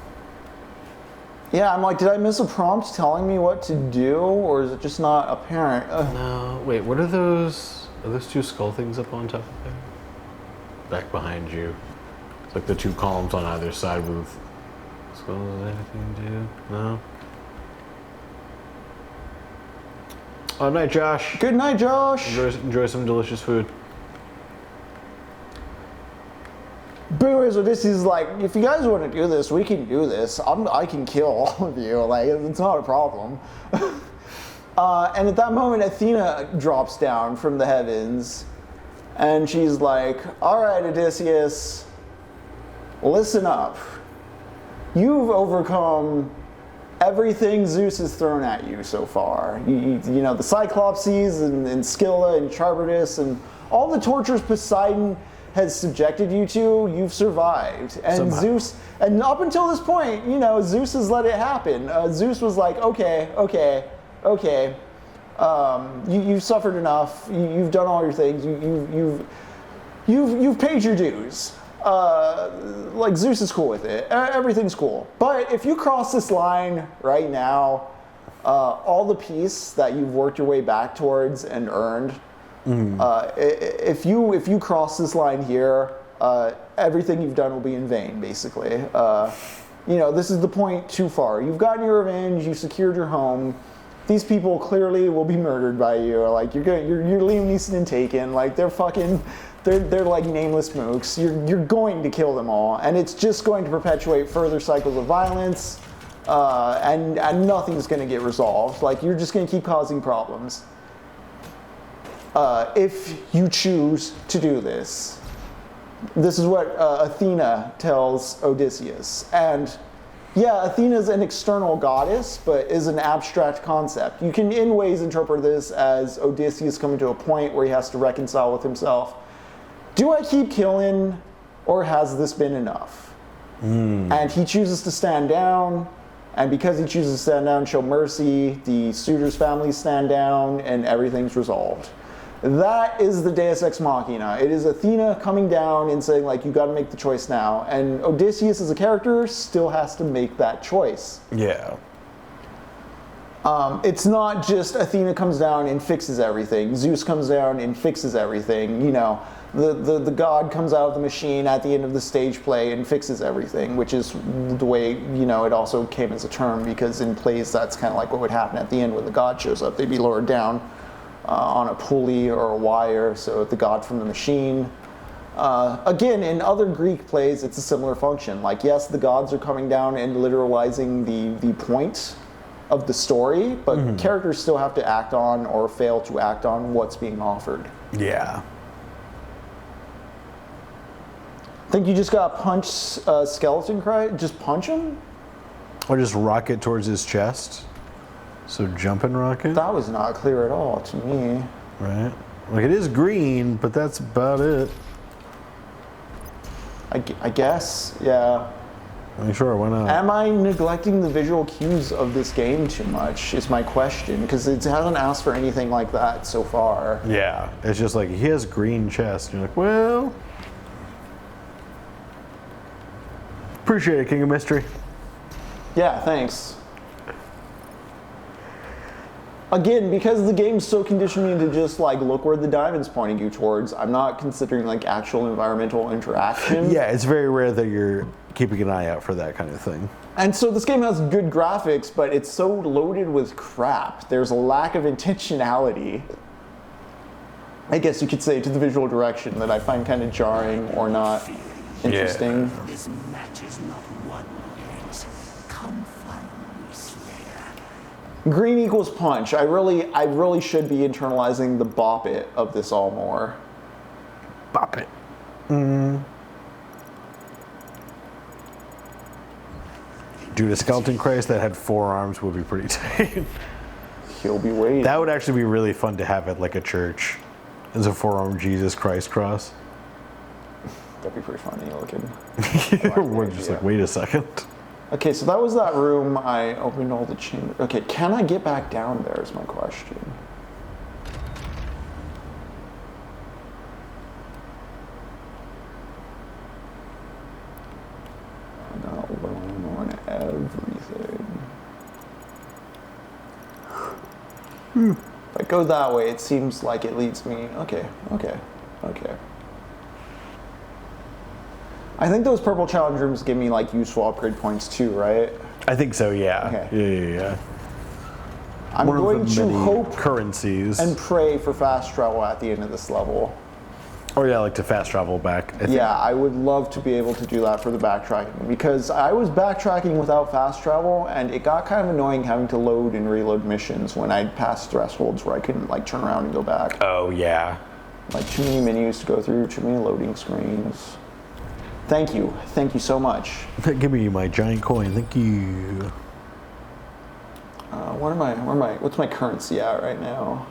Yeah, I'm like, did I miss a prompt telling me what to do? Or is it just not apparent? No, wait, what are those? Are those two skull things up on top of there? Back behind you. It's like the two columns on either side with skulls. Anything to do? No. Oh, night, Josh. Good night, Josh. Enjoy some delicious food. Boris, so this is like, if you guys want to do this, we can do this. I can kill all of you. Like, it's not a problem. And at that moment, Athena drops down from the heavens, and she's like, "All right, Odysseus, listen up. You've overcome everything Zeus has thrown at you so far. You know, the Cyclopses and Scylla and Charybdis and all the tortures Poseidon has subjected you to, you've survived." And Somehow. Zeus, and up until this point, you know, Zeus has let it happen. Zeus was like, okay. You've suffered enough. You've done all your things. You've paid your dues. Like, Zeus is cool with it. Everything's cool. But if you cross this line right now, all the peace that you've worked your way back towards and earned, if you cross this line here, everything you've done will be in vain, basically. This is the point too far. You've gotten your revenge, you secured your home. These people clearly will be murdered by you. Like, you're Liam Neeson and Taken. Like, they're like nameless mooks. You're going to kill them all, and it's just going to perpetuate further cycles of violence, and nothing's going to get resolved. Like, you're just going to keep causing problems. If you choose to do this. This is what Athena tells Odysseus. And yeah, Athena's an external goddess, but is an abstract concept. You can in ways interpret this as Odysseus coming to a point where he has to reconcile with himself. Do I keep killing, or has this been enough? And he chooses to stand down, and because he chooses to stand down and show mercy, the suitor's families stand down, and everything's resolved. That is the Deus Ex Machina. It is Athena coming down and saying, like, you got to make the choice now. And Odysseus as a character still has to make that choice. Yeah. It's not just Athena comes down and fixes everything. Zeus comes down and fixes everything. The god comes out of the machine at the end of the stage play and fixes everything, which is the way, it also came as a term, because in plays that's kind of like what would happen at the end when the god shows up. They'd be lowered down on a pulley or a wire, so the god from the machine. Again, in other Greek plays, it's a similar function. Like, yes, the gods are coming down and literalizing the point of the story, but characters still have to act on or fail to act on what's being offered. Yeah. Think you just got punch skeleton cry? Just punch him? Or just rocket towards his chest. So jumping rocket? That was not clear at all to me. Right. Like, it is green, but that's about it. I guess, yeah. Sure, why not? Am I neglecting the visual cues of this game too much, is my question, because it hasn't asked for anything like that so far. Yeah, it's just like, he has green chest. You're like, well... Appreciate it, King of Mystery. Yeah, thanks. Again, because the game's so conditioned me to just like look where the diamond's pointing you towards, I'm not considering like actual environmental interaction. Yeah, it's very rare that you're keeping an eye out for that kind of thing. And so this game has good graphics, but it's so loaded with crap. There's a lack of intentionality, I guess you could say, to the visual direction that I find kind of jarring or not interesting. Yeah. This match is not won yet. Come find me, Slayer. Green equals punch. I really should be internalizing the bop it of this all more. Bop it. Dude, a skeleton Christ that had 4 arms would be pretty tight. He'll be waiting. That would actually be really fun to have at like a church. As a 4-armed Jesus Christ cross. That'd be pretty funny looking. We're just like, wait a second. Okay, so that was that room. I opened all the chambers. Okay, can I get back down there is my question. I'm not alone on everything. If I go that way, it seems like it leads me. Okay. I think those purple challenge rooms give me like useful upgrade points too, right? I think so, yeah. Okay. Yeah. I'm One going of the to many hope currencies. and pray for fast travel at the end of this level. Or yeah, like to fast travel back. I think. Yeah, I would love to be able to do that for the backtracking, because I was backtracking without fast travel, and it got kind of annoying having to load and reload missions when I'd passed thresholds where I couldn't like turn around and go back. Oh yeah. Like too many menus to go through, too many loading screens. Thank you so much. Give me my giant coin, thank you. What's my currency at right now?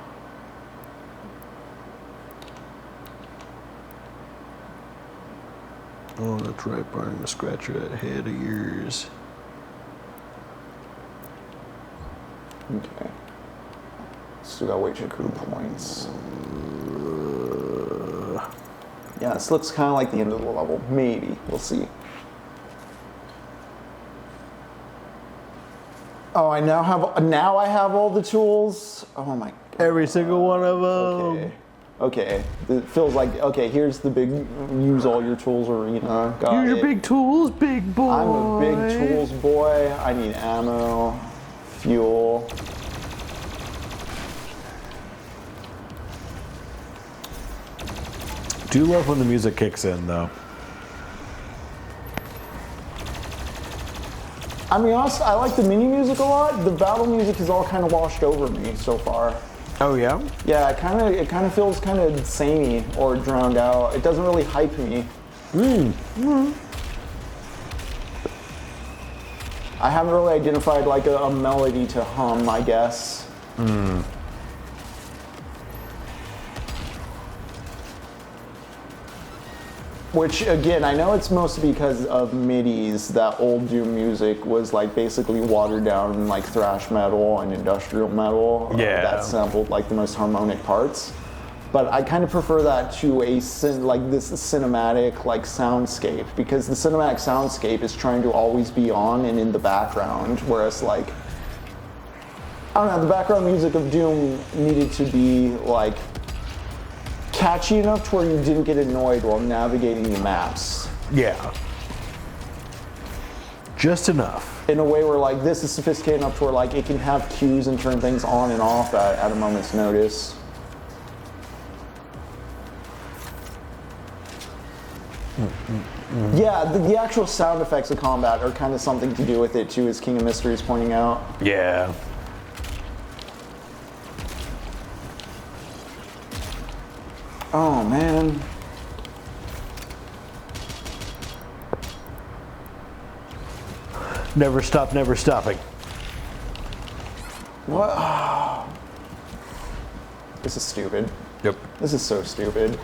Oh, that's right, Barton, to scratch that head of yours. Okay. Still got wait to accrue points. Yeah, this looks kind of like the end of the level. Maybe. We'll see. Oh, I now have all the tools. Oh my god. Every single one of them. Okay. It feels like, okay, here's the big use all your tools arena. Got Use your it. big tools, big boy. I'm a big tools boy. I need ammo, fuel. Do love when the music kicks in, though. I mean, honestly, I like the mini music a lot. The battle music has all kind of washed over me so far. Oh yeah? Yeah, it kind of feels kind of samey or drowned out. It doesn't really hype me. I haven't really identified like a melody to hum, I guess. Which, again, I know it's mostly because of MIDIs that old Doom music was like basically watered down like thrash metal and industrial metal. That sampled like the most harmonic parts. But I kind of prefer that to this cinematic like soundscape, because the cinematic soundscape is trying to always be on and in the background, whereas like, I don't know, the background music of Doom needed to be like catchy enough to where you didn't get annoyed while navigating the maps. Yeah. Just enough. In a way where like this is sophisticated enough to where like it can have cues and turn things on and off at a moment's notice. Yeah, the actual sound effects of combat are kind of something to do with it too, as King of Mystery is pointing out. Yeah. Oh man. Never stop, never stopping. What? Oh. This is stupid. Yep. This is so stupid.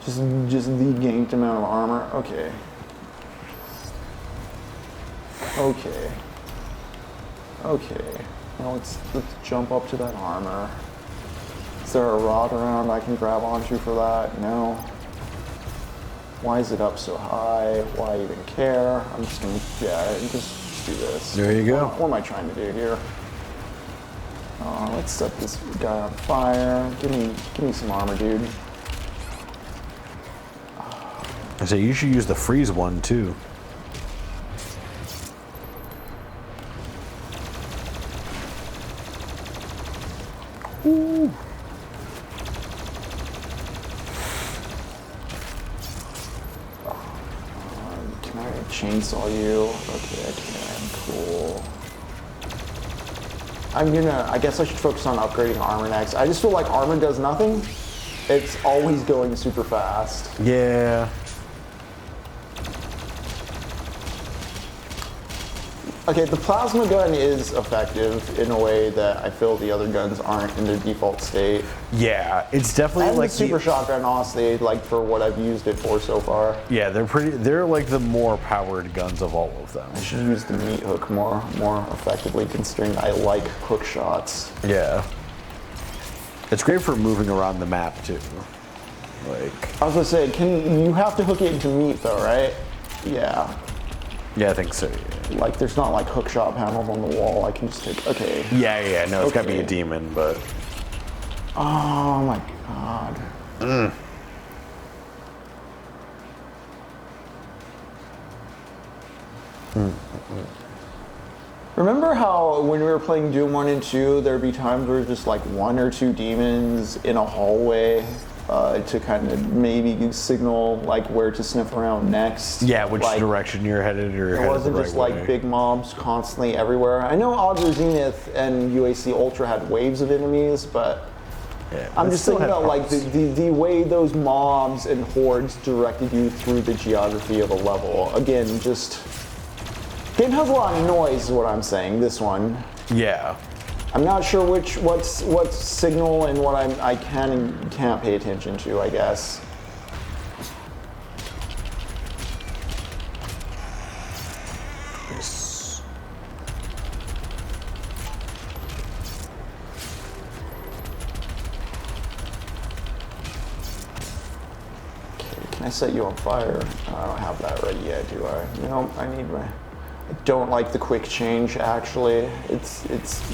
Just the gained amount of armor. Okay. Now let's jump up to that armor. Is there a rod around I can grab onto for that? No. Why is it up so high? Why even care? I'm just gonna, just do this. There you go. What am I trying to do here? Let's set this guy on fire. Give me some armor, dude. I say you should use the freeze one too. Ooh. Can I chainsaw you? Okay, I can. Cool. I guess I should focus on upgrading armor next. I just feel like armor does nothing. It's always going super fast. Yeah. Okay, the plasma gun is effective in a way that I feel the other guns aren't in their default state. Yeah, it's definitely And like the super shotgun, honestly, like for what I've used it for so far. Yeah, they're like the more powered guns of all of them. I should use the meat hook more effectively, considering I like hook shots. Yeah. It's great for moving around the map too. Like, I was gonna say, you have to hook it into meat though, right? Yeah. Yeah, I think so. Yeah. Like, there's not like hook shot panels on the wall. I can just take. Okay. Yeah. No, it's gotta be a Okay. demon, but. Oh my god. Remember how when we were playing Doom 1 and 2, there'd be times where just like one or two demons in a hallway to kind of maybe signal like where to sniff around next? Yeah, which like, direction you're headed or it headed wasn't the just right like way. big mobs constantly everywhere. I know Odds or Zenith and UAC Ultra had waves of enemies, but Yeah, I'm it just still thinking had about like parts. the way those mobs and hordes directed you through the geography of a level. Again, just game has a lot of noise is what I'm saying, this one. Yeah. I'm not sure what's signal and what I can and can't pay attention to, I guess. Yes. Okay, can I set you on fire? I don't have that ready yet, do I? No, I need my don't like the quick change, actually. It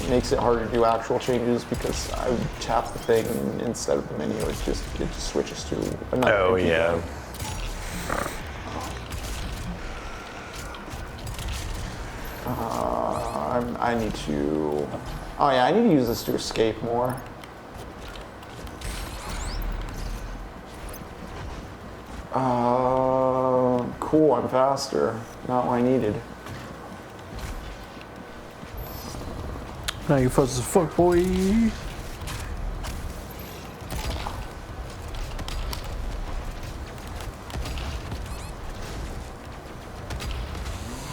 makes it harder to do actual changes because I would tap the thing instead of the menu. It just switches to another. Oh, yeah. I need to... Oh yeah, I need to use this to escape more. Cool, I'm faster. Not what I needed. Now you fuzz as fuck, boy.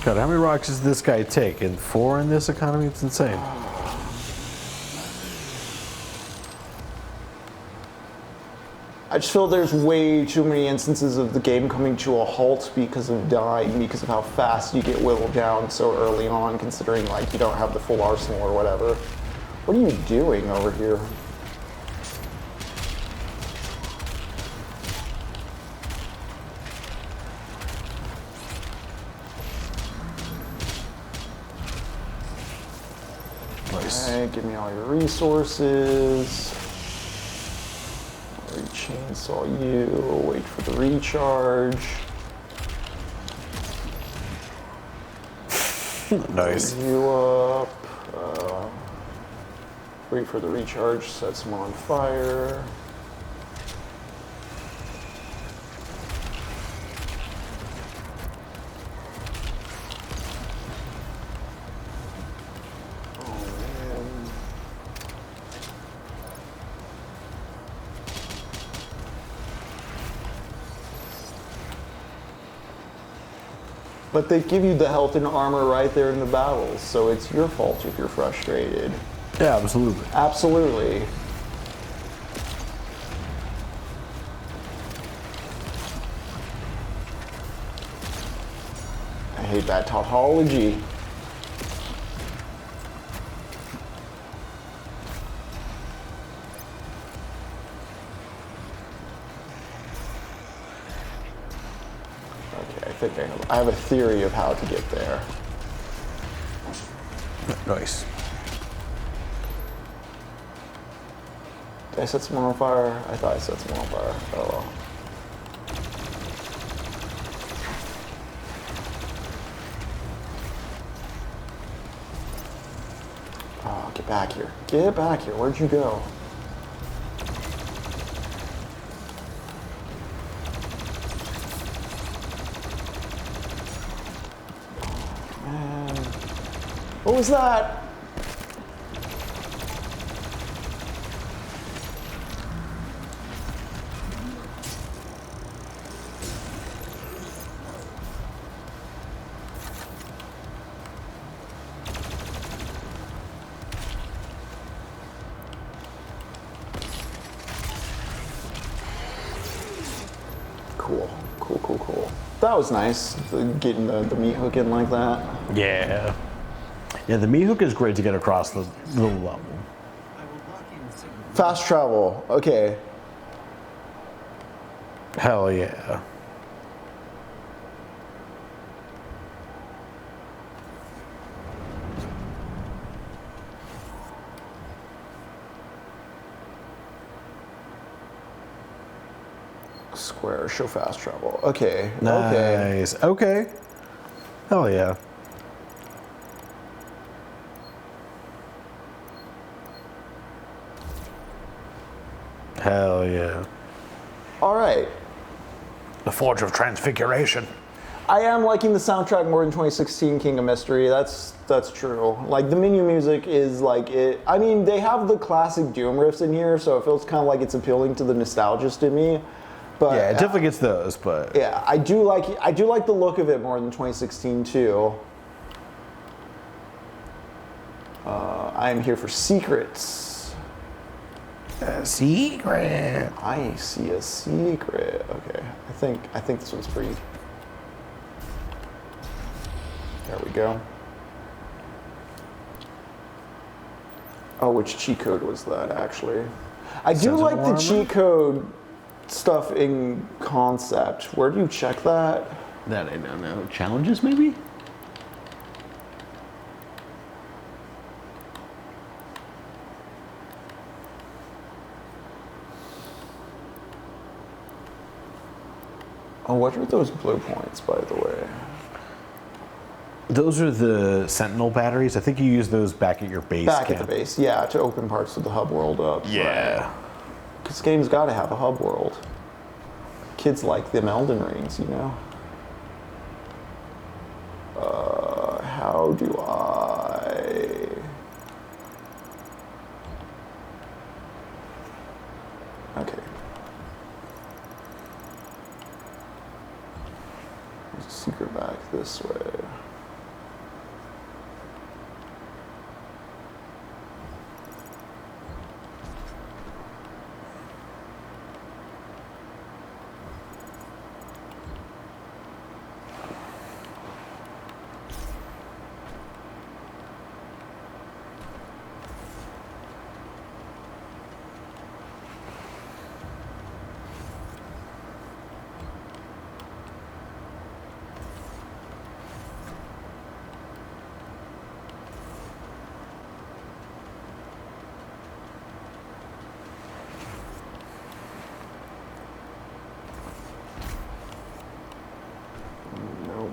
God, how many rocks does this guy take? And 4 in this economy? It's insane. I just feel there's way too many instances of the game coming to a halt because of dying, because of how fast you get whittled down so early on, considering like you don't have the full arsenal or whatever. What are you doing over here? Nice. Okay, give me all your resources. Chainsaw you, wait for the recharge. Nice. Put you up. Wait for the recharge, sets them on fire. But they give you the health and armor right there in the battles, so it's your fault if you're frustrated. Yeah, absolutely. Absolutely. I hate that tautology. I have a theory of how to get there. Nice. Did I set someone on fire? I thought I set someone on fire. Oh well. Oh, get back here. Get back here. Where'd you go? What was that? Cool. That was nice, getting the meat hook in like that. Yeah. Yeah, the meat hook is great to get across the level. Fast travel, okay. Hell yeah. Square, show fast travel. Okay, okay. Nice. Okay. Hell yeah. Hell yeah. All right. The Forge of Transfiguration. I am liking the soundtrack more than 2016 King of Mystery. That's true. Like the menu music is like it. I mean, they have the classic Doom riffs in here, so it feels kind of like it's appealing to the nostalgist in me. But Yeah, it definitely gets those, but yeah, I do like the look of it more than 2016 too. I am here for secrets. a secret. I see a secret. Okay, I think this one's free. There we go. Oh, which cheat code was that actually? I do Sense of like the armor? cheat code stuff in concept. Where do you check that? That I don't know. Challenges, maybe? Oh, what are those blue points, by the way? Those are the Sentinel batteries. I think you use those back at your base Back at camp. the base, yeah, to open parts of the hub world up. Yeah. Because game's got to have a hub world. Kids like them Elden Rings, you know? How do I... Okay. There's a secret back this way.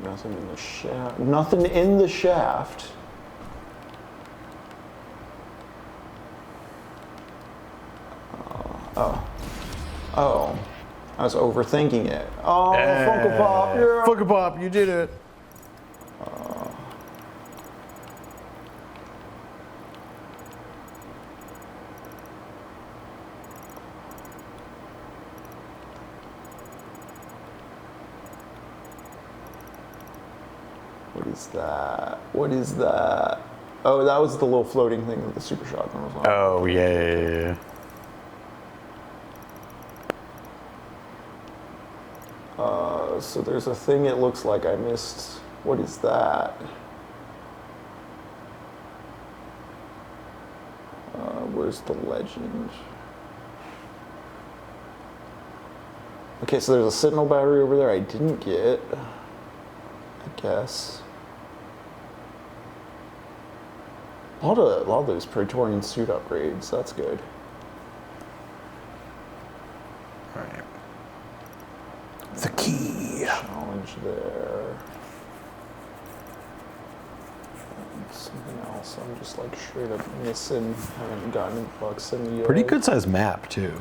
Nothing in the shaft. Nothing in the shaft. Oh. I was overthinking it. Oh, Funko Pop, yeah. Funko Pop, you did it. What is that? What is that? Oh, that was the little floating thing that the super shotgun was on. Oh, yeah. So there's a thing it looks like I missed. What is that? Where's the legend? Okay, so there's a Sentinel battery over there I didn't get, I guess. A lot of those Praetorian suit upgrades, that's good. Alright. The key. Challenge there. And something else I'm just like straight up missing. Haven't gotten any bucks in the Pretty good sized map, too.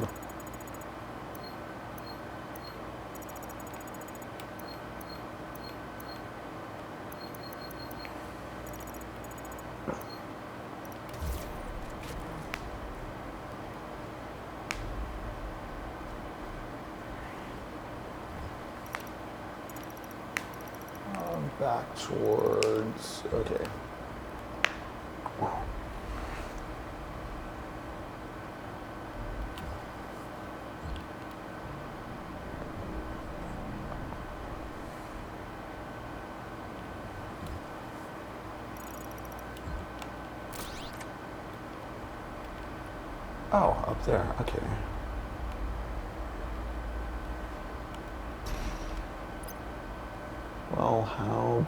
Back towards, okay. Oh, up there, okay. Well, how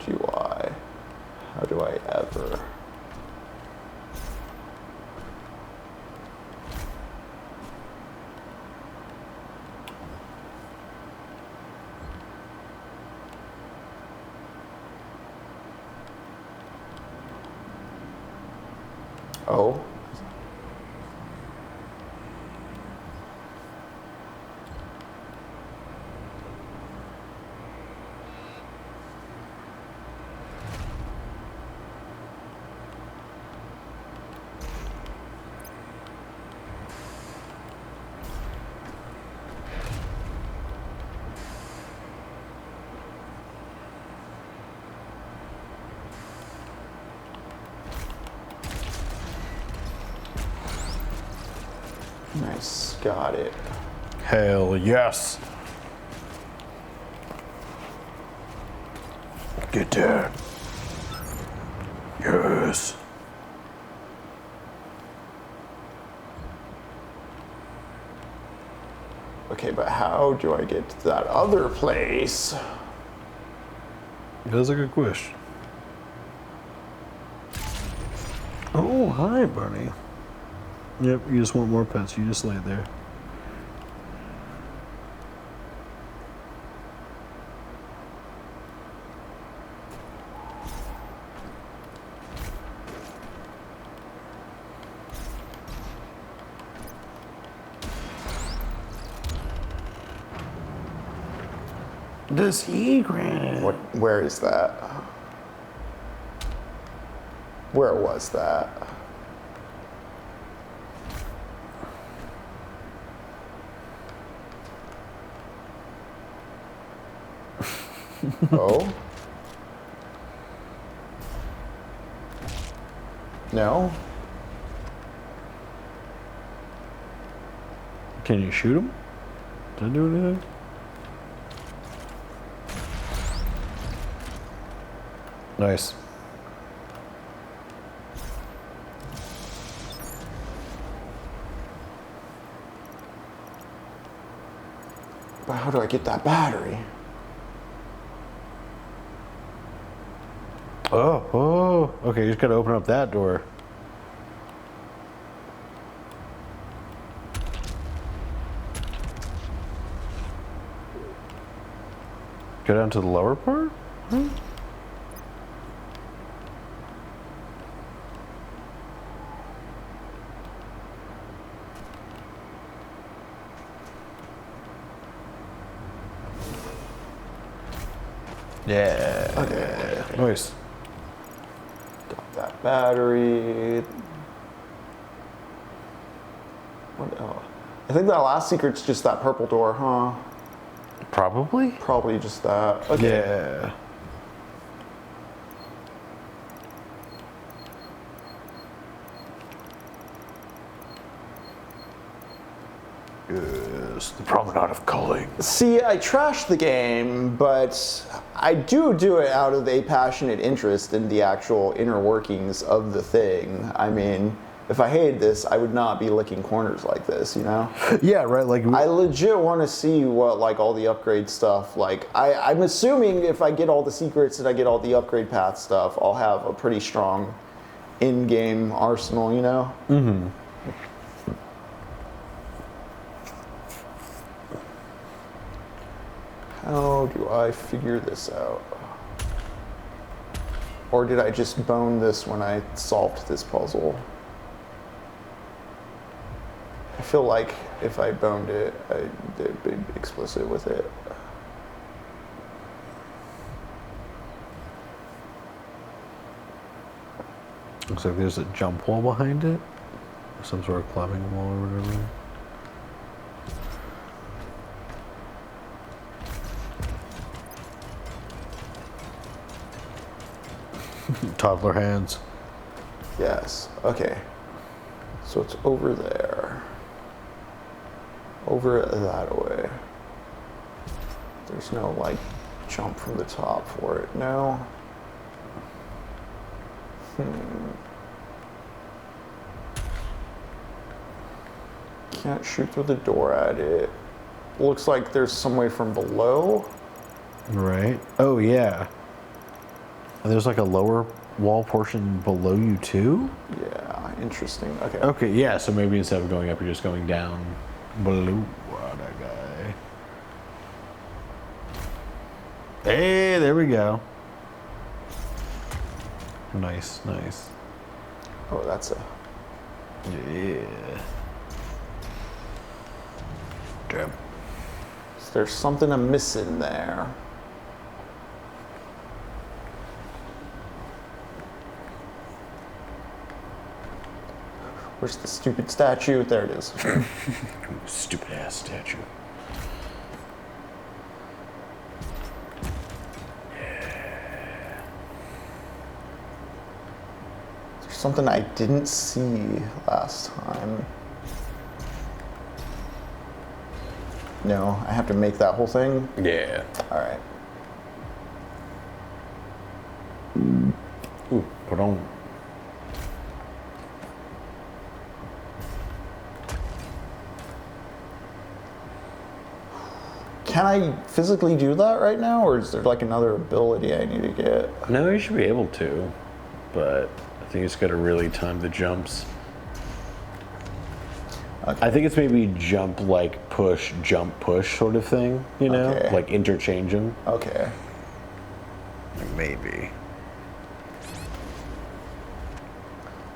do I ever? Oh. Nice, got it. Hell yes. Get there. Yes. Okay, but how do I get to that other place? That's a good question. Oh, hi, Bunny. Yep, you just want more pets. You just lay there. The secret. Where is that? Where was that? Oh? No? Can you shoot him? Did I do anything? Nice. But how do I get that battery? Oh, okay, you just gotta open up that door. Go down to the lower part? Hmm? Yeah. Okay. Nice. Got that battery. What else? I think that last secret's just that purple door, huh? Probably? Probably just that. Okay. Yeah. Yes, the promenade of culling. See, I trash the game, but I do it out of a passionate interest in the actual inner workings of the thing. I mean, if I hated this, I would not be licking corners like this, you know? Yeah, right, like... I legit want to see what, like, all the upgrade stuff, like, I'm assuming if I get all the secrets and I get all the upgrade path stuff, I'll have a pretty strong in-game arsenal, you know? Mm-hmm. How do I figure this out? Or did I just bone this when I solved this puzzle? I feel like if I boned it, I'd be explicit with it. Looks like there's a jump wall behind it. Some sort of climbing wall or whatever. Toddler hands. Yes, okay. So it's over there. Over that way. There's no, like, jump from the top for it, no? Can't shoot through the door at it. Looks like there's some way from below. Right. Oh, yeah. And there's like a lower wall portion below you too? Yeah, interesting. Okay. Okay, yeah, so maybe instead of going up, you're just going down below that guy. Hey, there we go. Nice, nice. Oh, that's a... Yeah. Damn. There's something I'm missing there. Where's the stupid statue? There it is. Stupid ass statue. There's something I didn't see last time. No, I have to make that whole thing? Yeah. All right. Ooh, put on. Can I physically do that right now, or is there like another ability I need to get? No, you should be able to, but I think it's got to really time the jumps. Okay. I think it's maybe jump, like push, jump, push sort of thing, you know? Okay. Like interchange them. Okay. Maybe.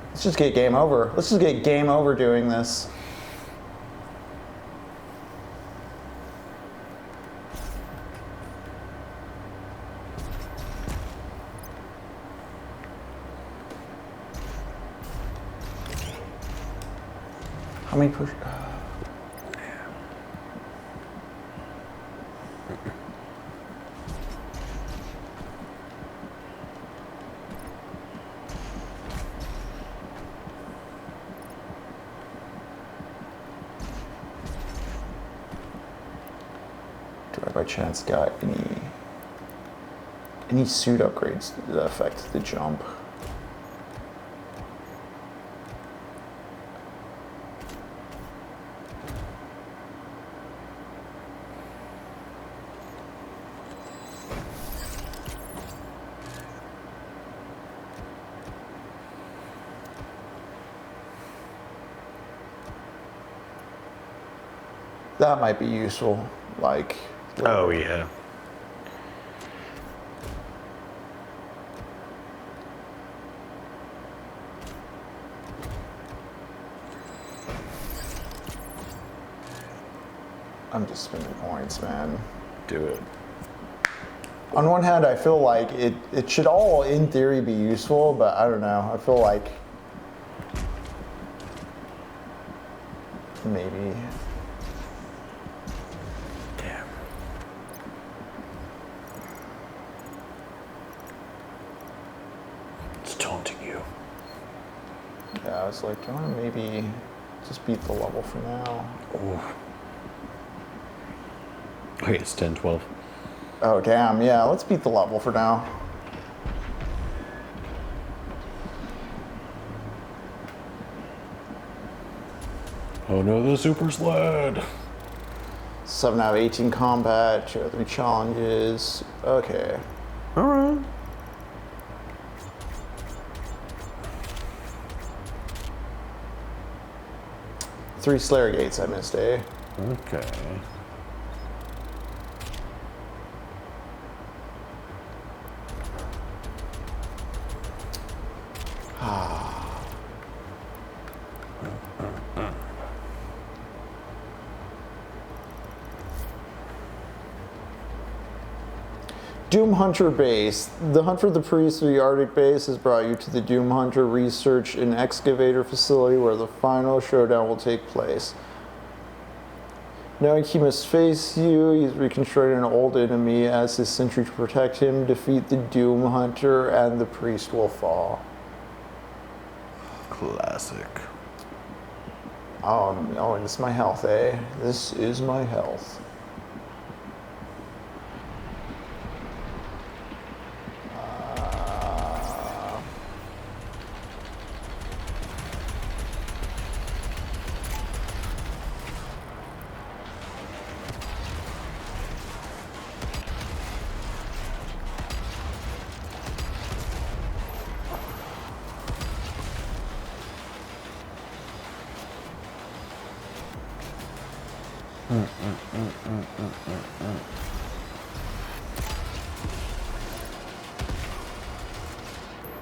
Let's just get game over. Let's just get game over doing this. How many push? Do I by chance got any suit upgrades that affect the jump? That might be useful, like. Oh yeah. I'm just spending points, man. Do it. On one hand, I feel like it should all, in theory, be useful, but I don't know. I feel like maybe. Damn. It's taunting you. Yeah, I was like, I want to maybe just beat the level for now. Ooh. Okay, it's 10, 12. Oh, damn. Yeah, let's beat the level for now. Oh no, the super sled. 7 out of 18 combat, 2 out of 3 challenges. Okay. All right. Three Slayer Gates I missed, eh? Okay. Doom Hunter Base. The hunt for the priest of the Arctic base has brought you to the Doom Hunter Research and Excavator facility where the final showdown will take place. Knowing he must face you, he's reconstructed an old enemy as his sentry to protect him. Defeat the Doom Hunter and the priest will fall. Classic. Oh, and this is my health, eh? This is my health.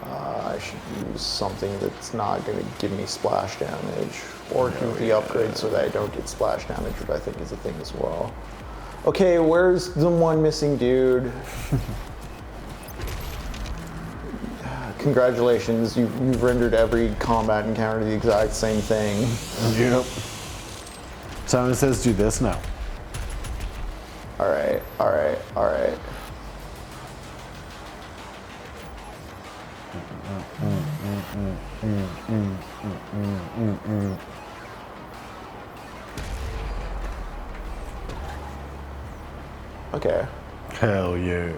I should use something that's not going to give me splash damage, or do the upgrade so that I don't get splash damage, which I think is a thing as well. Okay, where's the one missing dude? Congratulations, you've rendered every combat encounter the exact same thing. Yep. Someone says do this now. Alright. Okay. Hell yeah.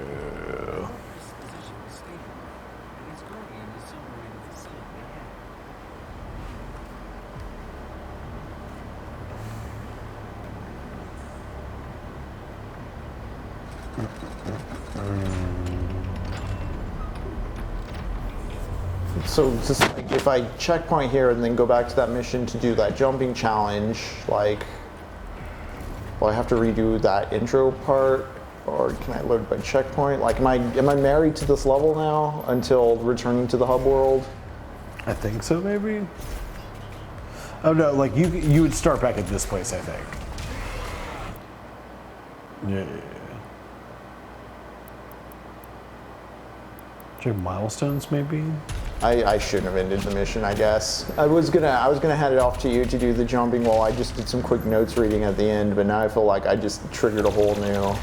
So just like if I checkpoint here and then go back to that mission to do that jumping challenge, like, will I have to redo that intro part, or can I load by checkpoint? Like, am I married to this level now until returning to the hub world? I think so, maybe. Oh no, like you would start back at this place, I think. Yeah. Check milestones, maybe. I shouldn't have ended the mission, I guess. I was gonna hand it off to you to do the jumping while I just did some quick notes reading at the end, but now I feel like I just triggered a whole new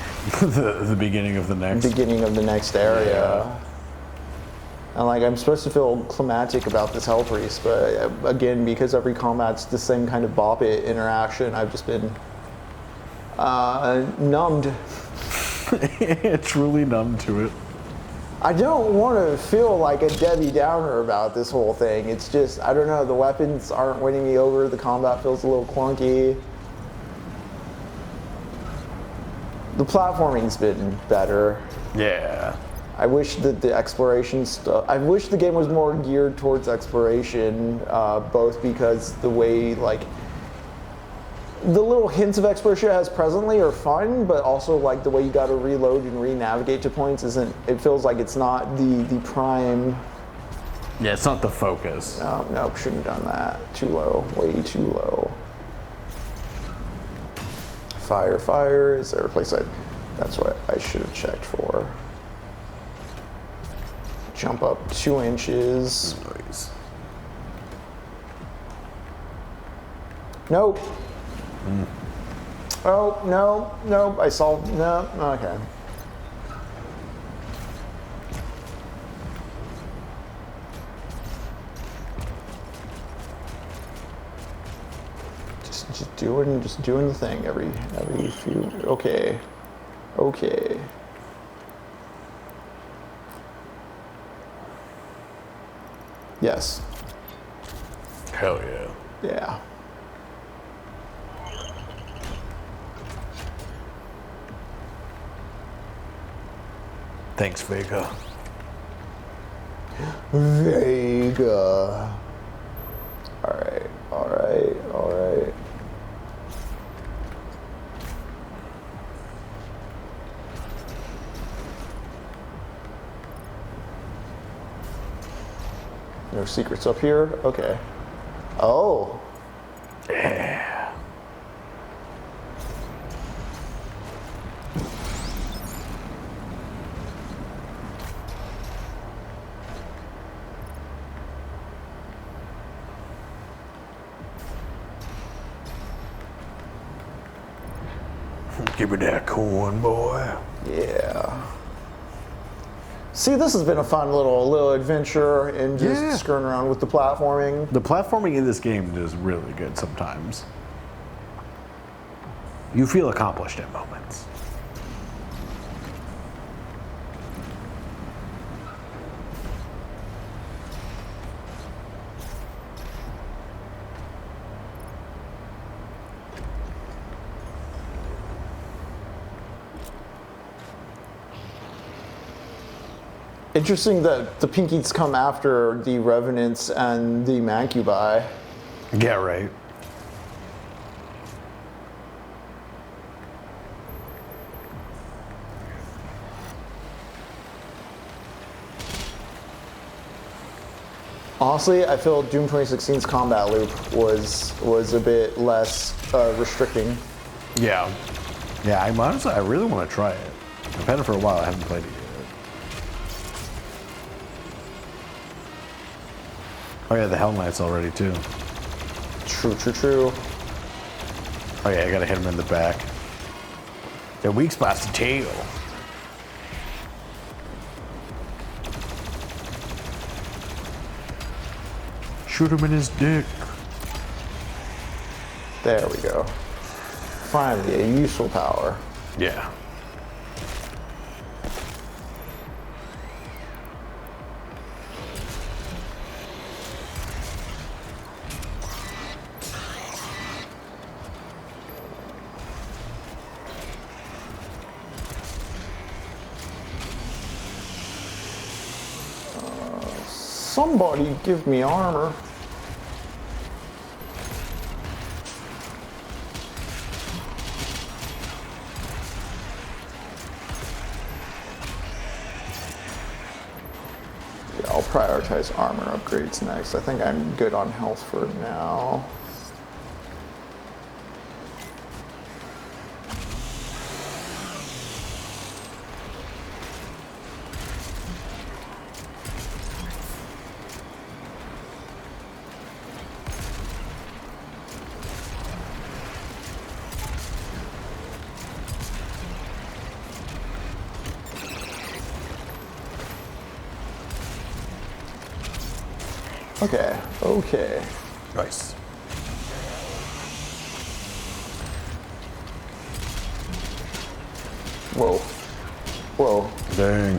the beginning of the next area. Yeah. And like I'm supposed to feel climatic about this hell priest, but again, because every combat's the same kind of bop it interaction, I've just been numbed. Truly numb to it. I don't want to feel like a Debbie Downer about this whole thing. It's just, I don't know, the weapons aren't winning me over, the combat feels a little clunky. The platforming's been better. Yeah. I wish that the exploration stuff, I wish the game was more geared towards exploration, both because the way, like, the little hints of exploration it has presently are fun, but also like the way you gotta reload and re-navigate to points isn't, it feels like it's not the prime. Yeah, it's not the focus. No, nope, shouldn't have done that. Too low, way too low. Fire, is there a place that's what I should have checked for. Jump up 2 inches. Nice. Nope. Oh, no, I saw, no, okay. Just doing the thing every few, okay. Yes. Hell yeah. Yeah. Thanks, Vega. Vega. All right. No secrets up here? Okay. Oh. Yeah. Give me that corn, boy. Yeah. See, this has been a fun little adventure and just screwing around with the platforming. The platforming in this game is really good sometimes. You feel accomplished at moments. Interesting that the Pinkies come after the Revenants and the Mancubi. Yeah, right. Honestly, I feel Doom 2016's combat loop was a bit less restricting. Yeah. Yeah, I really want to try it. I've had it for a while, I haven't played it yet. Oh yeah, the Hell Knight's already too. True. Oh yeah, I gotta hit him in the back. Their weak spot's the tail. Shoot him in his dick. There we go. Finally, a useful power. Yeah. Somebody give me armor. Yeah, I'll prioritize armor upgrades next. I think I'm good on health for now. Okay, okay. Nice. Whoa. Whoa. Dang.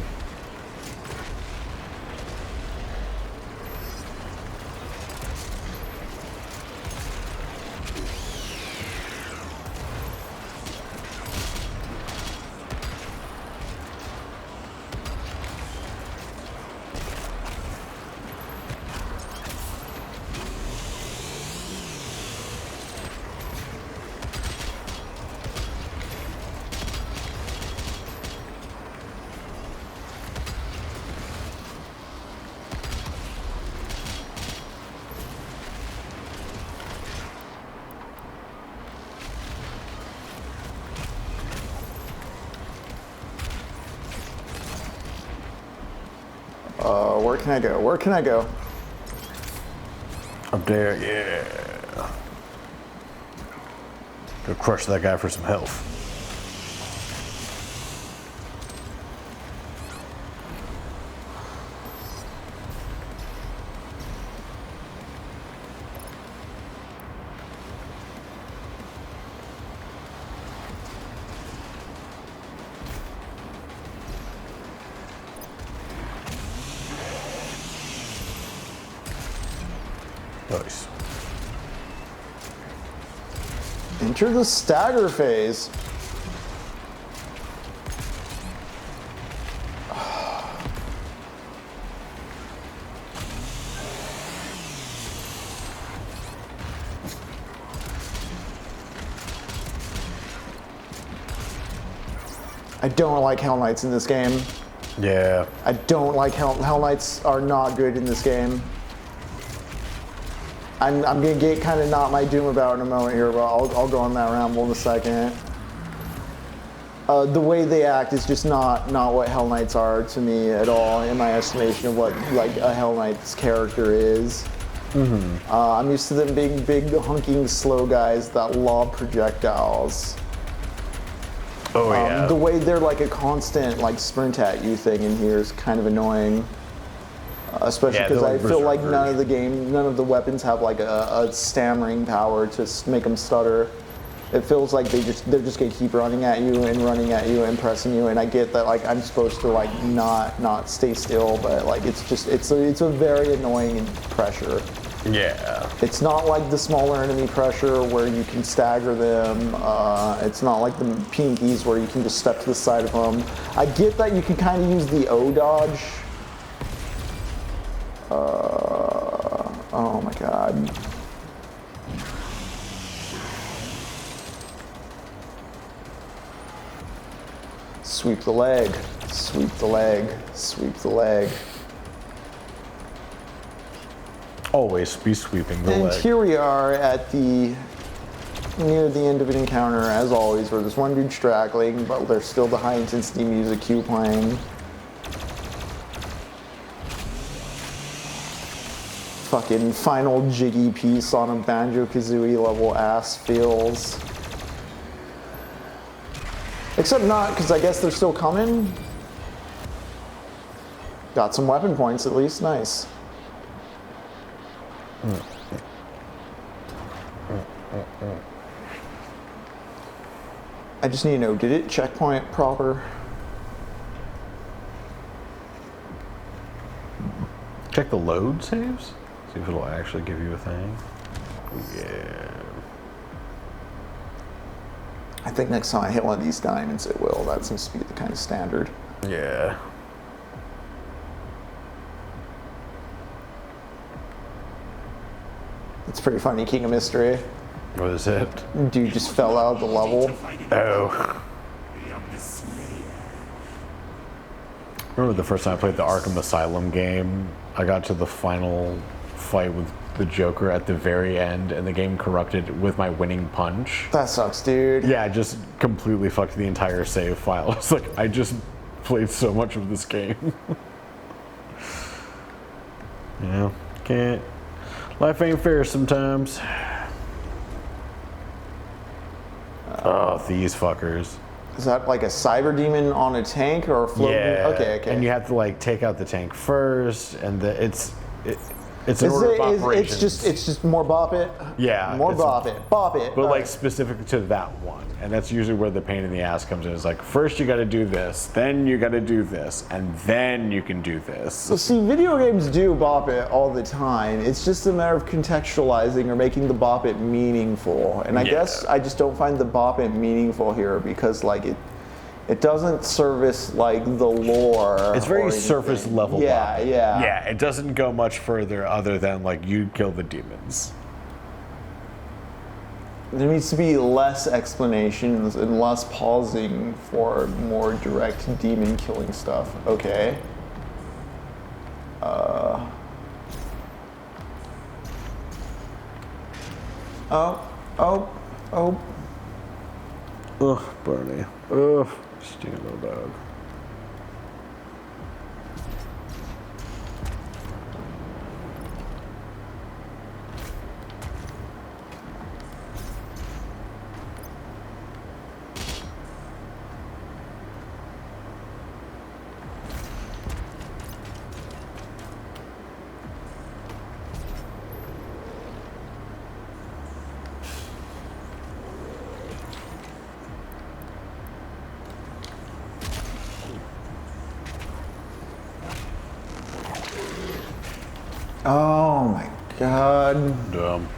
Where can I go? Where can I go? Up there, yeah. Go crush that guy for some health. Nice. Enter the stagger phase. I don't like Hell Knights in this game. Yeah. I don't like Hell Knights are not good in this game. I'm gonna get kind of not my doom about in a moment here, but I'll go on that ramble in a second. The way they act is just not what Hell Knights are to me at all, in my estimation of what like a Hell Knight's character is. I'm used to them being big, hunking, slow guys that lob projectiles. Oh yeah. The way they're like a constant like sprint at you thing in here is kind of annoying. Especially Yeah, because they're I like feel like berserkers. none of the weapons have like a stammering power to make them stutter. It feels like they're just gonna keep running at you and pressing you. And I get that like I'm supposed to like not stay still, but like it's a very annoying pressure. Yeah. It's not like the smaller enemy pressure where you can stagger them. It's not like the pinkies where you can just step to the side of them. I get that you can kind of use the O dodge. Oh my god. Sweep the leg, sweep the leg, sweep the leg. Always be sweeping the And leg. here we are at near the end of an encounter, as always, where there's one dude straggling, but there's still the high intensity music cue playing. Fucking final jiggy piece on a Banjo-Kazooie level ass feels. Except not, because I guess they're still coming. Got some weapon points at least, nice. I just need to know, did it checkpoint proper? Check the load saves? See if it'll actually give you a thing. Yeah. I think next time I hit one of these diamonds it will. That seems to be the kind of standard. Yeah. It's pretty funny, King of Mystery. What is it? Dude just fell out of the level. Oh. Remember the first time I played the Arkham Asylum game? I got to the final fight with the Joker at the very end, and the game corrupted with my winning punch. That sucks, dude. Yeah, I just completely fucked the entire save file. It's like, I just played so much of this game. Yeah, can't. Life ain't fair sometimes. Oh, these fuckers. Is that like a cyber demon on a tank or a floating? Yeah. Okay. And you have to like take out the tank first, and It's an order of operations. It's just more bop it. Yeah, More bop it. But like specific to that one. And that's usually where the pain in the ass comes in. It's like, first you gotta do this, then you gotta do this, and then you can do this. So see, video games do bop it all the time. It's just a matter of contextualizing or making the bop it meaningful. And I guess I just don't find the bop it meaningful here because like it doesn't service like the lore. It's very surface level. Yeah, bop. yeah. Yeah, it doesn't go much further other than like you kill the demons. There needs to be less explanations and less pausing for more direct demon killing stuff. Okay. Oh. Ugh, Bernie. Ugh, stinky little dog. Oh my god. Dumb.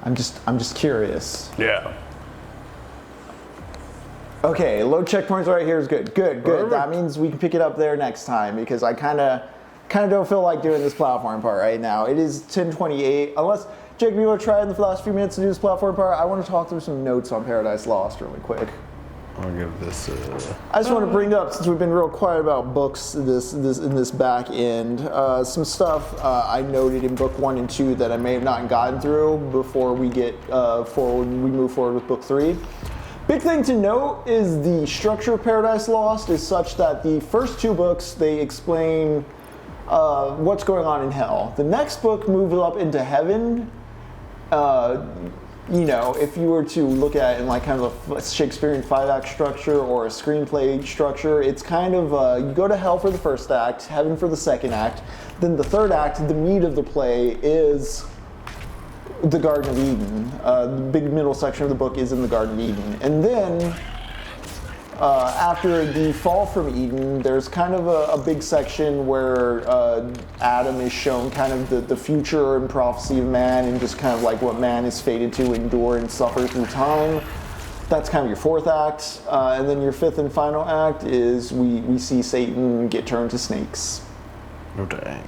I'm just curious. Yeah. Okay, load checkpoints right here is good. Good. Perfect. That means we can pick it up there next time because I kind of don't feel like doing this platform part right now. It is 10:28. Unless Jacob, you want to try in the last few minutes to do this platform part? I want to talk through some notes on Paradise Lost really quick. I'll give this I just want to bring up, since we've been real quiet about books in this back end, some stuff I noted in book 1 and 2 that I may have not gotten through before we move forward with book 3. Big thing to note is the structure of Paradise Lost is such that the first 2 books, they explain what's going on in hell. The next book moves up into heaven. You know, if you were to look at it in like kind of a Shakespearean 5-act structure or a screenplay structure, it's kind of, you go to hell for the first act, heaven for the second act, then the third act, the meat of the play is the Garden of Eden. The big middle section of the book is in the Garden of Eden. And then, after the fall from Eden, there's kind of a big section where Adam is shown kind of the future and prophecy of man and just kind of like what man is fated to endure and suffer through time. That's kind of your 4th act. And then your 5th and final act is we see Satan get turned to snakes. Oh, dang.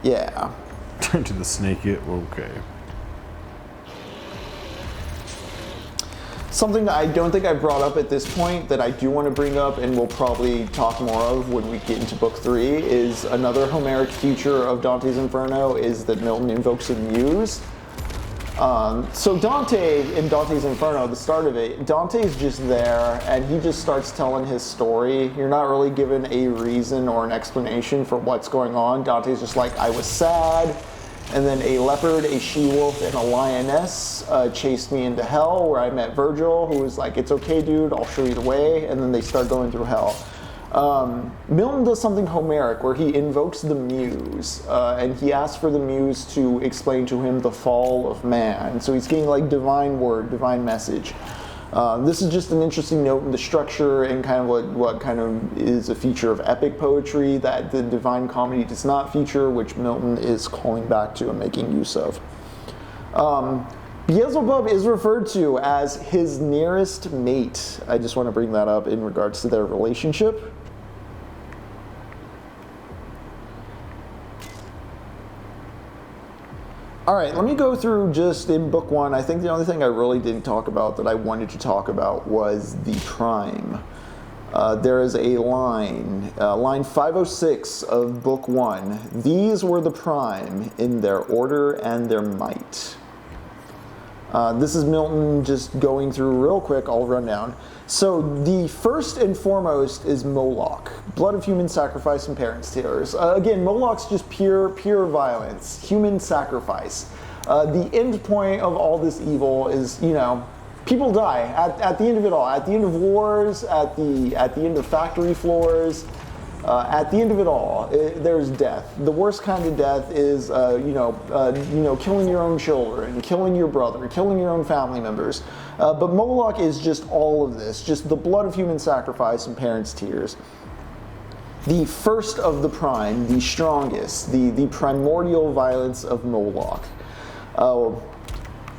Yeah. Turn to the snake, okay. Something that I don't think I brought up at this point that I do want to bring up and we'll probably talk more of when we get into book 3 is another Homeric feature of Dante's Inferno is that Milton invokes a muse. So Dante in Dante's Inferno, the start of it, Dante's just there and he just starts telling his story. You're not really given a reason or an explanation for what's going on. Dante's just like, I was sad. And then a leopard, a she-wolf, and a lioness chased me into hell where I met Virgil, who was like, it's okay, dude, I'll show you the way. And then they start going through hell. Milton does something Homeric where he invokes the muse, and he asks for the muse to explain to him the fall of man. So he's getting like divine word, divine message. This is just an interesting note in the structure and kind of what kind of is a feature of epic poetry that the Divine Comedy does not feature, which Milton is calling back to and making use of. Beelzebub is referred to as his nearest mate. I just want to bring that up in regards to their relationship. All right, let me go through just in book 1. I think the only thing I really didn't talk about that I wanted to talk about was the prime. There is a line, line 506 of book 1. These were the prime in their order and their might. This is Milton just going through real quick, I'll run down. So the first and foremost is Moloch, blood of human sacrifice and parents' tears. Again, Moloch's just pure violence, human sacrifice. The end point of all this evil is, you know, people die at the end of it all. At the end of wars, at the end of factory floors, at the end of it all, there's death. The worst kind of death is killing your own children, killing your brother, killing your own family members. But Moloch is just all of this, just the blood of human sacrifice and parents' tears. The first of the prime, the strongest, the primordial violence of Moloch.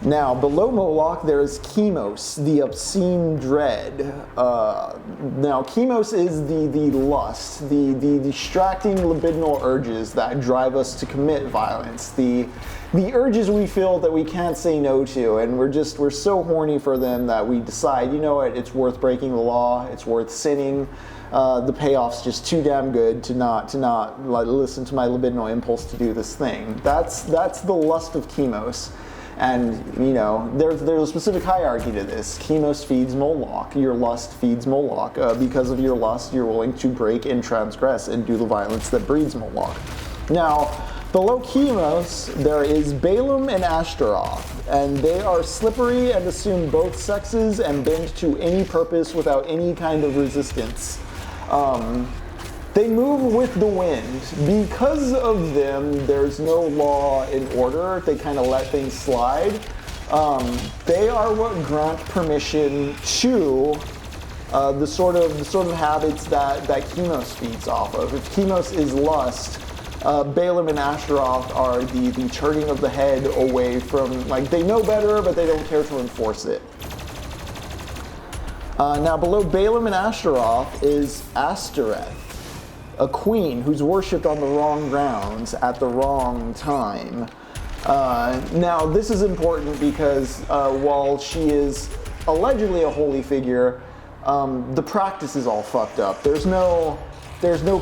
Now, below Moloch, there is chemos, the obscene dread. Now, chemos is the lust, the distracting libidinal urges that drive us to commit violence, the urges we feel that we can't say no to, and we're so horny for them that we decide, you know what, it's worth breaking the law, it's worth sinning. The payoff's just too damn good to not listen to my libidinal impulse to do this thing. That's the lust of chemos. And, there's a specific hierarchy to this. Chemos feeds Moloch. Your lust feeds Moloch. Because of your lust, you're willing to break and transgress and do the violence that breeds Moloch. Now, below chemos, there is Balaam and Ashtaroth. And they are slippery and assume both sexes and bend to any purpose without any kind of resistance. They move with the wind. Because of them, there's no law and order. They kind of let things slide. They are what grant permission to the sort of habits that chemos feeds off of. If chemos is lust, Balaam and Ashtaroth are the turning of the head away from, they know better, but they don't care to enforce it. Now below Balaam and Ashtaroth is Ashtoreth, a queen who's worshipped on the wrong grounds at the wrong time. Now this is important because while she is allegedly a holy figure, the practice is all fucked up. There's no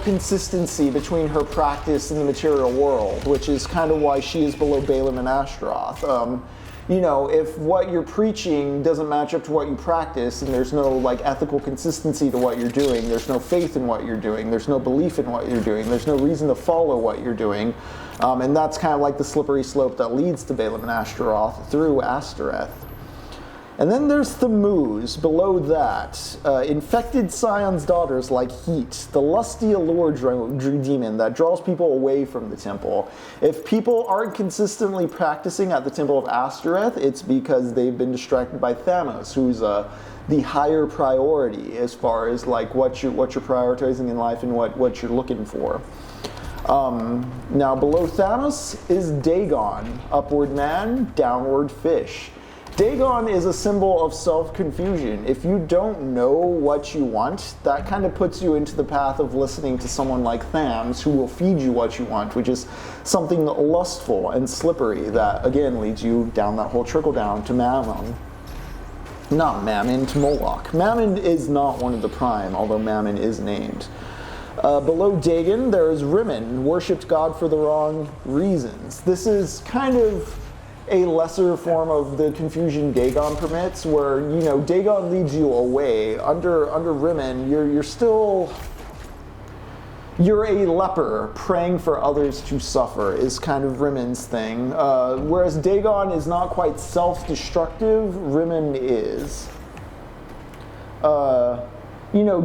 consistency between her practice and the material world, which is kind of why she is below Balaam and Ashtaroth. If what you're preaching doesn't match up to what you practice, and there's no ethical consistency to what you're doing, there's no faith in what you're doing, there's no belief in what you're doing, there's no reason to follow what you're doing, and that's kind of like the slippery slope that leads to Balaam and Ashtaroth through Ashtoreth. And then there's Thammuz, below that. Infected Sion's daughters like heat, the lusty allure demon that draws people away from the temple. If people aren't consistently practicing at the temple of Ashtoreth, it's because they've been distracted by Thammuz, who's the higher priority as far as what you're prioritizing in life and what you're looking for. Now below Thammuz is Dagon, upward man, downward fish. Dagon is a symbol of self-confusion. If you don't know what you want, that kind of puts you into the path of listening to someone like Thammuz, who will feed you what you want, which is something lustful and slippery that, again, leads you down that whole trickle down to Mammon. Not Mammon, to Moloch. Mammon is not one of the prime, although Mammon is named. Below Dagon, there is Rimmon, worshipped God for the wrong reasons. This is kind of a lesser form of the confusion Dagon permits, where Dagon leads you away. Under Rimmon, you're a leper praying for others to suffer is kind of Rimmon's thing. Whereas Dagon is not quite self-destructive, Rimmon is.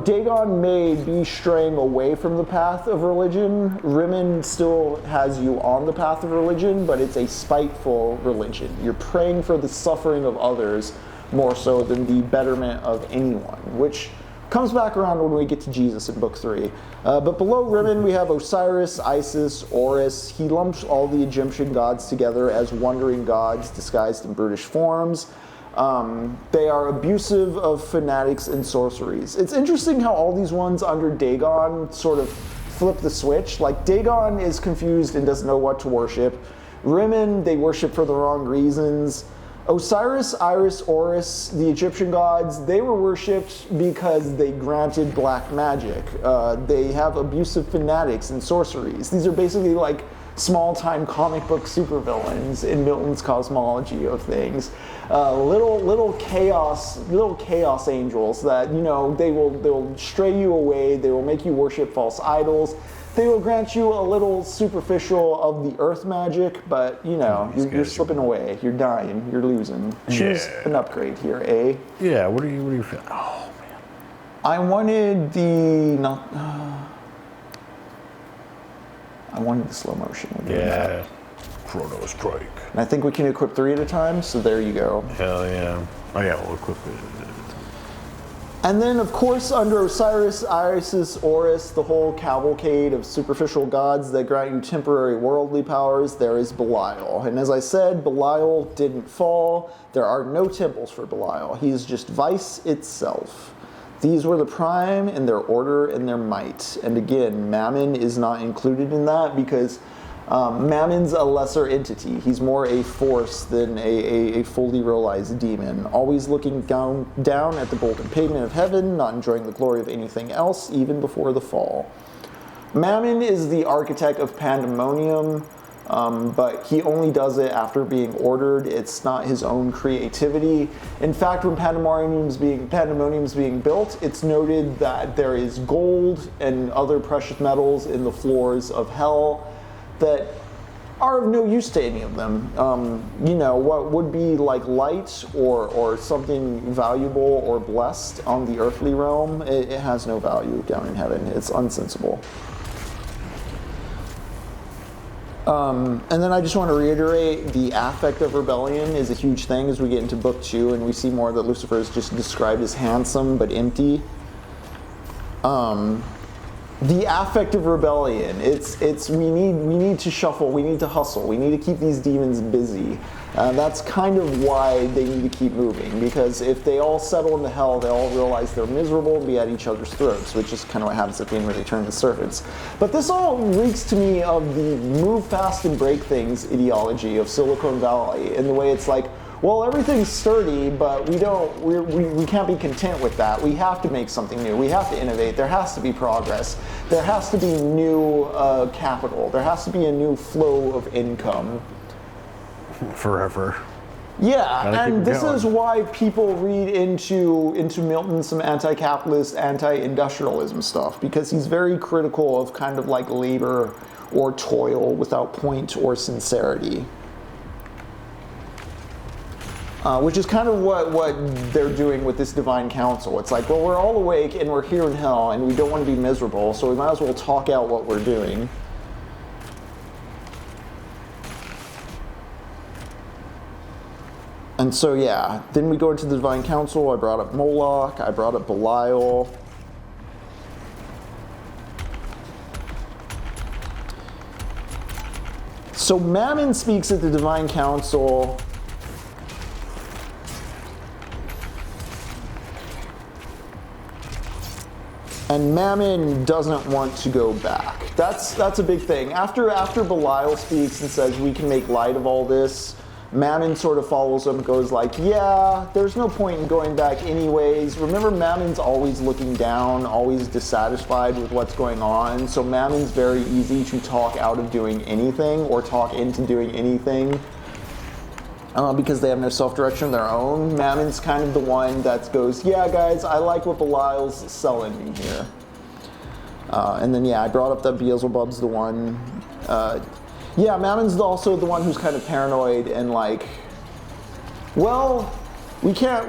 Dagon may be straying away from the path of religion. Rimmon still has you on the path of religion, but it's a spiteful religion. You're praying for the suffering of others more so than the betterment of anyone, which comes back around when we get to Jesus in Book 3. But below Rimmon, we have Osiris, Isis, Horus. He lumps all the Egyptian gods together as wandering gods disguised in brutish forms. They are abusive of fanatics and sorceries. It's interesting how all these ones under Dagon sort of flip the switch. Dagon is confused and doesn't know what to worship. Rimmon, they worship for the wrong reasons. Osiris, Isis, Horus, the Egyptian gods, they were worshipped because they granted black magic. They have abusive fanatics and sorceries. These are basically small-time comic book supervillains in Milton's cosmology of things. Little chaos angels that they will stray you away. They will make you worship false idols. They will grant you a little superficial of the earth magic, but you know, you're slipping away. You're dying. You're losing. Choose an upgrade here, eh? Yeah. What do you feel? Oh man. I wanted I wanted the slow motion. Yeah. Chrono Strike. And I think we can equip 3 at a time, so there you go. Hell yeah. Oh yeah, we'll equip it. And then, of course, under Osiris, Isis, Horus, the whole cavalcade of superficial gods that grant you temporary worldly powers, there is Belial. And as I said, Belial didn't fall. There are no temples for Belial. He is just vice itself. These were the prime in their order and their might. And again, Mammon is not included in that because Mammon's a lesser entity. He's more a force than a fully realized demon, always looking down at the golden pavement of heaven, not enjoying the glory of anything else, even before the fall. Mammon is the architect of pandemonium, but he only does it after being ordered. It's not his own creativity. In fact, when pandemonium's being built, it's noted that there is gold and other precious metals in the floors of hell that are of no use to any of them. You know, what would be like light or something valuable or blessed on the earthly realm, it has no value down in heaven. It's unsensible. And then I just want to reiterate, the affect of rebellion is a huge thing as we get into book 2 and we see more that Lucifer is just described as handsome but empty. The affect of rebellion, we need to shuffle, we need to hustle, we need to keep these demons busy. That's kind of why they need to keep moving, because if they all settle into hell, they all realize they're miserable and be at each other's throats, which is kind of what happens at the end where they turn the servants. But this all reeks to me of the move fast and break things ideology of Silicon Valley, in the way it's like, well, everything's sturdy, but we can't be content with that. We have to make something new. We have to innovate. There has to be progress. There has to be new capital. There has to be a new flow of income. Forever. Yeah, and this is why people read into Milton some anti-capitalist, anti-industrialism stuff, because he's very critical of kind of like labor or toil without point or sincerity. Which is kind of what they're doing with this divine council. It's like, well, we're all awake and we're here in hell and we don't want to be miserable, so we might as well talk out what we're doing. And so, yeah, then we go into the divine council. I brought up Moloch, I brought up Belial. So Mammon speaks at the divine council. And Mammon doesn't want to go back. That's a big thing. After Belial speaks and says we can make light of all this, Mammon sort of follows him and goes like, yeah, there's no point in going back anyways. Remember, Mammon's always looking down, always dissatisfied with what's going on. So Mammon's very easy to talk out of doing anything or talk into doing anything. Because they have no self-direction of their own. Mammon's kind of the one that goes, yeah, guys, I like what Belial's selling me here. And then, yeah, I brought up that Beelzebub's the one. Yeah, Mammon's also the one who's kind of paranoid and like, well, we can't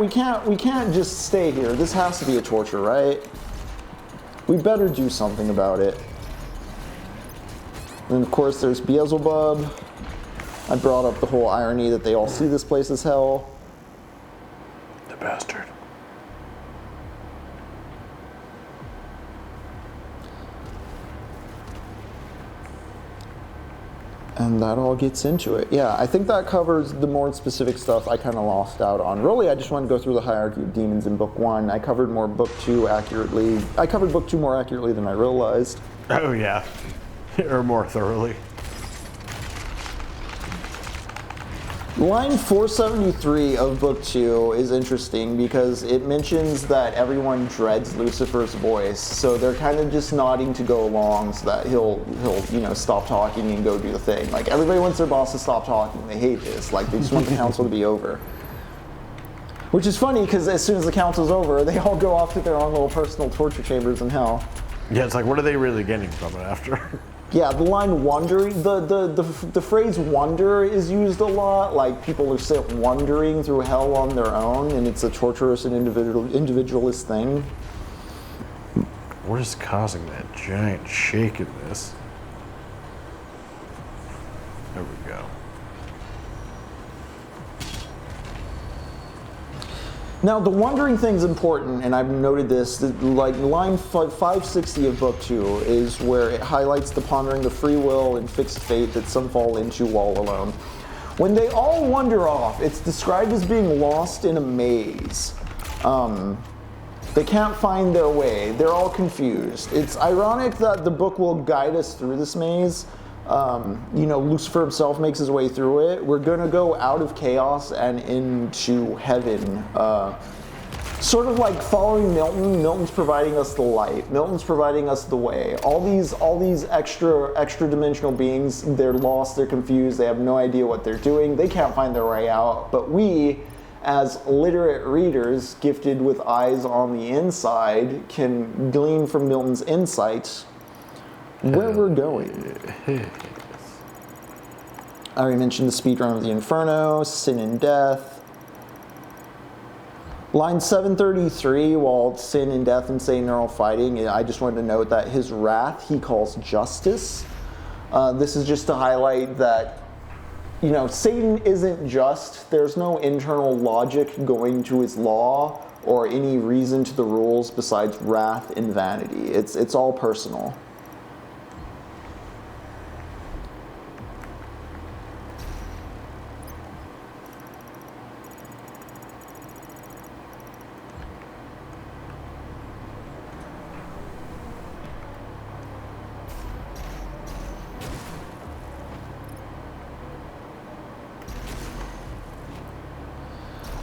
just stay here. This has to be a torture, right? We better do something about it. And of course, there's Beelzebub. I brought up the whole irony that they all see this place as hell. The bastard. And that all gets into it. Yeah, I think that covers the more specific stuff I kind of lost out on. Really, I just wanted to go through the hierarchy of demons in book 1. I covered book 2 accurately. I covered book 2 more accurately than I realized. Oh yeah, or more thoroughly. Line 473 of book 2 is interesting because it mentions that everyone dreads Lucifer's voice, so they're kind of just nodding to go along so that he'll stop talking and go do the thing. Like, everybody wants their boss to stop talking. They hate this. Like, they just want the council to be over. Which is funny because as soon as the council's over, they all go off to their own little personal torture chambers in hell. Yeah, it's like, what are they really getting from it after? Yeah, the line wandering, the phrase wonder is used a lot, like people are sent wandering through hell on their own, and it's a torturous and individualist thing. What is causing that giant shake in this? There we go. Now, the wandering thing's important, and I've noted this, that, like line 560 of book 2 is where it highlights the pondering of free will and fixed fate that some fall into all alone. When they all wander off, it's described as being lost in a maze. They can't find their way. They're all confused. It's ironic that the book will guide us through this maze. Lucifer himself makes his way through it. We're going to go out of chaos and into heaven. Sort of like following Milton. Milton's providing us the light. Milton's providing us the way. All these extra dimensional beings, they're lost, they're confused, they have no idea what they're doing. They can't find their way out. But we, as literate readers, gifted with eyes on the inside, can glean from Milton's insights where we're going. I already mentioned the speedrun of the Inferno, Sin and Death. Line 733, while Sin and Death and Satan are all fighting, I just wanted to note that his wrath he calls justice. This is just to highlight that, Satan isn't just. There's no internal logic going to his law or any reason to the rules besides wrath and vanity. It's all personal.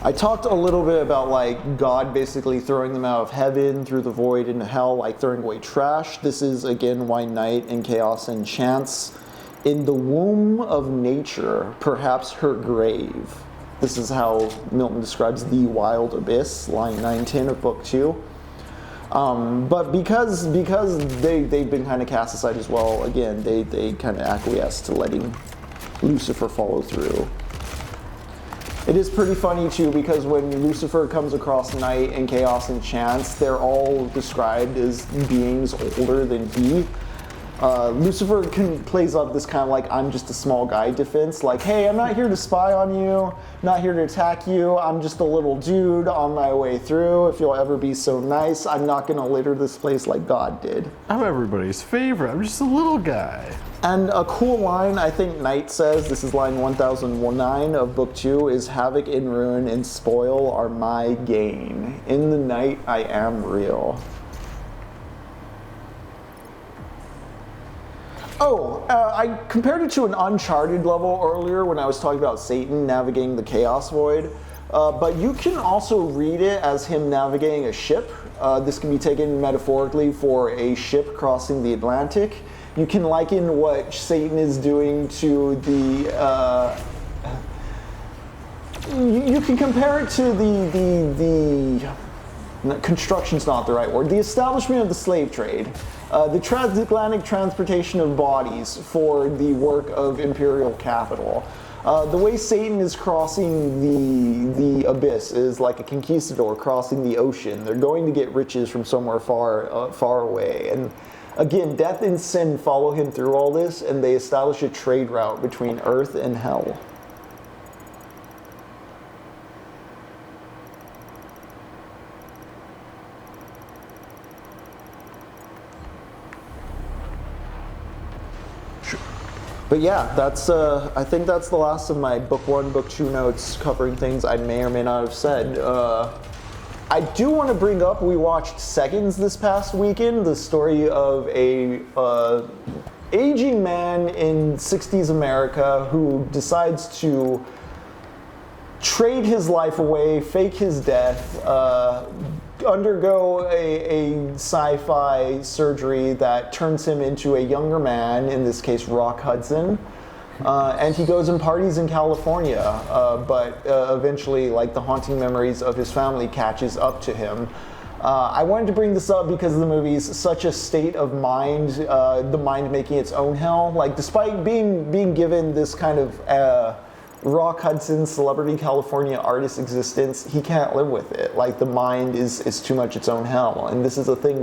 I talked a little bit about like God basically throwing them out of heaven through the void into hell, like throwing away trash. This is again why night and chaos and chance in the womb of nature, perhaps her grave. This is how Milton describes the wild abyss, line 910 of book 2. But because they've been kind of cast aside as well, again, they kind of acquiesce to letting Lucifer follow through. It is pretty funny too, because when Lucifer comes across night and chaos and chance, they're all described as beings older than he. Lucifer plays up this kind of like, I'm just a small guy defense, like, hey, I'm not here to spy on you, not here to attack you, I'm just a little dude on my way through. If you'll ever be so nice, I'm not gonna litter this place like God did. I'm everybody's favorite, I'm just a little guy. And a cool line, I think Knight says, this is line 1009 of book 2, is havoc and ruin and spoil are my gain. In the night I am real. I compared it to an Uncharted level earlier when I was talking about Satan navigating the chaos void. But you can also read it as him navigating a ship. This can be taken metaphorically for a ship crossing the Atlantic. You can liken what Satan is doing to the. You can compare it to the construction's not the right word. The establishment of the slave trade, the transatlantic transportation of bodies for the work of imperial capital. The way Satan is crossing the abyss is like a conquistador crossing the ocean. They're going to get riches from somewhere far away. And again, death and sin follow him through all this, and they establish a trade route between earth and hell. But yeah, that's I think that's the last of my book 1, book 2 notes covering things I may or may not have said. I do want to bring up, we watched Seconds this past weekend, the story of a aging man in 60s America who decides to trade his life away, fake his death, undergo a sci-fi surgery that turns him into a younger man, in this case Rock Hudson, and he goes and parties in California, but eventually like the haunting memories of his family catches up to him. I wanted to bring this up because the movie is such a state of mind, the mind making its own hell. Like, despite being given this kind of Rock Hudson celebrity California artist existence, he can't live with it. Like, the mind is too much its own hell. And this is a thing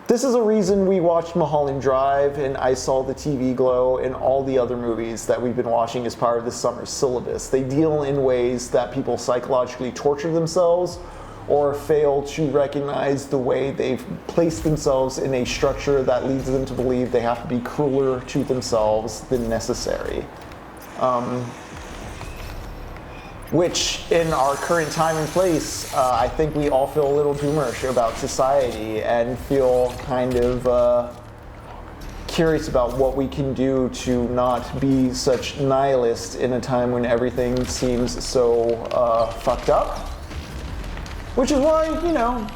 this is a reason we watched Mulholland Drive and I Saw the TV Glow and all the other movies that we've been watching as part of this summer's syllabus. They deal in ways that people psychologically torture themselves or fail to recognize the way they've placed themselves in a structure that leads them to believe they have to be crueler to themselves than necessary. Which, in our current time and place, I think we all feel a little doomerish about society and feel kind of curious about what we can do to not be such nihilists in a time when everything seems so fucked up. Which is why, you know,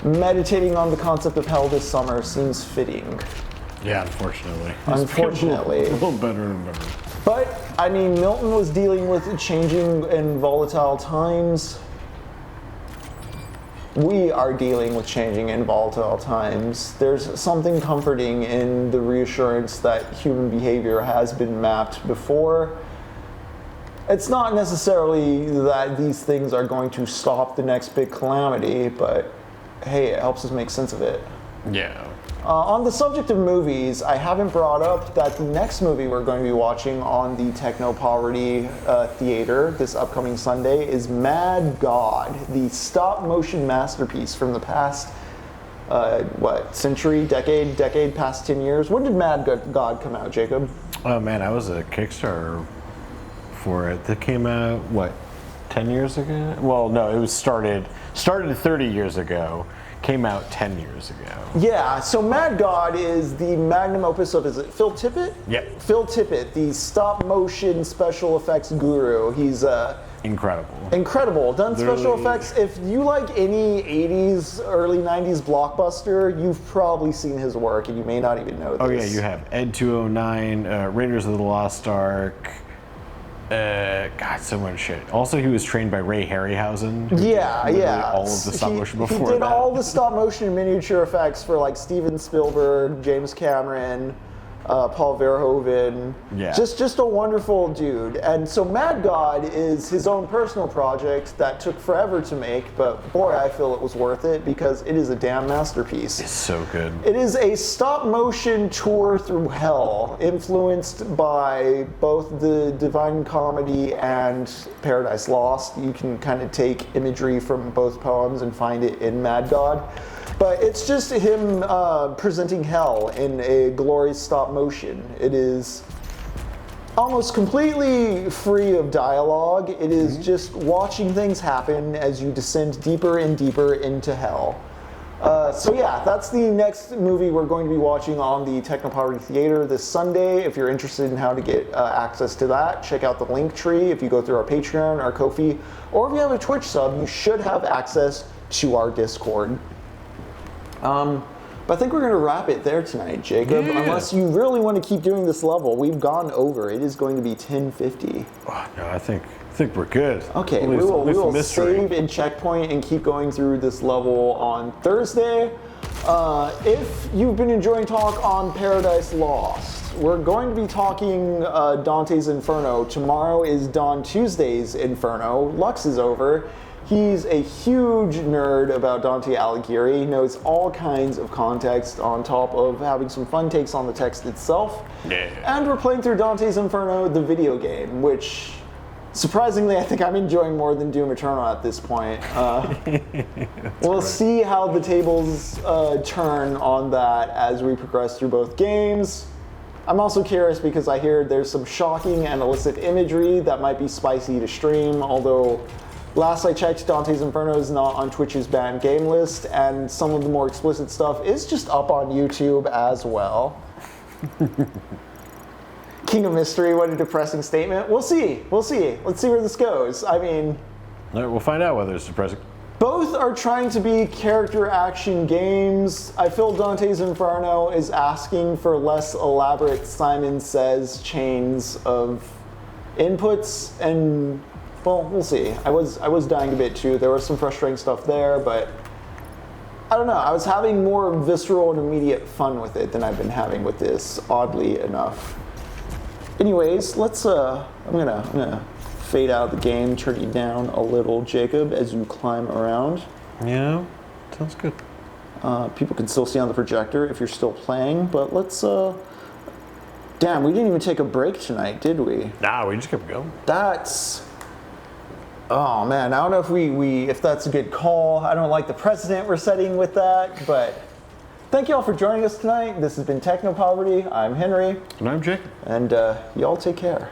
meditating on the concept of hell this summer seems fitting. Yeah, unfortunately. Unfortunately. A little better and better. But, I mean, Milton was dealing with changing and volatile times. We are dealing with changing and volatile times. There's something comforting in the reassurance that human behavior has been mapped before. It's not necessarily that these things are going to stop the next big calamity, but hey, it helps us make sense of it. Yeah. On the subject of movies, I haven't brought up that the next movie we're going to be watching on the Technopoverty Theater this upcoming Sunday is Mad God, the stop-motion masterpiece from the past, century, decade, past 10 years. When did Mad God come out, Jacob? Oh man, I was a Kickstarter for it. That came out, 10 years ago? Well, no, it was started 30 years ago. Came out 10 years ago. Yeah, so Mad God is the magnum opus of, is it Phil Tippett? Yep. Phil Tippett, the stop-motion special effects guru. He's incredible. Done special effects. If you like any 80s, early 90s blockbuster, you've probably seen his work and you may not even know this. Oh yeah, you have Ed 209, Raiders of the Lost Ark. God, so much shit. Also, he was trained by Ray Harryhausen. Yeah. All of the stop motion before that. He did all the stop motion and miniature effects for like Steven Spielberg, James Cameron, Paul Verhoeven. Yeah. Just a wonderful dude. And so Mad God is his own personal project that took forever to make, but boy, I feel it was worth it because it is a damn masterpiece. It's so good. It is a stop-motion tour through hell, influenced by both the Divine Comedy and Paradise Lost. You can kind of take imagery from both poems and find it in Mad God. But it's just him presenting hell in a glorious stop motion. It is almost completely free of dialogue. It is just watching things happen as you descend deeper and deeper into hell. So yeah, that's the next movie we're going to be watching on the Technopoverty Theater this Sunday. If you're interested in how to get access to that, check out the link tree. If you go through our Patreon, our Ko-fi, or if you have a Twitch sub, you should have access to our Discord. But I think we're going to wrap it there tonight, Jacob. Yeah. Unless you really want to keep doing this level. We've gone over. It is going to be 10:50. Oh, no, I think we're good. Okay, At we least will the mystery. save and checkpoint and keep going through this level on Thursday. If you've been enjoying talk on Paradise Lost, we're going to be talking Dante's Inferno. Tomorrow is Don Tuesday's Inferno. Lux is over. He's a huge nerd about Dante Alighieri. He knows all kinds of context on top of having some fun takes on the text itself. Yeah. And we're playing through Dante's Inferno, the video game, which surprisingly I think I'm enjoying more than Doom Eternal at this point. We'll see how the tables turn on that as we progress through both games. I'm also curious because I hear there's some shocking and illicit imagery that might be spicy to stream, although last I checked, Dante's Inferno is not on Twitch's banned game list, and some of the more explicit stuff is just up on YouTube as well. King of Mystery, what a depressing statement. We'll see. Let's see where this goes. I mean, All right, we'll find out whether it's depressing. both are trying to be character action games. I feel Dante's Inferno is asking for less elaborate Simon Says chains of inputs and well, we'll see. I was dying a bit too. There was some frustrating stuff there, but I don't know. I was having more visceral and immediate fun with it than I've been having with this, oddly enough. Anyways, let's. I'm gonna fade out of the game, turn you down a little, Jacob, as you climb around. Yeah, sounds good. People can still see on the projector if you're still playing, but let's. Damn, we didn't even take a break tonight, did we? Nah, we just kept going. That's. Oh man, I don't know if that's a good call. I don't like the precedent we're setting with that, but thank you all for joining us tonight. This has been Techno Poverty. I'm Henry. And I'm Jake. And y'all take care.